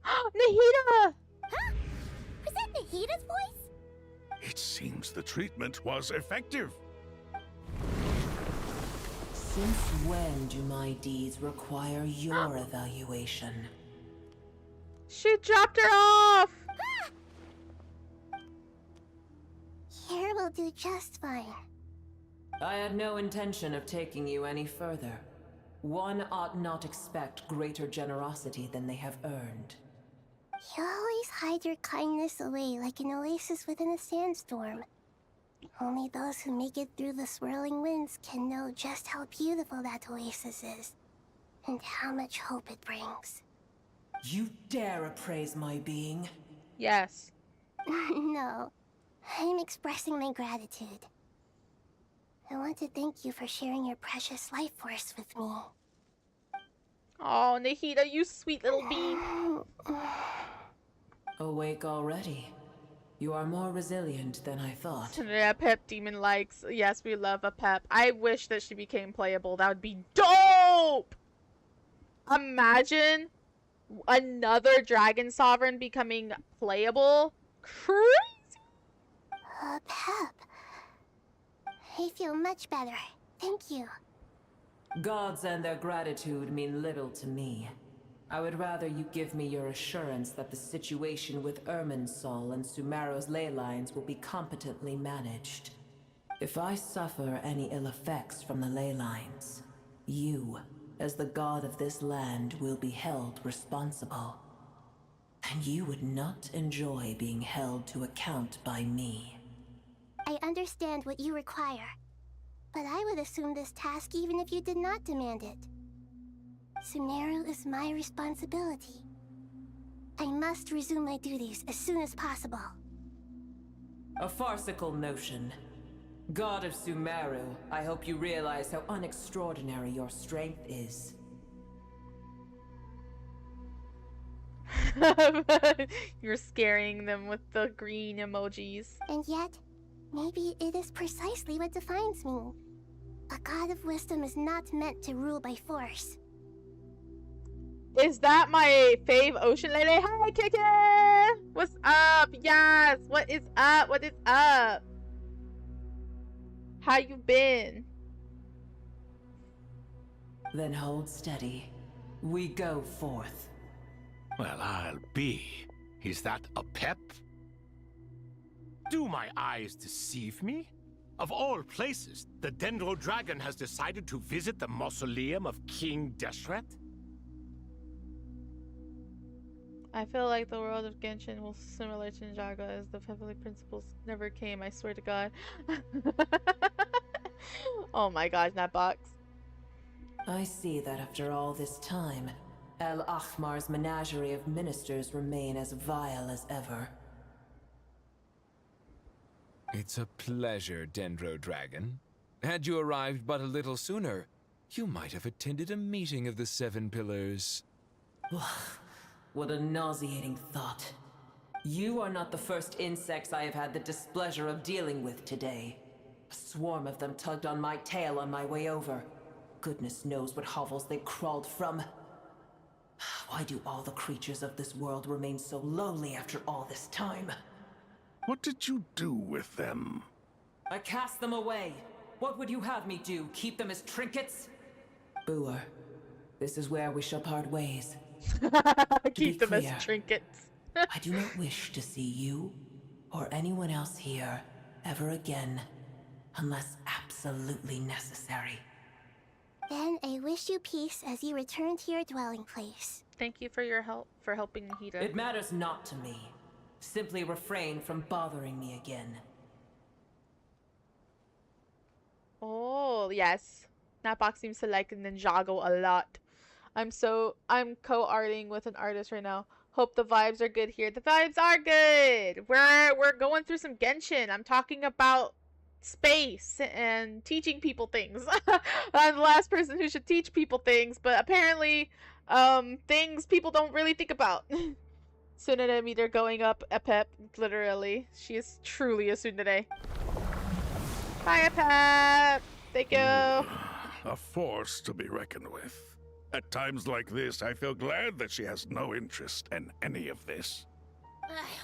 Nahida! Huh? Was that Nahida's voice? It seems the treatment was effective. Since when do my deeds require your evaluation? She dropped her off! Here will do just fine. I had no intention of taking you any further. One ought not expect greater generosity than they have earned. You always hide your kindness away like an oasis within a sandstorm. Only those who make it through the swirling winds can know just how beautiful that oasis is, and how much hope it brings. You dare appraise my being? Yes. No, I'm expressing my gratitude. I want to thank you for sharing your precious life force with me. Oh, Nahida, you sweet little bean. Awake already. You are more resilient than I thought. Yeah, Pep Demon likes. Yes, we love a Pep. I wish that she became playable. That would be dope! Imagine another Dragon Sovereign becoming playable. Crazy! Pep. I feel much better. Thank you. Gods and their gratitude mean little to me. I would rather you give me your assurance that the situation with Irminsul and Sumeru's ley lines will be competently managed. If I suffer any ill effects from the ley lines, you, as the god of this land, will be held responsible. And you would not enjoy being held to account by me. I understand what you require, but I would assume this task even if you did not demand it. Sumeru is my responsibility. I must resume my duties as soon as possible. A farcical notion. God of Sumeru, I hope you realize how unextraordinary your strength is. You're scaring them with the green emojis. And yet, maybe it is precisely what defines me. A god of wisdom is not meant to rule by force. Is that my fave ocean lady? Hi, Kiki! What's up? Yes! What is up? What is up? How you been? Then hold steady. We go forth. Well, I'll be. Is that a pep? Do my eyes deceive me? Of all places, the Dendro Dragon has decided to visit the mausoleum of King Deshret? I feel like the world of Genshin will similar to Ninjago as the heavenly principles never came, I swear to God. Oh my gosh, that box. I see that after all this time, El Ahmar's menagerie of ministers remain as vile as ever. It's a pleasure, Dendro Dragon. Had you arrived but a little sooner, you might have attended a meeting of the Seven Pillars. What a nauseating thought. You are not the first insects I have had the displeasure of dealing with today. A swarm of them tugged on my tail on my way over. Goodness knows what hovels they crawled from. Why do all the creatures of this world remain so lowly after all this time? What did you do with them? I cast them away. What would you have me do? Keep them as trinkets? Booer, this is where we shall part ways. Keep them as trinkets. I do not wish to see you or anyone else here ever again, unless absolutely necessary. Then I wish you peace as you return to your dwelling place. Thank you for your help, for helping Nahida. It matters not to me. Simply refrain from bothering me again. Oh, yes. Napok seems to like Ninjago a lot. I'm co-arting with an artist right now. Hope the vibes are good here. The vibes are good. We're going through some Genshin. I'm talking about space and teaching people things. I'm the last person who should teach people things, but apparently things people don't really think about. Tsundere meter going up a pep, literally. She is truly a tsundere. Bye, Pep. Thank you. A force to be reckoned with. At times like this, I feel glad that she has no interest in any of this.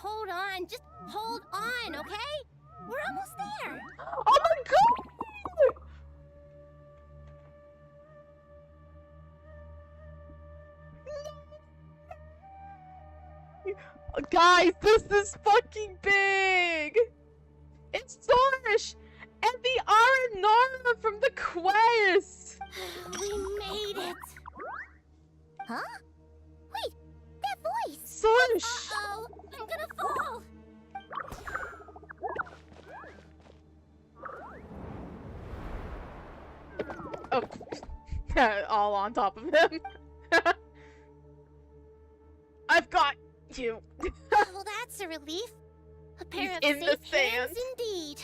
Hold on, just hold on, okay? We're almost there. Oh my god! Guys, this is fucking big! It's Sorish! And the Aranara from the quest! We made it! Huh? Wait, that voice! Sorish! Uh-oh, I'm gonna fall! Oh, all on top of him. I've got you. Well, that's a relief. A pair of in the safe sand. hands indeed.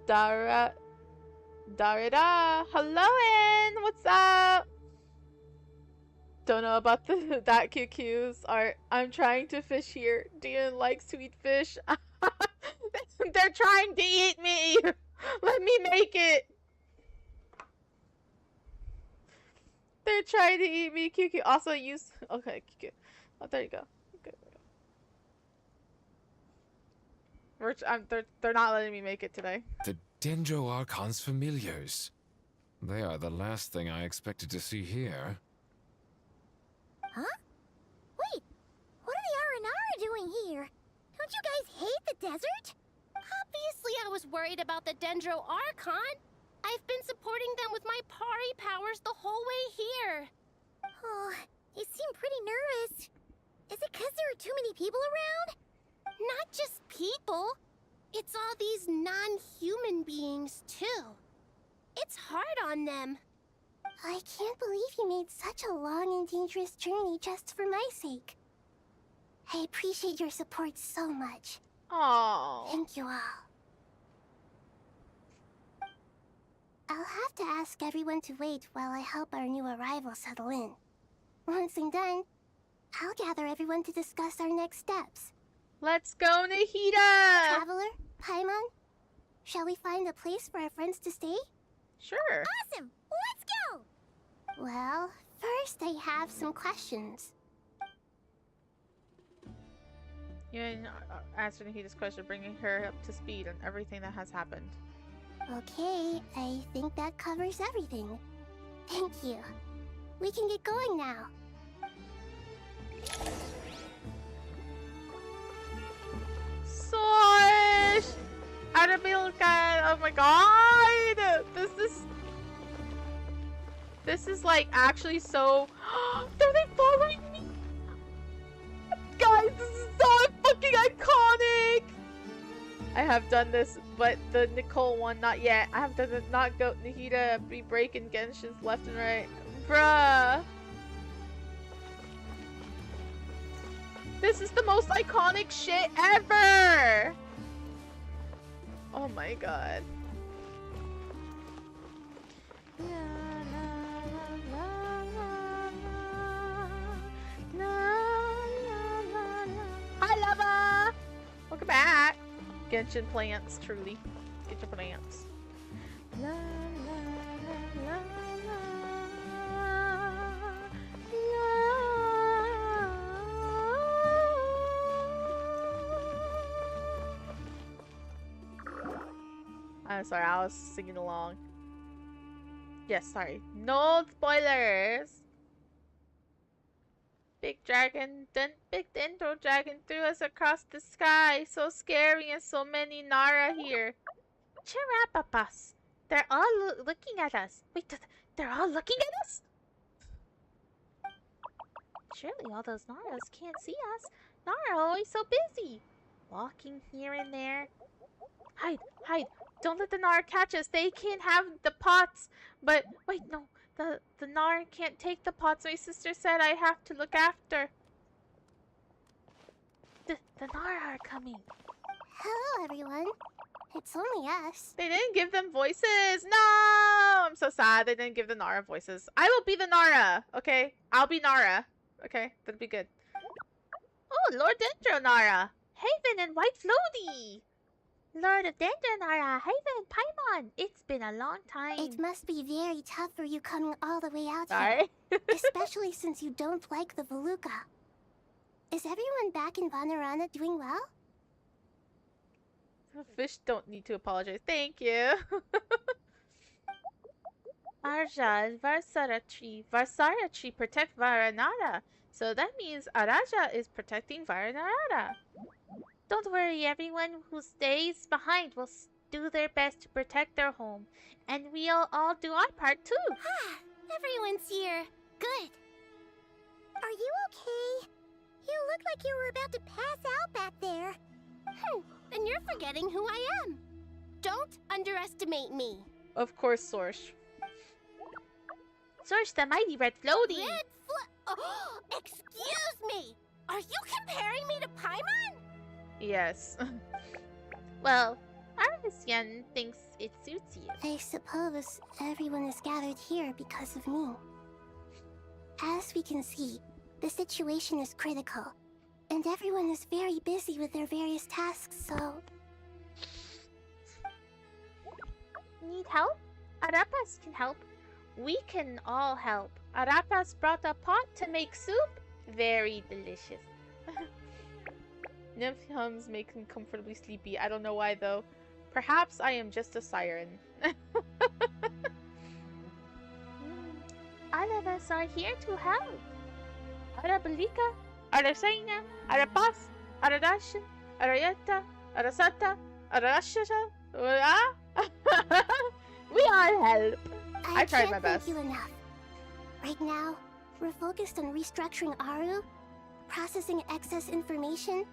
Darida. Hello, Ann. What's up? Don't know about that QQ's art. I'm trying to fish here. Dion likes to eat fish. They're trying to eat me. Let me make it. They're trying to eat me. QQ also use. Okay, QQ. Oh, there you go. Okay. They're not letting me make it today. The Dendro Archon's familiars. They are the last thing I expected to see here. Huh? Wait, what are the Aranara doing here? Don't you guys hate the desert? Obviously I was worried about the Dendro Archon. I've been supporting them with my Pari powers the whole way here. Oh, you seem pretty nervous. Is it because there are too many people around? Not just people. It's all these non-human beings, too. It's hard on them. I can't believe you made such a long and dangerous journey just for my sake. I appreciate your support so much. Aww. Thank you all. I'll have to ask everyone to wait while I help our new arrival settle in. Once I'm done, I'll gather everyone to discuss our next steps. Let's go, Nahida! Traveler, Paimon, shall we find a place for our friends to stay? Sure. Awesome! Let's go! Well, first I have some questions. You answered Nahida's question, bringing her up to speed on everything that has happened. Okay, I think that covers everything. Thank you. We can get going now. Sosh! Arabilka! Oh my god! This is like actually so. Are they following me? Guys, this is so fucking iconic! I have done this, but the Nicole one, not yet. I have done the not go Nahida be breaking Genshin's left and right. Bruh! This is the most iconic shit ever! Oh Oh my god. Hi, Lava! Welcome back. Genshin plants, truly. Genshin plants. La, la, la, la, I'm sorry, I was singing along. Yes, sorry. No spoilers! Big dendro dragon threw us across the sky. So scary and so many Nara here. Cheer up, us. They're all looking at us. Wait, they're all looking at us? Surely all those Naras can't see us. Nara are always so busy. Walking here and there. Hide, hide. Don't let the Nara catch us. They can have the pots. But, wait, no. The Nara can't take the pots. My sister said I have to look after. The Nara are coming. Hello, everyone. It's only us. They didn't give them voices. No! I'm so sad they didn't give the Nara voices. I will be the Nara, okay? I'll be Nara. Okay, that'd be good. Oh, Lord Dendro Nara. Haven and White Floaty. Lord of Dendro Nara, Haven, Paimon. It's been a long time. It must be very tough for you coming all the way out Sorry. here. Especially since you don't like the Voluka. Is everyone back in Vanarana doing well? Fish don't need to apologize. Thank you. Arja and Varsara protect Varanara. So that means Araja is protecting Varanara. Don't worry, everyone who stays behind will do their best to protect their home. And we'll all do our part too. Ah, everyone's here. Good. Are you okay? You look like you were about to pass out back there. Then you're forgetting who I am. Don't underestimate me. Of course, Sorsh. Sorsh, the mighty red floaty. Oh, excuse me. Are you comparing me to Paimon? Yes. Well, Arvisian thinks it suits you. I suppose everyone is gathered here because of me. As we can see, the situation is critical. And everyone is very busy with their various tasks, so... Need help? Arapas can help. We can all help. Arapas brought a pot to make soup. Very delicious. Nymph hums make me comfortably sleepy. I don't know why though. Perhaps I am just a siren. All of us are here to help. Arabalika, Arasaina, Arapas, Aradashin, Arayeta, Arasata, Arashasha. We all help. I tried my best. Thank you enough. Right now, we're focused on restructuring Aru, processing excess information,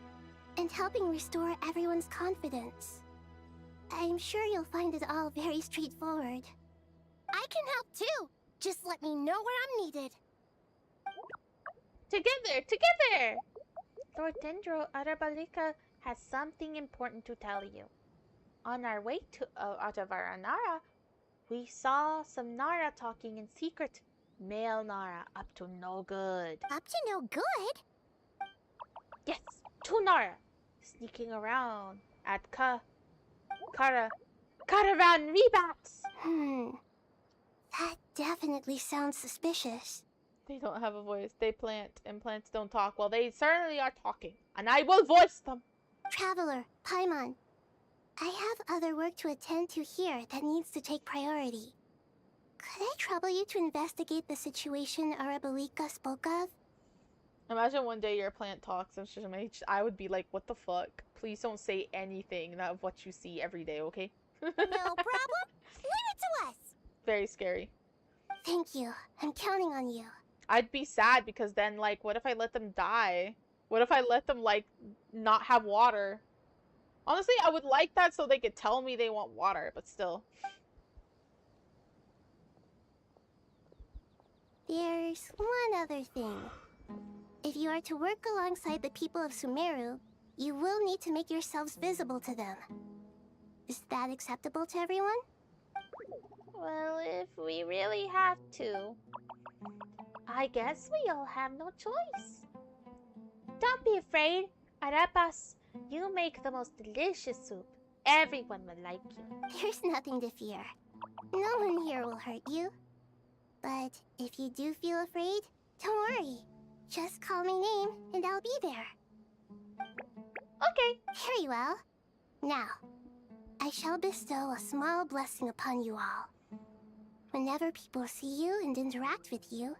and helping restore everyone's confidence. I'm sure you'll find it all very straightforward. I can help too. Just let me know where I'm needed. Together! Lord Dendro Arabalika has something important to tell you. On our way to Varanara, we saw some Nara talking in secret. Male Nara, up to no good. Up to no good? Yes, 2 Nara, sneaking around at Caravan Rebats. That definitely sounds suspicious. They don't have a voice. They plant, and plants don't talk. Well, they certainly are talking, and I will voice them. Traveler, Paimon, I have other work to attend to here that needs to take priority. Could I trouble you to investigate the situation Arabalika spoke of? Imagine one day your plant talks and I would be like, what the fuck? Please don't say anything of what you see every day, okay? No problem. Leave it to us. Very scary. Thank you. I'm counting on you. I'd be sad because then, like, what if I let them die? What if I let them, like, not have water? Honestly, I would like that so they could tell me they want water, but still. There's one other thing. If you are to work alongside the people of Sumeru, you will need to make yourselves visible to them. Is that acceptable to everyone? Well, if we really have to, I guess we all have no choice. Don't be afraid, Arepas. You make the most delicious soup. Everyone will like you. There's nothing to fear. No one here will hurt you. But if you do feel afraid, don't worry. Just call my name and I'll be there. Okay. Very well. Now, I shall bestow a small blessing upon you all. Whenever people see you and interact with you,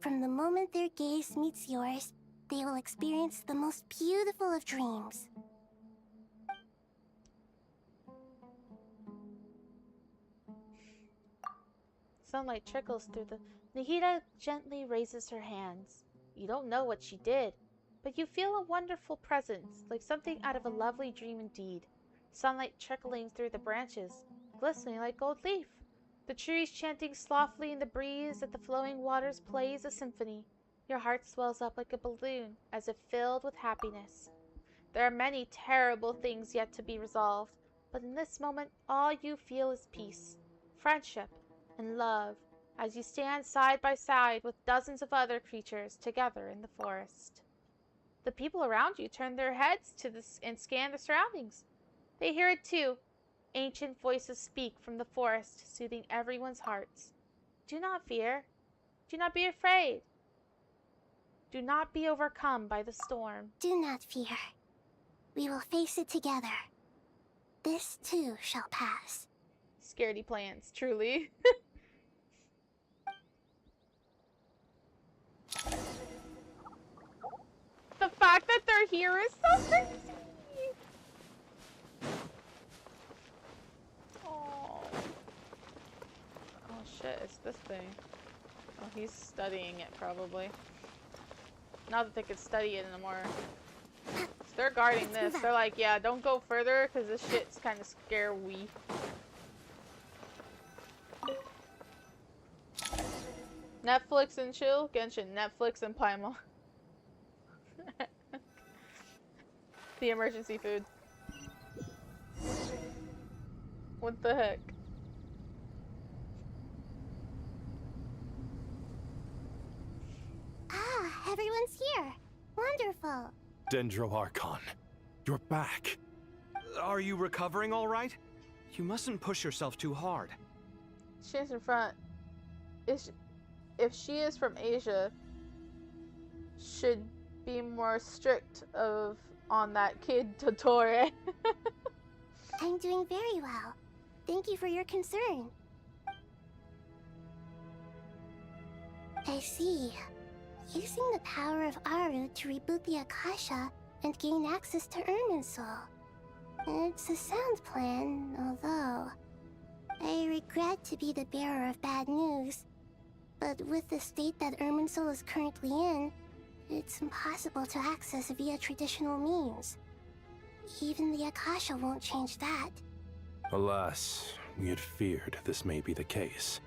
from the moment their gaze meets yours, they will experience the most beautiful of dreams. Sunlight trickles through the... Nigika gently raises her hands. You don't know what she did, but you feel a wonderful presence, like something out of a lovely dream indeed. Sunlight trickling through the branches, glistening like gold leaf. The trees chanting softly in the breeze as the flowing waters plays a symphony. Your heart swells up like a balloon, as if filled with happiness. There are many terrible things yet to be resolved, but in this moment all you feel is peace, friendship, and love, as you stand side by side with dozens of other creatures together in the forest. The people around you turn their heads to this and scan the surroundings. They hear it too. Ancient voices speak from the forest, soothing everyone's hearts. Do not fear. Do not be afraid. Do not be overcome by the storm. Do not fear. We will face it together. This too shall pass. Scaredy plants, truly. The fact that they're here is so crazy. Oh. Oh shit, it's this thing. Oh, he's studying it probably. Not that they could study it anymore. So they're guarding this. They're like, yeah, don't go further because this shit's kind of scary. Netflix and chill? Genshin, Netflix and Paimon. The emergency food. What the heck? Ah, everyone's here. Wonderful. Dendro Archon, you're back. Are you recovering all right? You mustn't push yourself too hard. She's in front. If she is from Asia, should be more strict on that kid Totore. I'm doing very well. Thank you for your concern. I see. Using the power of Aru to reboot the Akasha and gain access to Irminsul. It's a sound plan, although I regret to be the bearer of bad news. But with the state that Irminsul is currently in, it's impossible to access via traditional means. Even the Akasha won't change that. Alas, we had feared this may be the case.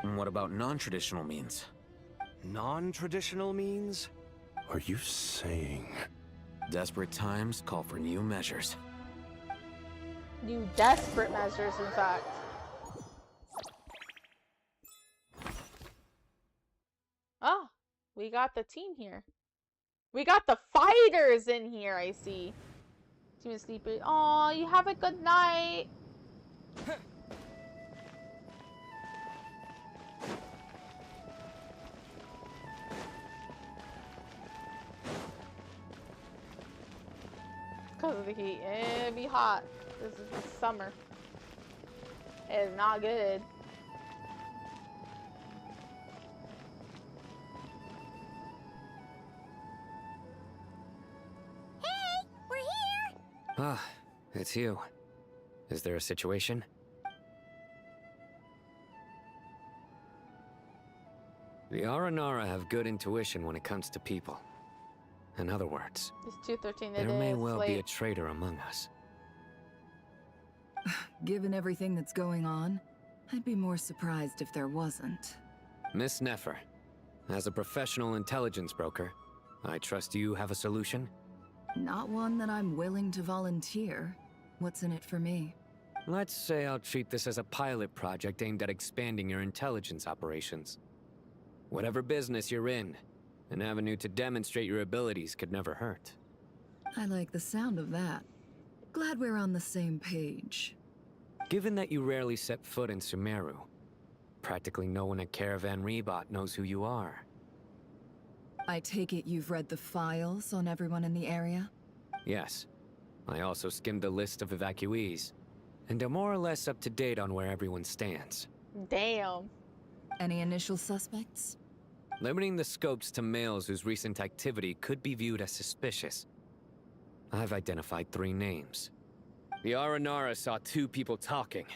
And what about non-traditional means? Non-traditional means? Are you saying... Desperate times call for new measures. New desperate measures, in fact. Oh, we got the team here. We got the fighters in here, I see. Team is sleeping. Aw, you have a good night. Because of the heat. It'd be hot. This is summer. It is not good. Hey, we're here! Ah, it's you. Is there a situation? The Aranara have good intuition when it comes to people. In other words, It's 2:13. there may well be a traitor among us. Given everything that's going on, I'd be more surprised if there wasn't. Miss Nefer, as a professional intelligence broker, I trust you have a solution? Not one that I'm willing to volunteer. What's in it for me? Let's say I'll treat this as a pilot project aimed at expanding your intelligence operations. Whatever business you're in, an avenue to demonstrate your abilities could never hurt. I like the sound of that. Glad we're on the same page. Given that you rarely set foot in Sumeru, practically no one at Caravan Rebot knows who you are. I take it you've read the files on everyone in the area? Yes. I also skimmed the list of evacuees, and are more or less up to date on where everyone stands. Damn. Any initial suspects? Limiting the scopes to males whose recent activity could be viewed as suspicious. I've identified 3 names. The Aranara saw 2 people talking,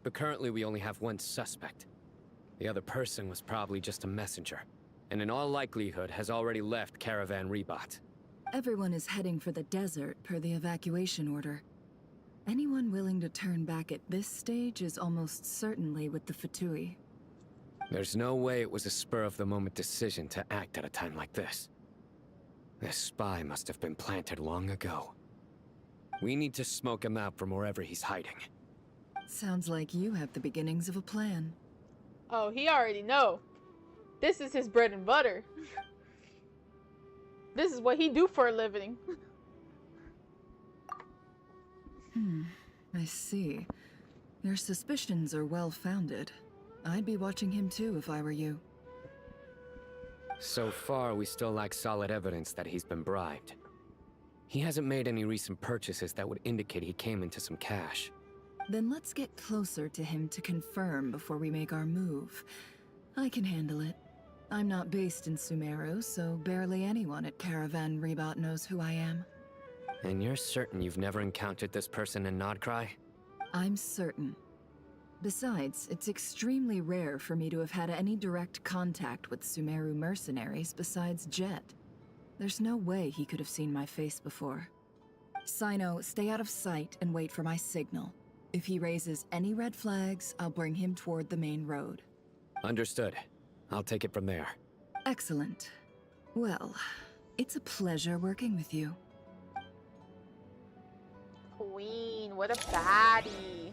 but currently we only have 1 suspect. The other person was probably just a messenger, and in all likelihood has already left Caravan Rebot. Everyone is heading for the desert per the evacuation order. Anyone willing to turn back at this stage is almost certainly with the Fatui. There's no way it was a spur-of-the-moment decision to act at a time like this. This spy must have been planted long ago. We need to smoke him out from wherever he's hiding. Sounds like you have the beginnings of a plan. Oh, he already know. This is his bread and butter. This is what he do for a living. I see. Your suspicions are well-founded. I'd be watching him too if I were you. So far, we still lack solid evidence that he's been bribed. He hasn't made any recent purchases that would indicate he came into some cash. Then let's get closer to him to confirm before we make our move. I can handle it. I'm not based in Sumeru, so barely anyone at Caravan Rebot knows who I am. And you're certain you've never encountered this person in Nod-Krai? I'm certain. Besides, it's extremely rare for me to have had any direct contact with Sumeru mercenaries besides Jet. There's no way he could have seen my face before. Sino, stay out of sight and wait for my signal. If he raises any red flags, I'll bring him toward the main road. Understood. I'll take it from there. Excellent. Well, it's a pleasure working with you. Queen, what a baddie.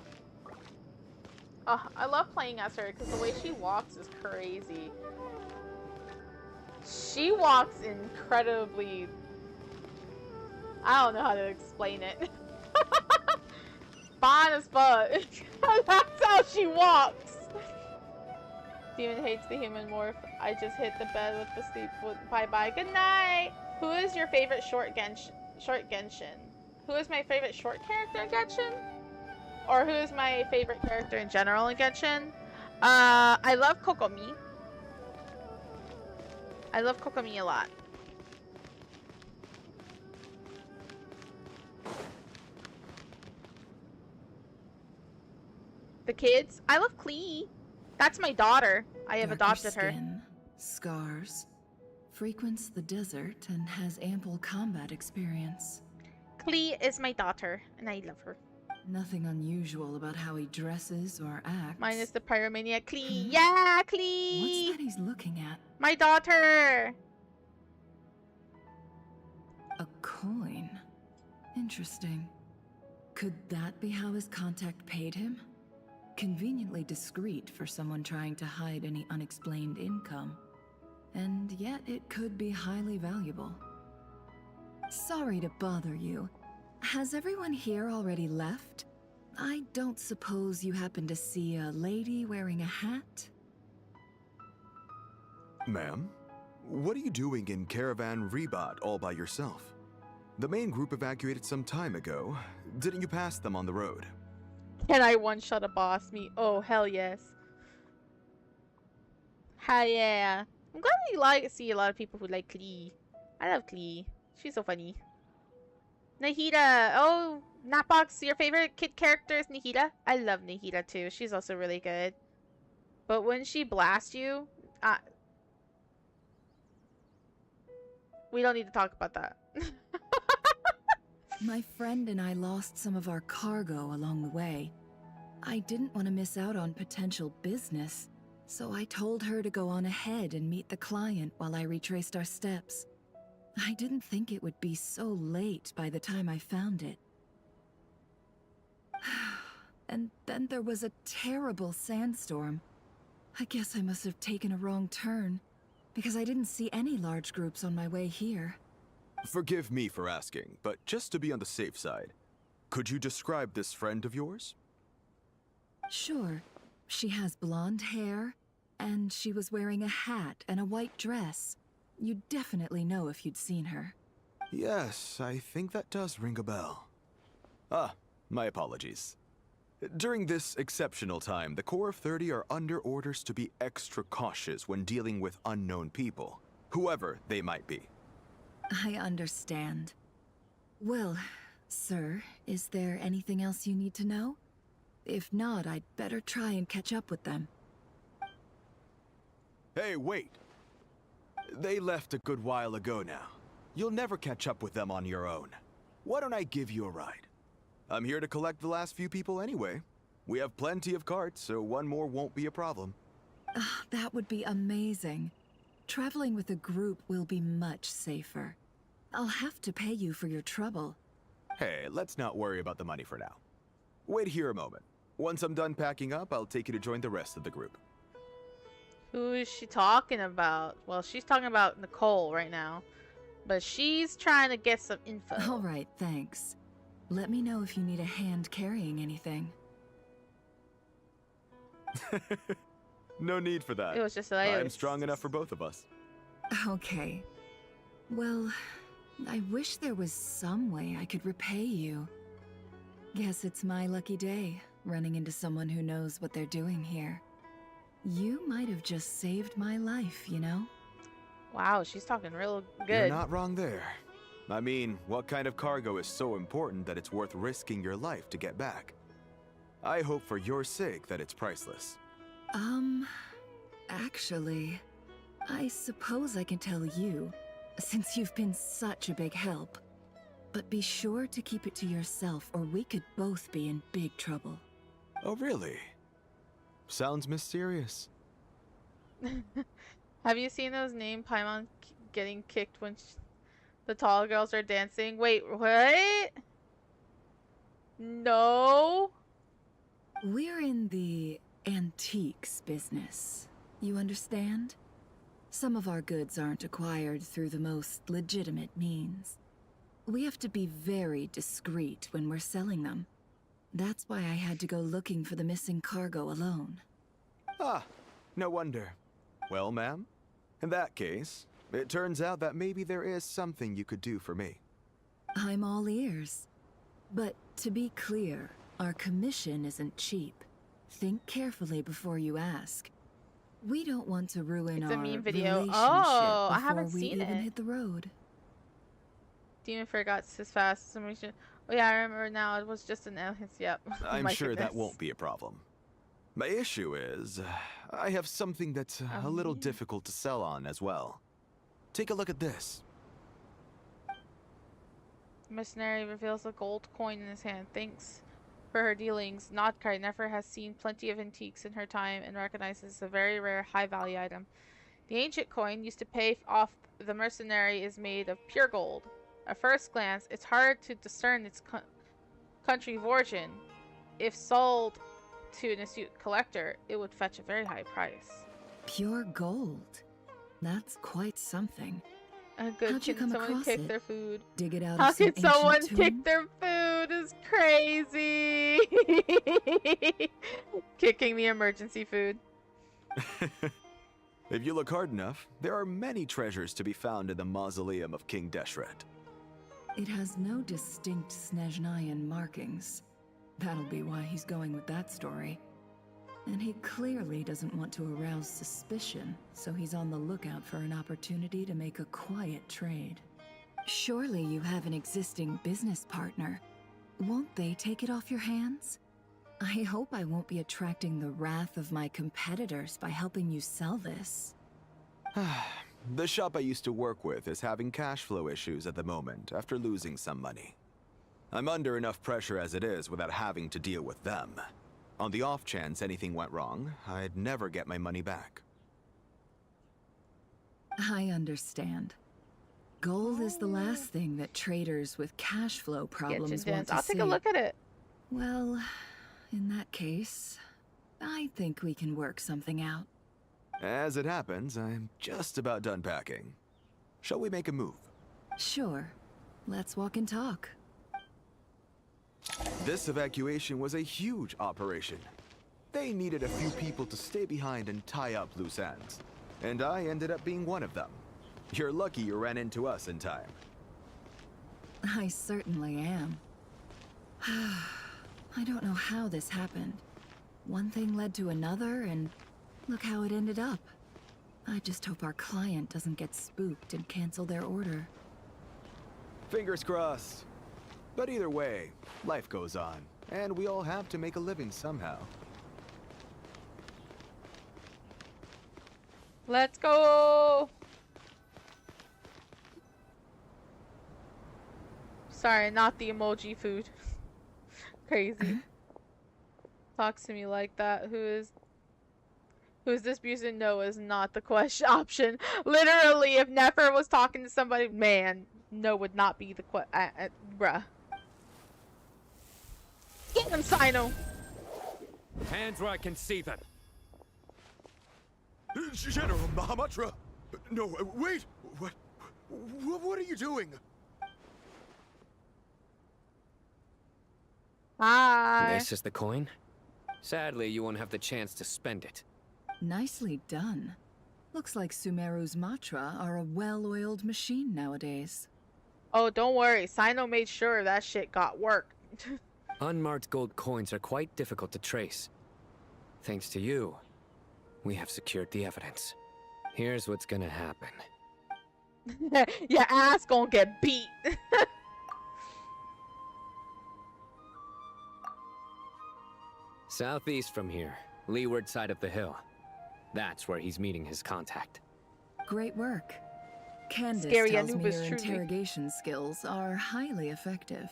Oh, I love playing as her because the way she walks is crazy. She walks incredibly... I don't know how to explain it. Fine as fuck. That's how she walks. Demon hates the human morph. I just hit the bed with the sleep. Bye-bye. Good night. Who is your favorite short Genshin? Who is my favorite short character in Genshin? Or who is my favorite character in general in Genshin? I love Kokomi. I love Kokomi a lot. The kids? I love Klee. That's my daughter. I have adopted her. Skin, scars, frequents the desert, and has ample combat experience. Klee is my daughter, and I love her. Nothing unusual about how he dresses or acts. Minus the pyromaniac Klee. Yeah, Klee! What's that he's looking at? My daughter! A coin. Interesting. Could that be how his contact paid him? Conveniently discreet for someone trying to hide any unexplained income. And yet it could be highly valuable. Sorry to bother you. Has everyone here already left? I don't suppose you happen to see a lady wearing a hat? Ma'am? What are you doing in Caravan Rebot all by yourself? The main group evacuated some time ago. Didn't you pass them on the road? Can I one-shot a boss me? Oh, hell yes. Hell yeah. I'm glad you see a lot of people who like Klee. I love Klee. She's so funny. Nahida! Oh, Napbox, your favorite kid character is Nahida? I love Nahida too. She's also really good. But when she blasts you, we don't need to talk about that. My friend and I lost some of our cargo along the way. I didn't want to miss out on potential business, so I told her to go on ahead and meet the client while I retraced our steps. I didn't think it would be so late by the time I found it. and then there was a terrible sandstorm. I guess I must have taken a wrong turn, because I didn't see any large groups on my way here. Forgive me for asking, but just to be on the safe side, could you describe this friend of yours? Sure. She has blonde hair, and she was wearing a hat and a white dress. You'd definitely know if you'd seen her. Yes, I think that does ring a bell. Ah, my apologies. During this exceptional time, the Core of 30 are under orders to be extra cautious when dealing with unknown people, whoever they might be. I understand. Well, sir, is there anything else you need to know? If not, I'd better try and catch up with them. Hey, wait! They left a good while ago now. You'll never catch up with them on your own. Why don't I give you a ride? I'm here to collect the last few people anyway. We have plenty of carts, so one more won't be a problem. That would be amazing. Traveling with a group will be much safer. I'll have to pay you for your trouble. Hey, let's not worry about the money for now. Wait here a moment. Once I'm done packing up, I'll take you to join the rest of the group. Who is she talking about? Well, she's talking about Nicole right now. But she's trying to get some info. All right, thanks. Let me know if you need a hand carrying anything. No need for that. It was just hilarious. I'm strong enough for both of us. Okay. Well, I wish there was some way I could repay you. Guess it's my lucky day, running into someone who knows what they're doing here. You might have just saved my life, you know? Wow, she's talking real good. You're not wrong there. I mean, what kind of cargo is so important that it's worth risking your life to get back? I hope for your sake that it's priceless. Actually, I suppose I can tell you, since you've been such a big help. But be sure to keep it to yourself, or we could both be in big trouble. Oh, really? Sounds mysterious. Have you seen those name Paimon getting kicked when the tall girls are dancing? Wait, what? No. We're in the antiques business. You understand? Some of our goods aren't acquired through the most legitimate means. We have to be very discreet when we're selling them. That's why I had to go looking for the missing cargo alone. Ah, no wonder. Well, ma'am, in that case, it turns out that maybe there is something you could do for me. I'm all ears. But to be clear, our commission isn't cheap. Think carefully before you ask. We don't want to ruin our meme video. relationship Oh, I before haven't we seen even it. hit the road. Demon forgot as fast. Oh yeah, I remember now. It was just an alias. Yep. I'm My sure that goodness. won't be a problem. My issue is, I have something that's a little difficult to sell on as well. Take a look at this. Mercenary reveals a gold coin in his hand. Thanks for her dealings. Nod-Krai never has seen plenty of antiques in her time and recognizes a very rare high-value item. The ancient coin used to pay off the mercenary is made of pure gold. At first glance, it's hard to discern its country of origin. If sold to an astute collector, it would fetch a very high price. Pure gold. That's quite something. Good. How'd you come someone across kick it? their food? Dig it out How of some could someone ancient kick tomb? their food? Is crazy. Kicking the emergency food. If you look hard enough, there are many treasures to be found in the mausoleum of King Deshret. It has no distinct Snezhnayan markings. That'll be why he's going with that story. And he clearly doesn't want to arouse suspicion, so he's on the lookout for an opportunity to make a quiet trade. Surely you have an existing business partner. Won't they take it off your hands? I hope I won't be attracting the wrath of my competitors by helping you sell this. The shop I used to work with is having cash flow issues at the moment after losing some money. I'm under enough pressure as it is without having to deal with them. On the off chance anything went wrong, I'd never get my money back. I understand. Gold is the last thing that traders with cash flow problems want to I'll see. take a look at it. Well, In that case, I think we can work something out. As it happens, I'm just about done packing. Shall we make a move? Sure. Let's walk and talk. This evacuation was a huge operation. They needed a few people to stay behind and tie up loose ends. And I ended up being one of them. You're lucky you ran into us in time. I certainly am. I don't know how this happened. One thing led to another, and look how it ended up. I just hope our client doesn't get spooked and cancel their order. Fingers crossed. But either way, life goes on, and we all have to make a living somehow. Let's go! Sorry, not the emoji food. Crazy. Talks to me like that. Who's this person? No is not the question option. Literally, if Nefer was talking to somebody, man, no would not be the bruh. Get him, Sino! Hands where I can see them. General Mahamatra! No, wait! What are you doing? Hi. This is the coin? Sadly, you won't have the chance to spend it. Nicely done. Looks like Sumeru's Matra are a well-oiled machine nowadays. Oh, don't worry. Sino made sure that shit got work. Unmarked gold coins are quite difficult to trace. Thanks to you, we have secured the evidence. Here's what's gonna happen. Your ass gonna get beat. Southeast from here, leeward side of the hill. That's where he's meeting his contact. Great work. Candace Scary tells me Anubis, your truly. interrogation skills are highly effective.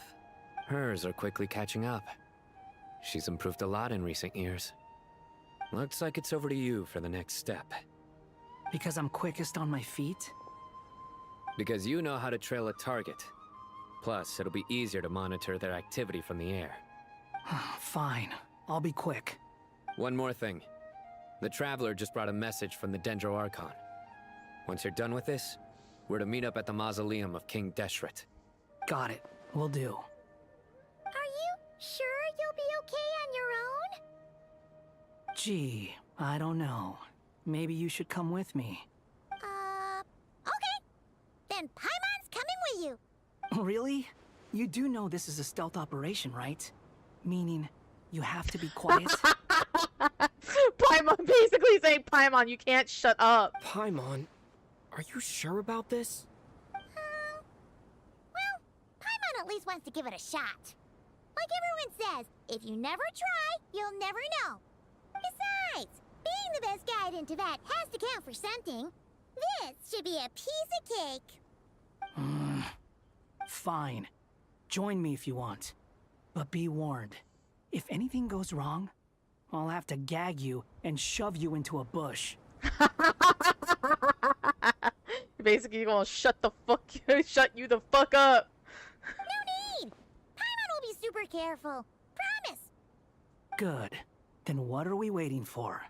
Hers are quickly catching up. She's improved a lot in recent years. Looks like it's over to you for the next step. Because I'm quickest on my feet? Because you know how to trail a target. Plus, it'll be easier to monitor their activity from the air. Fine. I'll be quick. One more thing. The Traveler just brought a message from the Dendro Archon. Once you're done with this, we're to meet up at the mausoleum of King Deshret. Got it. Will do. Are you sure you'll be okay on your own? Gee, I don't know. Maybe you should come with me. Okay. Then Paimon's coming with you. Really? You do know this is a stealth operation, right? Meaning, you have to be quiet? Paimon basically saying, Paimon, you can't shut up. Paimon, are you sure about this? Well, Paimon at least wants to give it a shot. Like everyone says, if you never try, you'll never know. Besides, being the best guide into that has to count for something. This should be a piece of cake. Fine. Join me if you want. But be warned. If anything goes wrong, I'll have to gag you and shove you into a bush. Basically, gonna shut you the fuck up. No need! Paimon will be super careful. Promise! Good. Then what are we waiting for?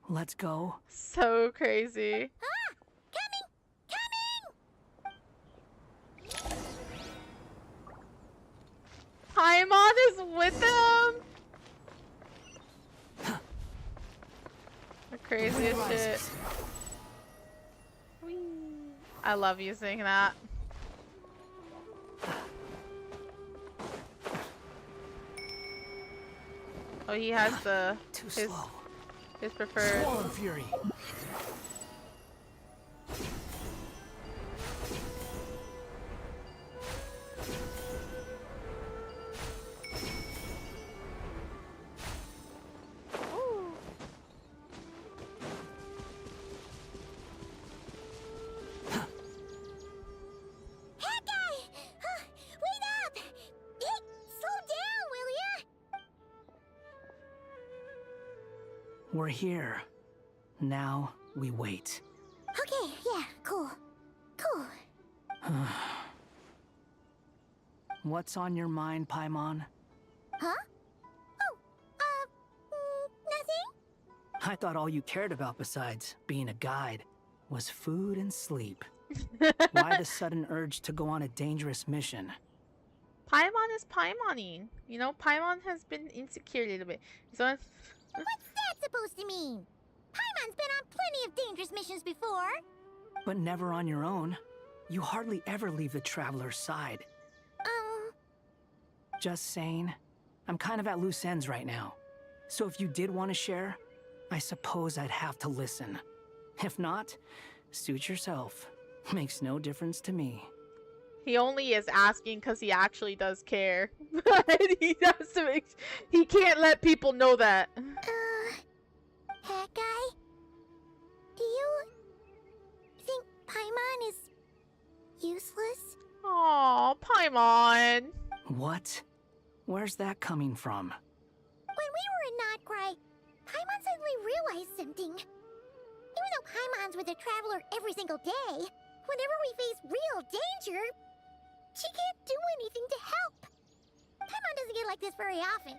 Let's go. So crazy. Ah! Coming! Paimon is with him. The craziest shit. Whee. I love you saying that. Oh, he has the his preferred. Swollen Fury. We're here. Now we wait. Okay, yeah, cool. Cool. What's on your mind, Paimon? Huh? Oh, I thought all you cared about besides being a guide was food and sleep. Why the sudden urge to go on a dangerous mission? Paimon is Paimoning. You know, Paimon has been insecure a little bit. So What's that supposed to mean? Paimon's been on plenty of dangerous missions before. But never on your own. You hardly ever leave the traveler's side. Just saying. I'm kind of at loose ends right now. So if you did want to share, I suppose I'd have to listen. If not, suit yourself. Makes no difference to me. he only is asking because he actually does care. But he has to make. He can't let people know that. Hat guy? Do you think Paimon is useless? Aw, Paimon. What? Where's that coming from? When we were in Nod-Krai, Paimon suddenly realized something. Even though Paimon's with a traveler every single day, whenever we face real danger, she can't do anything to help. Paimon doesn't get like this very often.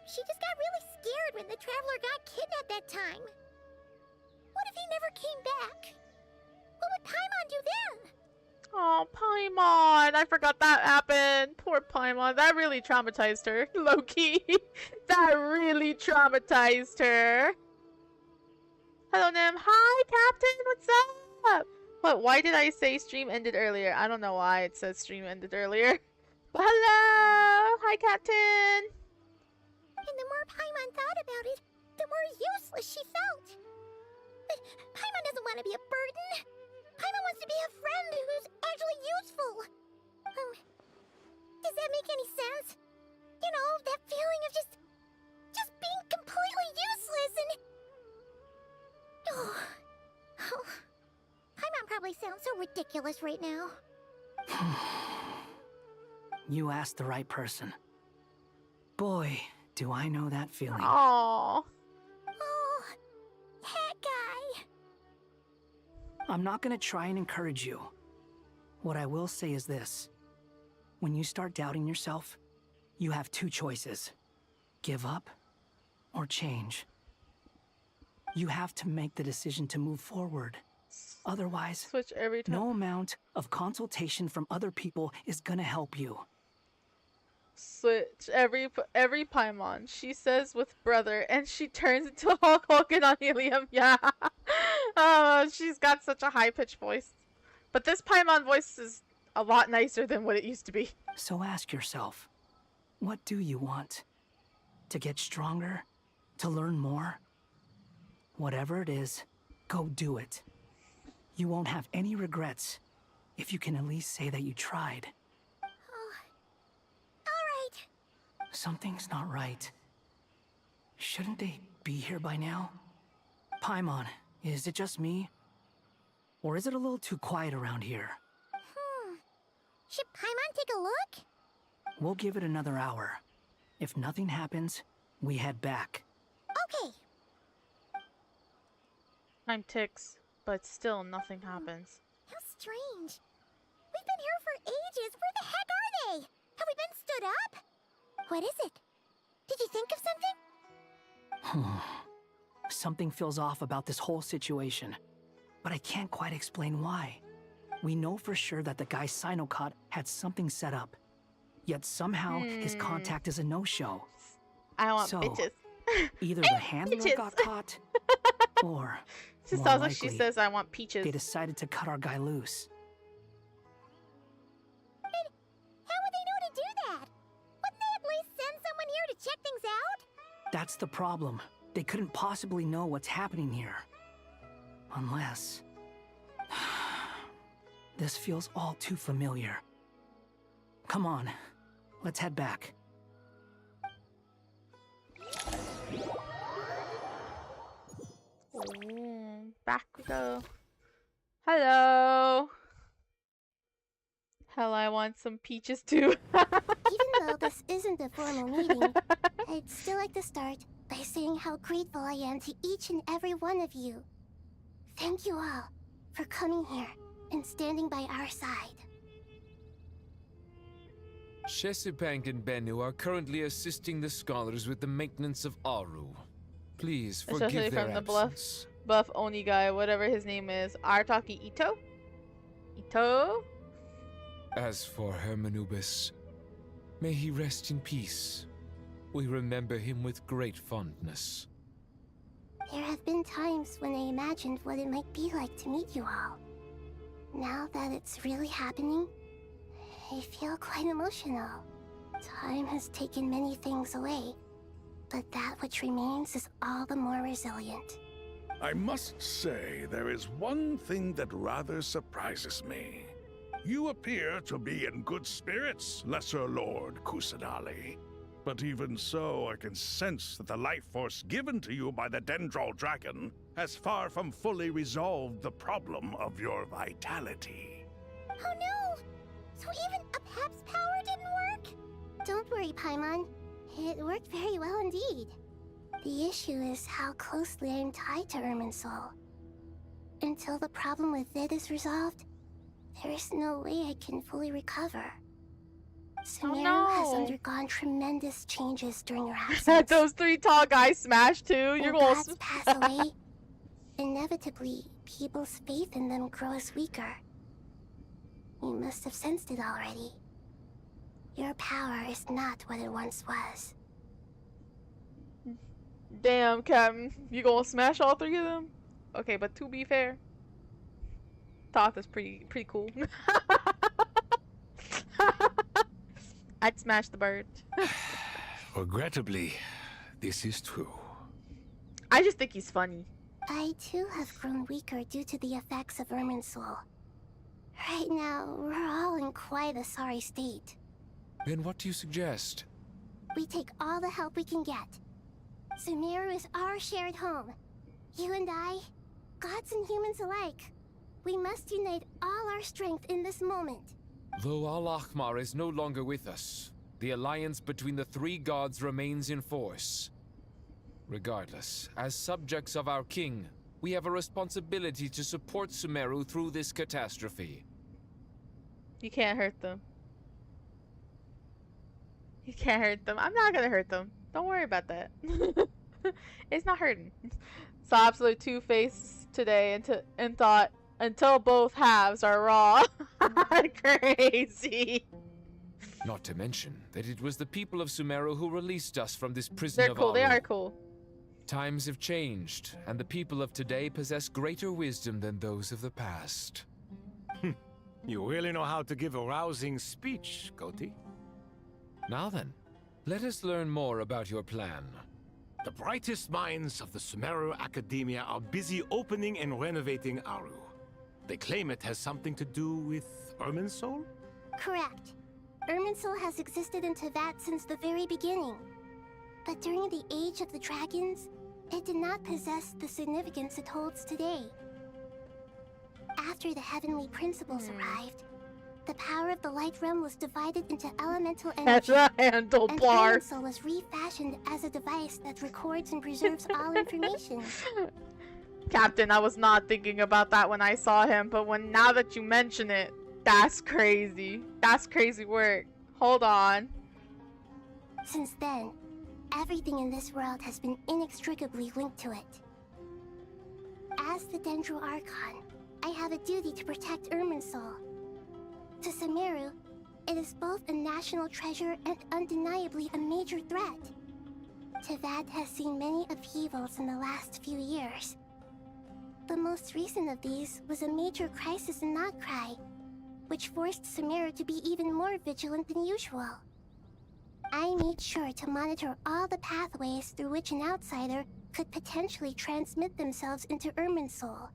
She just got really scared when the traveler got kidnapped that time. What if he never came back? What would Paimon do then? Oh, Paimon. I forgot that happened. Poor Paimon. That really traumatized her. Low-key. That really traumatized her. Hello, Nim. Hi, Captain. What's up? What? Why did I say stream ended earlier? I don't know why it says stream ended earlier. But hello. Hi, Captain. And the more Paimon thought about it, the more useless she felt. But Paimon doesn't want to be a burden. Paimon wants to be a friend who's actually useful. Does that make any sense? You know, that feeling of just being completely useless and... Oh. Paimon probably sounds so ridiculous right now. You asked the right person. Boy, do I know that feeling. Aww. Oh, hat guy. I'm not gonna try and encourage you. What I will say is this. When you start doubting yourself, you have two choices. Give up or change. You have to make the decision to move forward. Otherwise, switch every time. No amount of consultation from other people is gonna help you. Switch every Paimon. She says with brother, and she turns into Hulk Hogan on helium. Yeah. Oh, she's got such a high-pitched voice. But this Paimon voice is a lot nicer than what it used to be. So ask yourself, what do you want? To get stronger? To learn more? Whatever it is, go do it. You won't have any regrets if you can at least say that you tried. Something's not right. Shouldn't they be here by now? Paimon, is it just me? Or is it a little too quiet around here? Should Paimon take a look? We'll give it another hour. If nothing happens, we head back. Okay. I'm Tix, but still nothing happens. How strange. We've been here for ages. Where the heck are they? Have we been stood up? What is it? Did you think of something? Something feels off about this whole situation, but I can't quite explain why. We know for sure that the guy Sino caught had something set up, yet somehow his contact is a no-show. I want so, bitches. Either the handler got caught, or She more sounds like she likely, says, I want peaches. they decided to cut our guy loose. How would they know to do that? Wouldn't they at least send someone here to check things out? That's the problem. They couldn't possibly know what's happening here. Unless... This feels all too familiar. Come on, let's head back. Ooh, back we go. Hello. Hell, I want some peaches too. Even though this isn't a formal meeting, I'd still like to start by saying how grateful I am to each and every one of you. Thank you all for coming here and standing by our side. Shesipank and Bennu are currently assisting the scholars with the maintenance of Aru. Please Especially forgive their from the absence. buff Oni guy, whatever his name is. Artaki Ito? Ito? As for Hermanubis, may he rest in peace. We remember him with great fondness. There have been times when I imagined what it might be like to meet you all. Now that it's really happening, I feel quite emotional. Time has taken many things away, but that which remains is all the more resilient. I must say, there is one thing that rather surprises me. You appear to be in good spirits, Lesser Lord Kusanali. But even so, I can sense that the life force given to you by the Dendral Dragon has far from fully resolved the problem of your vitality. Oh no! So even Apep's power didn't work? Don't worry, Paimon. It worked very well indeed. The issue is how closely I am tied to Irminsul. Until the problem with it is resolved, there is no way I can fully recover. Sumeru has undergone tremendous changes during your absence. Those 3 tall guys smashed too. You're When going gods pass away, inevitably, people's faith in them grows weaker. You must have sensed it already. Your power is not what it once was. Damn, Captain. You gonna smash all 3 of them? Okay, but to be fair, Thoth is pretty cool. I'd smash the bird. Regrettably, this is true. I just think he's funny. I too have grown weaker due to the effects of Irminsul. Right now, we're all in quite a sorry state. Then what do you suggest? We take all the help we can get. Sumeru is our shared home. You and I, gods and humans alike. We must unite all our strength in this moment. Though Al-Ahmar is no longer with us, the alliance between the 3 gods remains in force. Regardless, as subjects of our king, we have a responsibility to support Sumeru through this catastrophe. You can't hurt them. You can't hurt them. I'm not gonna hurt them. Don't worry about that. It's not hurting. Saw absolute two-face today and thought until both halves are raw. Crazy. Not to mention that it was the people of Sumeru who released us from this prison They're of cool. They Aru. are cool. Times have changed, and the people of today possess greater wisdom than those of the past. You really know how to give a rousing speech, Goti. Now then, let us learn more about your plan. The brightest minds of the Sumeru Academia are busy opening and renovating Aru. They claim it has something to do with Irminsul? Correct. Irminsul has existed in Teyvat since the very beginning. But during the Age of the Dragons, it did not possess the significance it holds today. After the Heavenly Principles arrived, the power of the Light Realm was divided into elemental energy, and Irminsul was refashioned as a device that records and preserves all information. Captain, I was not thinking about that when I saw him, but now that you mention it, that's crazy. That's crazy work. Hold on. Since then, everything in this world has been inextricably linked to it. As the Dendro Archon, I have a duty to protect Irminsul. To Sumeru, it is both a national treasure and undeniably a major threat. Teyvat has seen many upheavals in the last few years. The most recent of these was a major crisis in Nod-Krai, which forced Sumeru to be even more vigilant than usual. I made sure to monitor all the pathways through which an outsider could potentially transmit themselves into Irminsul.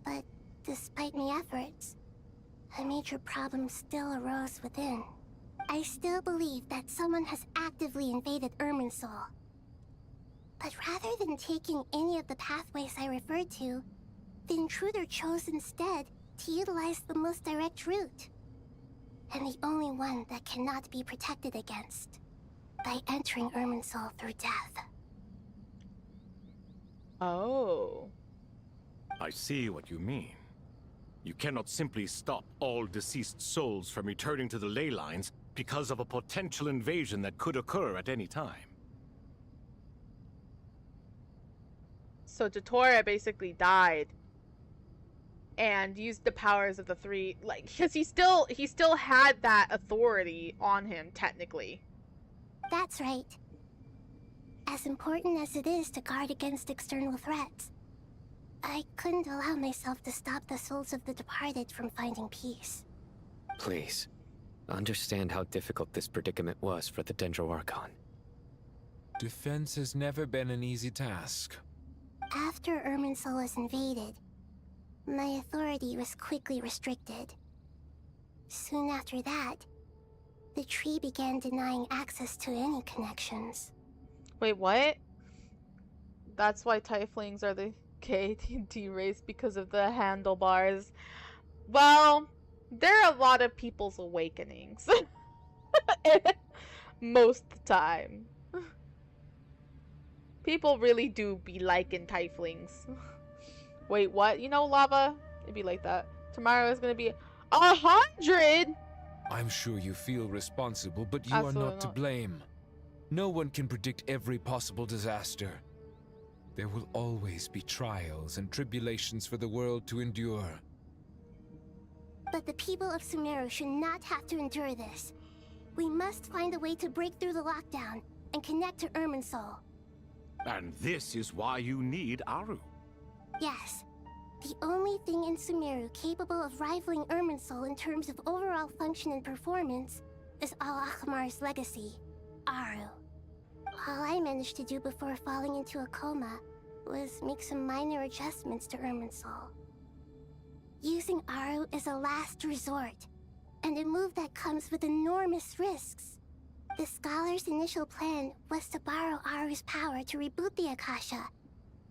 But despite my efforts, a major problem still arose within. I still believe that someone has actively invaded Irminsul. But rather than taking any of the pathways I referred to, the intruder chose instead to utilize the most direct route. And the only one that cannot be protected against, by entering Irminsul through death. Oh. I see what you mean. You cannot simply stop all deceased souls from returning to the ley lines because of a potential invasion that could occur at any time. So Dotora basically died and used the powers of the three, like, because he still had that authority on him technically. That's right. As important as it is to guard against external threats, I couldn't allow myself to stop the souls of the departed from finding peace. Please, understand how difficult this predicament was for the Dendro Archon. Defense has never been an easy task. After Irminsul was invaded, my authority was quickly restricted. Soon after that, the tree began denying access to any connections. Wait, what? That's why Tieflings are the KT race, because of the handlebars. Well, there are a lot of people's awakenings. Most of the time. People really do be liking Tieflings. Wait, what? You know, Lava? It'd be like that. Tomorrow is gonna be 100! I'm sure you feel responsible, but you Absolutely are not to blame. No one can predict every possible disaster. There will always be trials and tribulations for the world to endure. But the people of Sumeru should not have to endure this. We must find a way to break through the lockdown and connect to Irminsul. And this is why you need Aru. Yes. The only thing in Sumeru capable of rivaling Irminsul in terms of overall function and performance is Al-Akhmar's legacy, Aru. All I managed to do before falling into a coma was make some minor adjustments to Irminsul. Using Aru is a last resort, and a move that comes with enormous risks. The Scholar's initial plan was to borrow Aru's power to reboot the Akasha,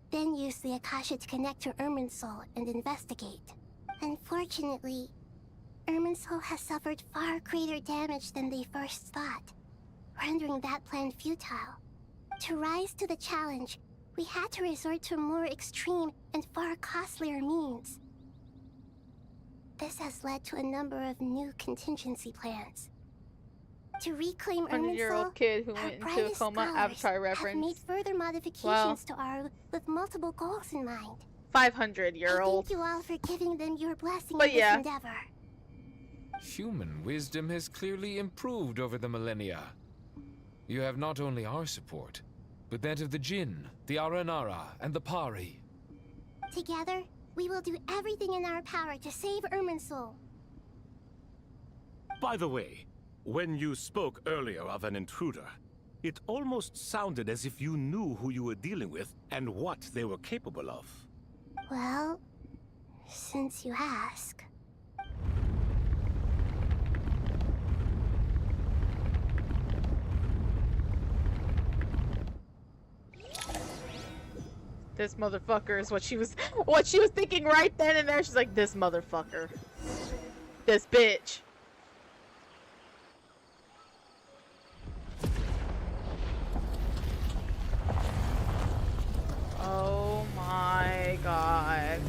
then use the Akasha to connect to Irminsul and investigate. Unfortunately, Irminsul has suffered far greater damage than they first thought, rendering that plan futile. To rise to the challenge, we had to resort to more extreme and far costlier means. This has led to a number of new contingency plans. To reclaim Irminsul, 100-year-old kid who our went into a brightest coma, scholars Avatar have reference. made further modifications Wow. to Aru with multiple goals in mind. 500-year-old. Thank you all for giving them your blessing But in yeah. this endeavor. Human wisdom has clearly improved over the millennia. You have not only our support, but that of the Jinn, the Aranara, and the Pari. Together, we will do everything in our power to save Irminsul. By the way, when you spoke earlier of an intruder, it almost sounded as if you knew who you were dealing with and what they were capable of. Well, since you ask. This motherfucker is what she was thinking right then and there. She's like, this motherfucker. This bitch. Oh my god.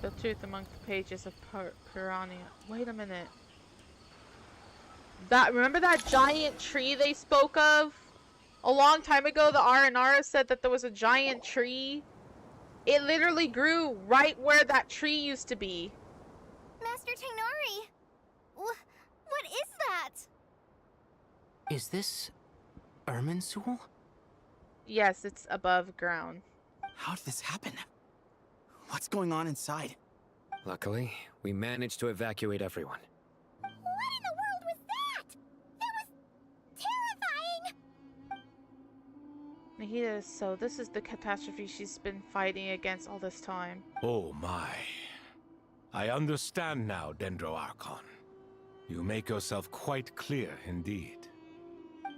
The truth among the pages of Piranha. Wait a minute. Remember that giant tree they spoke of? A long time ago, the Aranara said that there was a giant tree. It literally grew right where that tree used to be. Master Tainari! What is that? Is this Irminsul? Yes, it's above ground. How did this happen? What's going on inside? Luckily, we managed to evacuate everyone. What in the world was that? That was terrifying! Nihita, so this is the catastrophe she's been fighting against all this time. Oh my. I understand now, Dendro Archon. You make yourself quite clear indeed.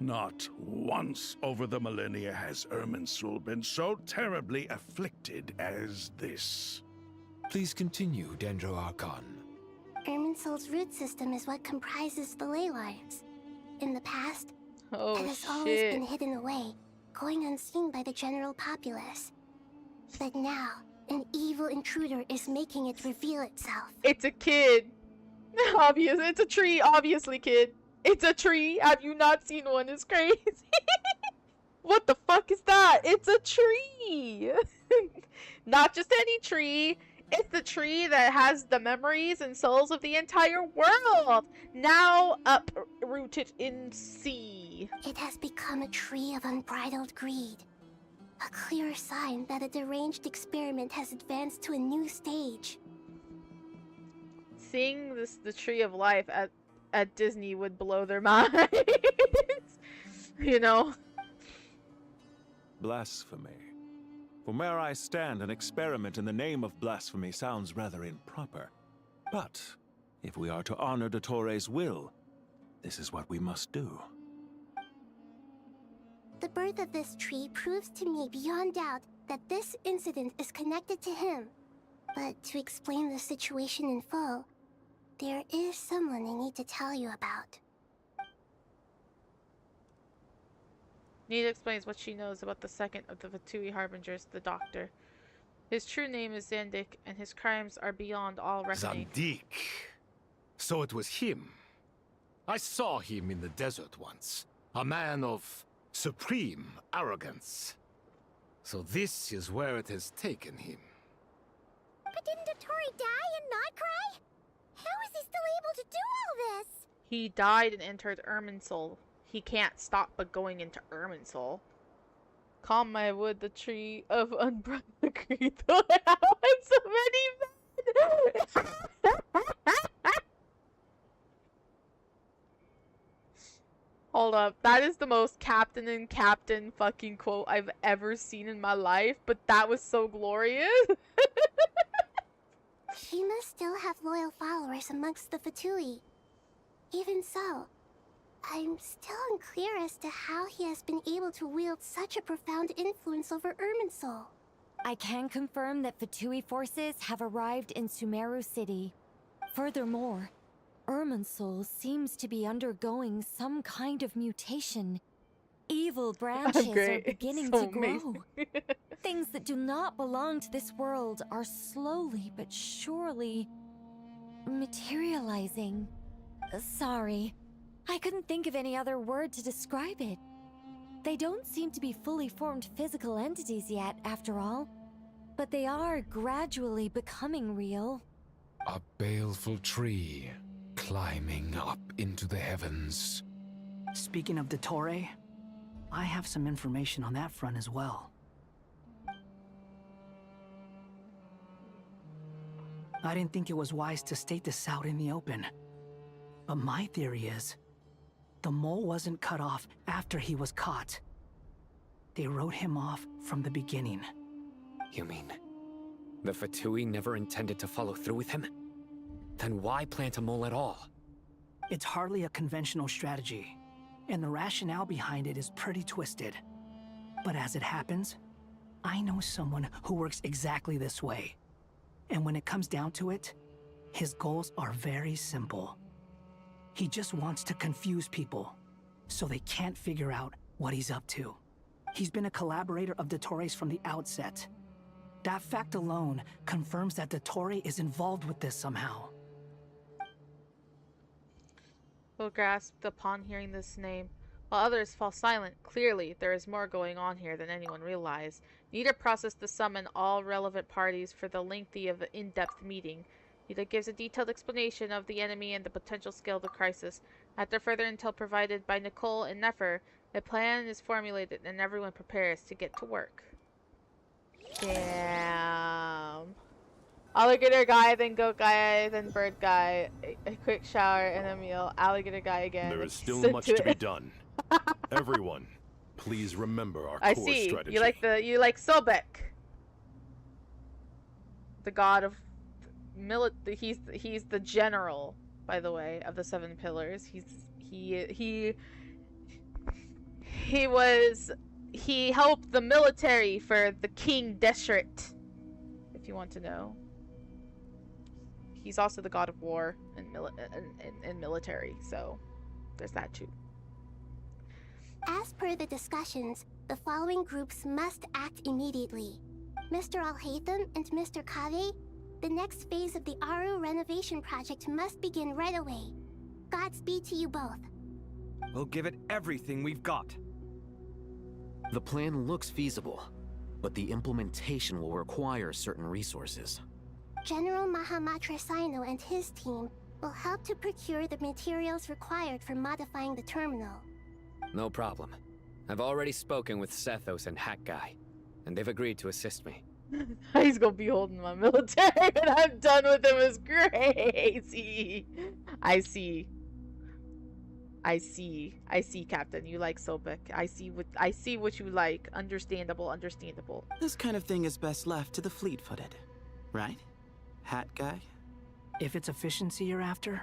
Not once over the millennia has Irminsul been so terribly afflicted as this. Please continue, Dendro Archon. Irminsul's root system is what comprises the ley lines. In the past, Oh, it has always shit. been hidden away, going unseen by the general populace. But now, an evil intruder is making it reveal itself. It's a kid. Obvious. It's a tree, obviously, kid. It's a tree. Have you not seen one? It's crazy. What the fuck is that? It's a tree. Not just any tree. It's the tree that has the memories and souls of the entire world. Now uprooted in sea. It has become a tree of unbridled greed. A clear sign that a deranged experiment has advanced to a new stage. Seeing the tree of life at Disney would blow their minds. You know? Blasphemy. From where I stand, an experiment in the name of blasphemy sounds rather improper. But if we are to honor Dottores' will, this is what we must do. The birth of this tree proves to me beyond doubt that this incident is connected to him. But to explain the situation in full, there is someone I need to tell you about. Nita explains what she knows about the second of the Vtuber Harbingers, the Doctor. His true name is Zandik, and his crimes are beyond all reckoning. Zandik. So it was him. I saw him in the desert once. A man of supreme arrogance. So this is where it has taken him. But didn't Dottore die in Nod-Krai? How is he still able to do all this? He died and entered Irminsul. He can't stop but going into Irminsul. Calm my wood, the tree of unbridled greed. Though I have so many men. Hold up, that is the most Captain and Captain fucking quote I've ever seen in my life, but that was so glorious. He must still have loyal followers amongst the Vtuber. Even so, I'm still unclear as to how he has been able to wield such a profound influence over Irminsul. I can confirm that Vtuber forces have arrived in Sumeru City. Furthermore, Irminsul seems to be undergoing some kind of mutation. Evil branches are beginning to grow. Things that do not belong to this world are slowly but surely materializing. Sorry, I couldn't think of any other word to describe it. They don't seem to be fully formed physical entities yet, after all. But they are gradually becoming real. A baleful tree, climbing up into the heavens. Speaking of Dottore, I have some information on that front as well. I didn't think it was wise to state this out in the open. But my theory is, the mole wasn't cut off after he was caught. They wrote him off from the beginning. You mean, the Vtuber never intended to follow through with him? Then why plant a mole at all? It's hardly a conventional strategy, and the rationale behind it is pretty twisted. But as it happens, I know someone who works exactly this way. And when it comes down to it, his goals are very simple. He just wants to confuse people, so they can't figure out what he's up to. He's been a collaborator of Dottore's from the outset. That fact alone confirms that Dottore is involved with this somehow. Will grasped upon hearing this name, while others fall silent. Clearly, there is more going on here than anyone realized. Nita processed to summon all relevant parties for the lengthy of in-depth meeting. Nita gives a detailed explanation of the enemy and the potential scale of the crisis. After further intel provided by Nicole and Nefer, a plan is formulated and everyone prepares to get to work. Damn. Alligator guy, then goat guy, then bird guy. A quick shower and a meal. Alligator guy again. There is still much to be done. Everyone, please remember our core strategy. You like Sobek. The god of he's the general, by the way, of the Seven Pillars. He helped the military for the King Deshret, if you want to know. He's also the god of war and military, so there's that too. As per the discussions, the following groups must act immediately. Mr. Al-Haytham and Mr. Kave, The next phase of the Aru renovation project must begin right away. Godspeed to you both. We'll give it everything we've got. The plan looks feasible, but the implementation will require certain resources. General Mahamatra Sino and his team will help to procure the materials required for modifying the terminal. No problem. I've already spoken with Sethos and Hat Guy, and they've agreed to assist me. He's gonna be holding my military when I'm done with him is crazy. I see, Captain. You like Sobek. I see what you like. Understandable. This kind of thing is best left to the fleet-footed, right? Hat Guy? If it's efficiency you're after,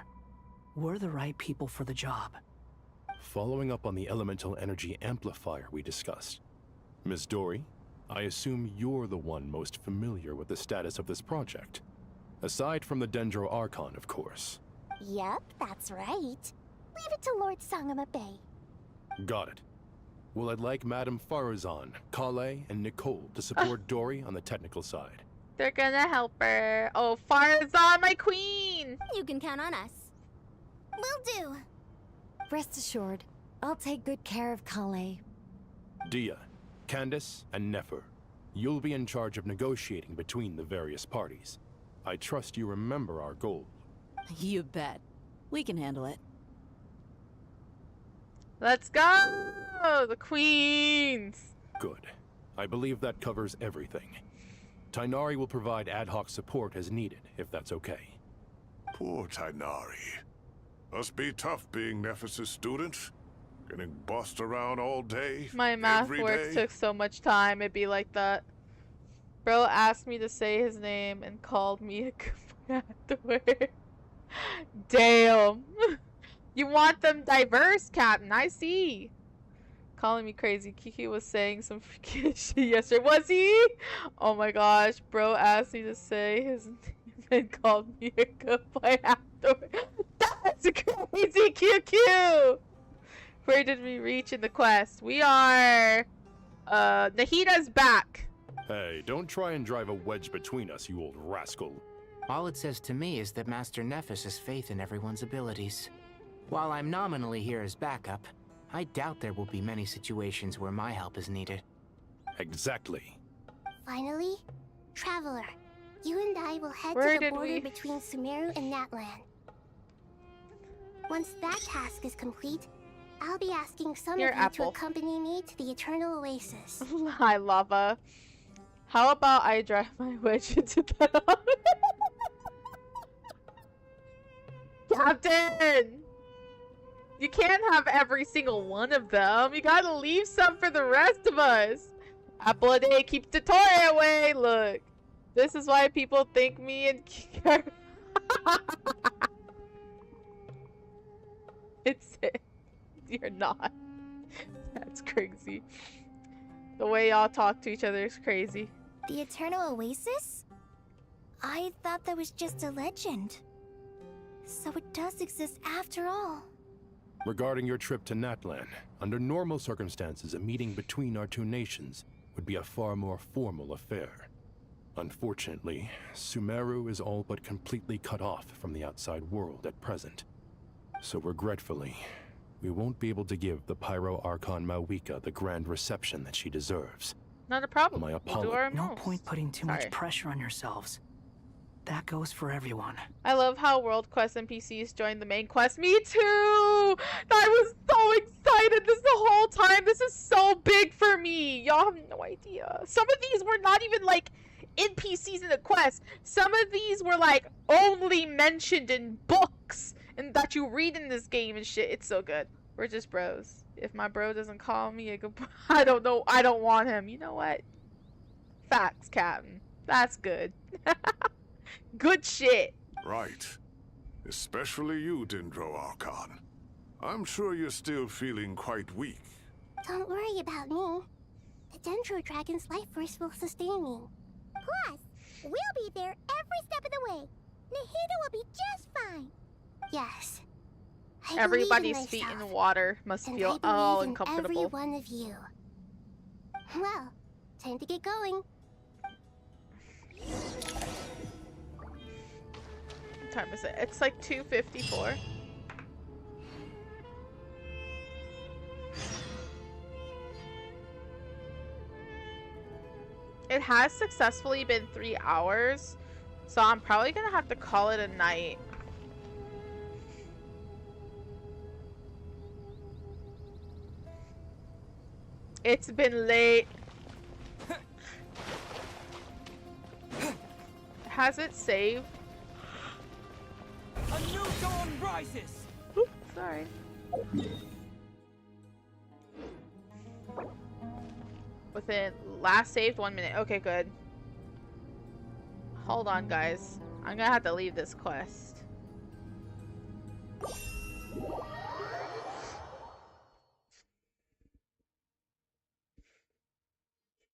we're the right people for the job. Following up on the elemental energy amplifier we discussed, Ms. Dory, I assume you're the one most familiar with the status of this project. Aside from the Dendro Archon, of course. Yep, that's right. Leave it to Lord Sangamabe. Got it. Well, I'd like Madame Farazan, Kale, and Nicole to support Dory on the technical side. They're gonna help her. Oh, Farazan, my queen! You can count on us. Will do. Rest assured, I'll take good care of Kale. Dia, Candace, and Nefer, you'll be in charge of negotiating between the various parties. I trust you remember our goal. You bet. We can handle it. Let's go! The queens! Good. I believe that covers everything. Tainari will provide ad hoc support as needed, if that's okay. Poor Tainari. Must be tough being Nephis' student. Getting bossed around all day. My math every work day. took so much time, it'd be like that. Bro asked me to say his name and called me a good afterward. Damn. You want them diverse, Captain. I see. Calling me crazy. Kiki was saying some freaking shit yesterday. Was he? Oh my gosh. Bro asked me to say his name and called me a goodbye afterward. That's crazy. QQ. Where did we reach in the quest? We are... Nahita's back. Hey, don't try and drive a wedge between us, you old rascal. All it says to me is that Master Nephis has faith in everyone's abilities. While I'm nominally here as backup, I doubt there will be many situations where my help is needed. Exactly. Finally, Traveler, you and I will head Where to the did border we- between Sumeru and Natlan. Once that task is complete, I'll be asking some Here, of you Apple. to accompany me to the Eternal Oasis. Hi, Lava. How about I drive my wedge into that? Captain! You can't have every single one of them. You gotta leave some for the rest of us. Apple a day keeps the toy away. Look. This is why people think me and It's it. You're not. That's crazy. The way y'all talk to each other is crazy. The Eternal Oasis? I thought that was just a legend. So it does exist after all. Regarding your trip to Natlan, under normal circumstances, a meeting between our two nations would be a far more formal affair. Unfortunately, Sumeru is all but completely cut off from the outside world at present. So regretfully, we won't be able to give the Pyro Archon Mawika the grand reception that she deserves. Not a problem. My We'll do our No most. point putting too Sorry. much pressure on yourselves. That goes for everyone. I love how World Quest NPCs join the main quest. Me too! I was so excited this the whole time. This is so big for me. Y'all have no idea. Some of these were not even like NPCs in the quest. Some of these were like only mentioned in books and that you read in this game and shit. It's so good. We're just bros. If my bro doesn't call me a good I don't know. I don't want him. You know what? Facts, Captain. That's good. Good shit. Right. Especially you, Dendro Archon. I'm sure you're still feeling quite weak. Don't worry about me. The Dendro Dragon's life force will sustain me. Plus, we'll be there every step of the way. Nahida will be just fine. Yes. I believe in Everybody's feet in myself, water must and feel I all believe in uncomfortable. every one of you. Well, time to get going. time is it? It's like 2:54. It has successfully been 3 hours, so I'm probably gonna have to call it a night. It's been late. Has it saved? A new dawn rises. Oops, sorry. Within last saved 1 minute. Okay, good. Hold on, guys. I'm gonna have to leave this quest.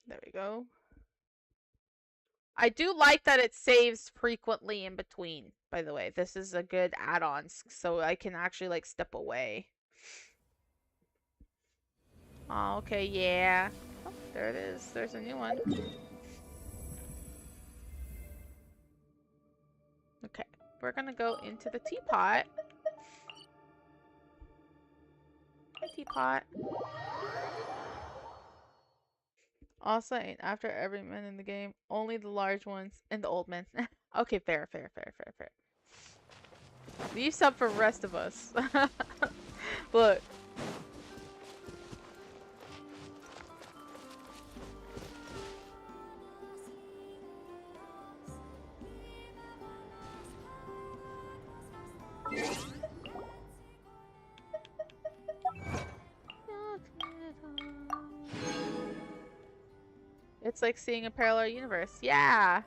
There we go. I do like that it saves frequently in between, by the way. This is a good add-on, so I can actually, like, step away. Oh, okay, yeah. Oh, there it is. There's a new one. Okay, we're gonna go into the teapot. Hi, teapot. Also, ain't after every man in the game, only the large ones and the old men. Okay, fair. Leave some for the rest of us. Look. It's like seeing a parallel universe. Yeah.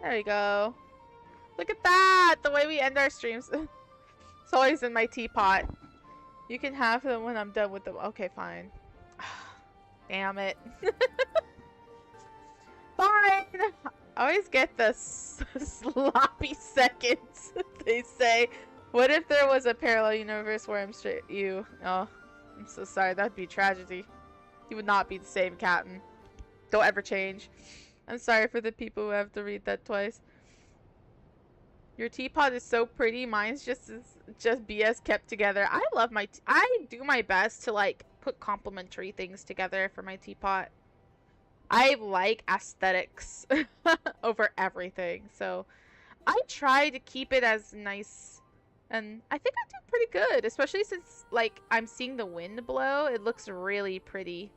There we go. Look at that! The way we end our streams. It's always in my teapot. You can have them when I'm done with them. Okay, fine. Damn it. Fine! I always get the sloppy seconds. They say, what if there was a parallel universe where I'm straight you? Oh, I'm so sorry. That'd be tragedy. You would not be the same, Captain. Don't ever change. I'm sorry for the people who have to read that twice. Your teapot is so pretty. Mine's just BS kept together. I love my I do my best to like put complimentary things together for my teapot. I like aesthetics over everything. So I try to keep it as nice, and I think I do pretty good, especially since like I'm seeing the wind blow. It looks really pretty.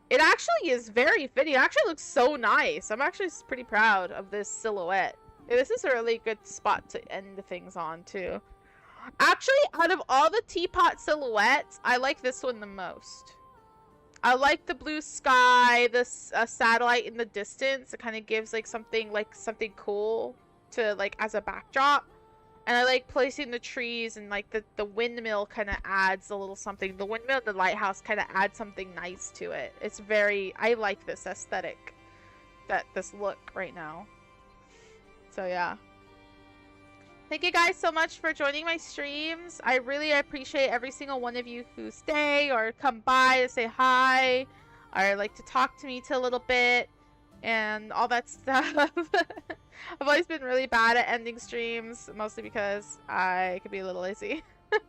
It actually is very fitting. It actually looks so nice. I'm actually pretty proud of this silhouette. This is a really good spot to end things on, too. Actually, out of all the teapot silhouettes, I like this one the most. I like the blue sky, the satellite in the distance. It kind of gives like something cool to like as a backdrop. And I like placing the trees, and like the windmill kind of adds a little something. The windmill, the lighthouse kind of adds something nice to it. It's very, I like this aesthetic, this look right now. So yeah. Thank you guys so much for joining my streams. I really appreciate every single one of you who stay or come by to say hi, or like to talk to me a little bit, and all that stuff. I've always been really bad at ending streams, mostly because I could be a little lazy. There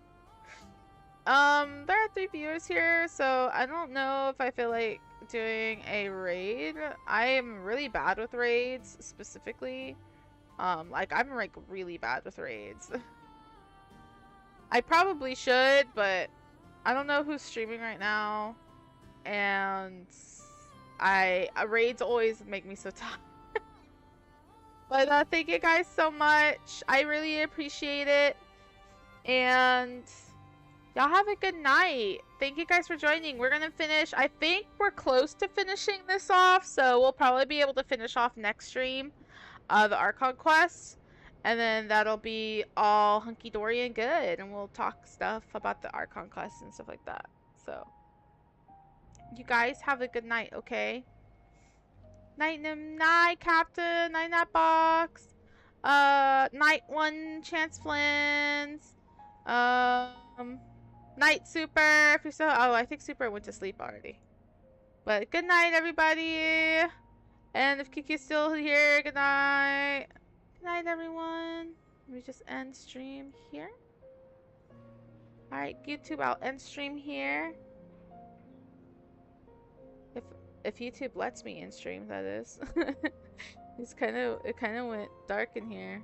are 3 viewers here, so I don't know if I feel like doing a raid. I am really bad with raids, specifically. Like, I'm like really bad with raids. I probably should, but I don't know who's streaming right now. And raids always make me so tired. But thank you guys so much. I really appreciate it. And y'all have a good night. Thank you guys for joining. We're gonna finish. I think we're close to finishing this off, so we'll probably be able to finish off next stream the Archon quest. And then that'll be all hunky-dory and good. And we'll talk stuff about the Archon quest and stuff like that. So You guys have a good night, okay? Night, night, Captain. Night, night, box. Night one, Chance Flins. Night, Super. If you're still, oh, I think Super went to sleep already. But good night, everybody. And if Kiki's still here, good night. Good night, everyone. Let me just end stream here. Alright, YouTube, I'll end stream here. If YouTube lets me in stream, that is. It kind of went dark in here.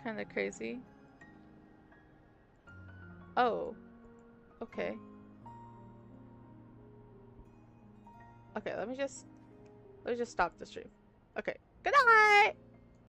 Kind of crazy. Oh. Okay. Okay, let me just stop the stream. Okay. Good night.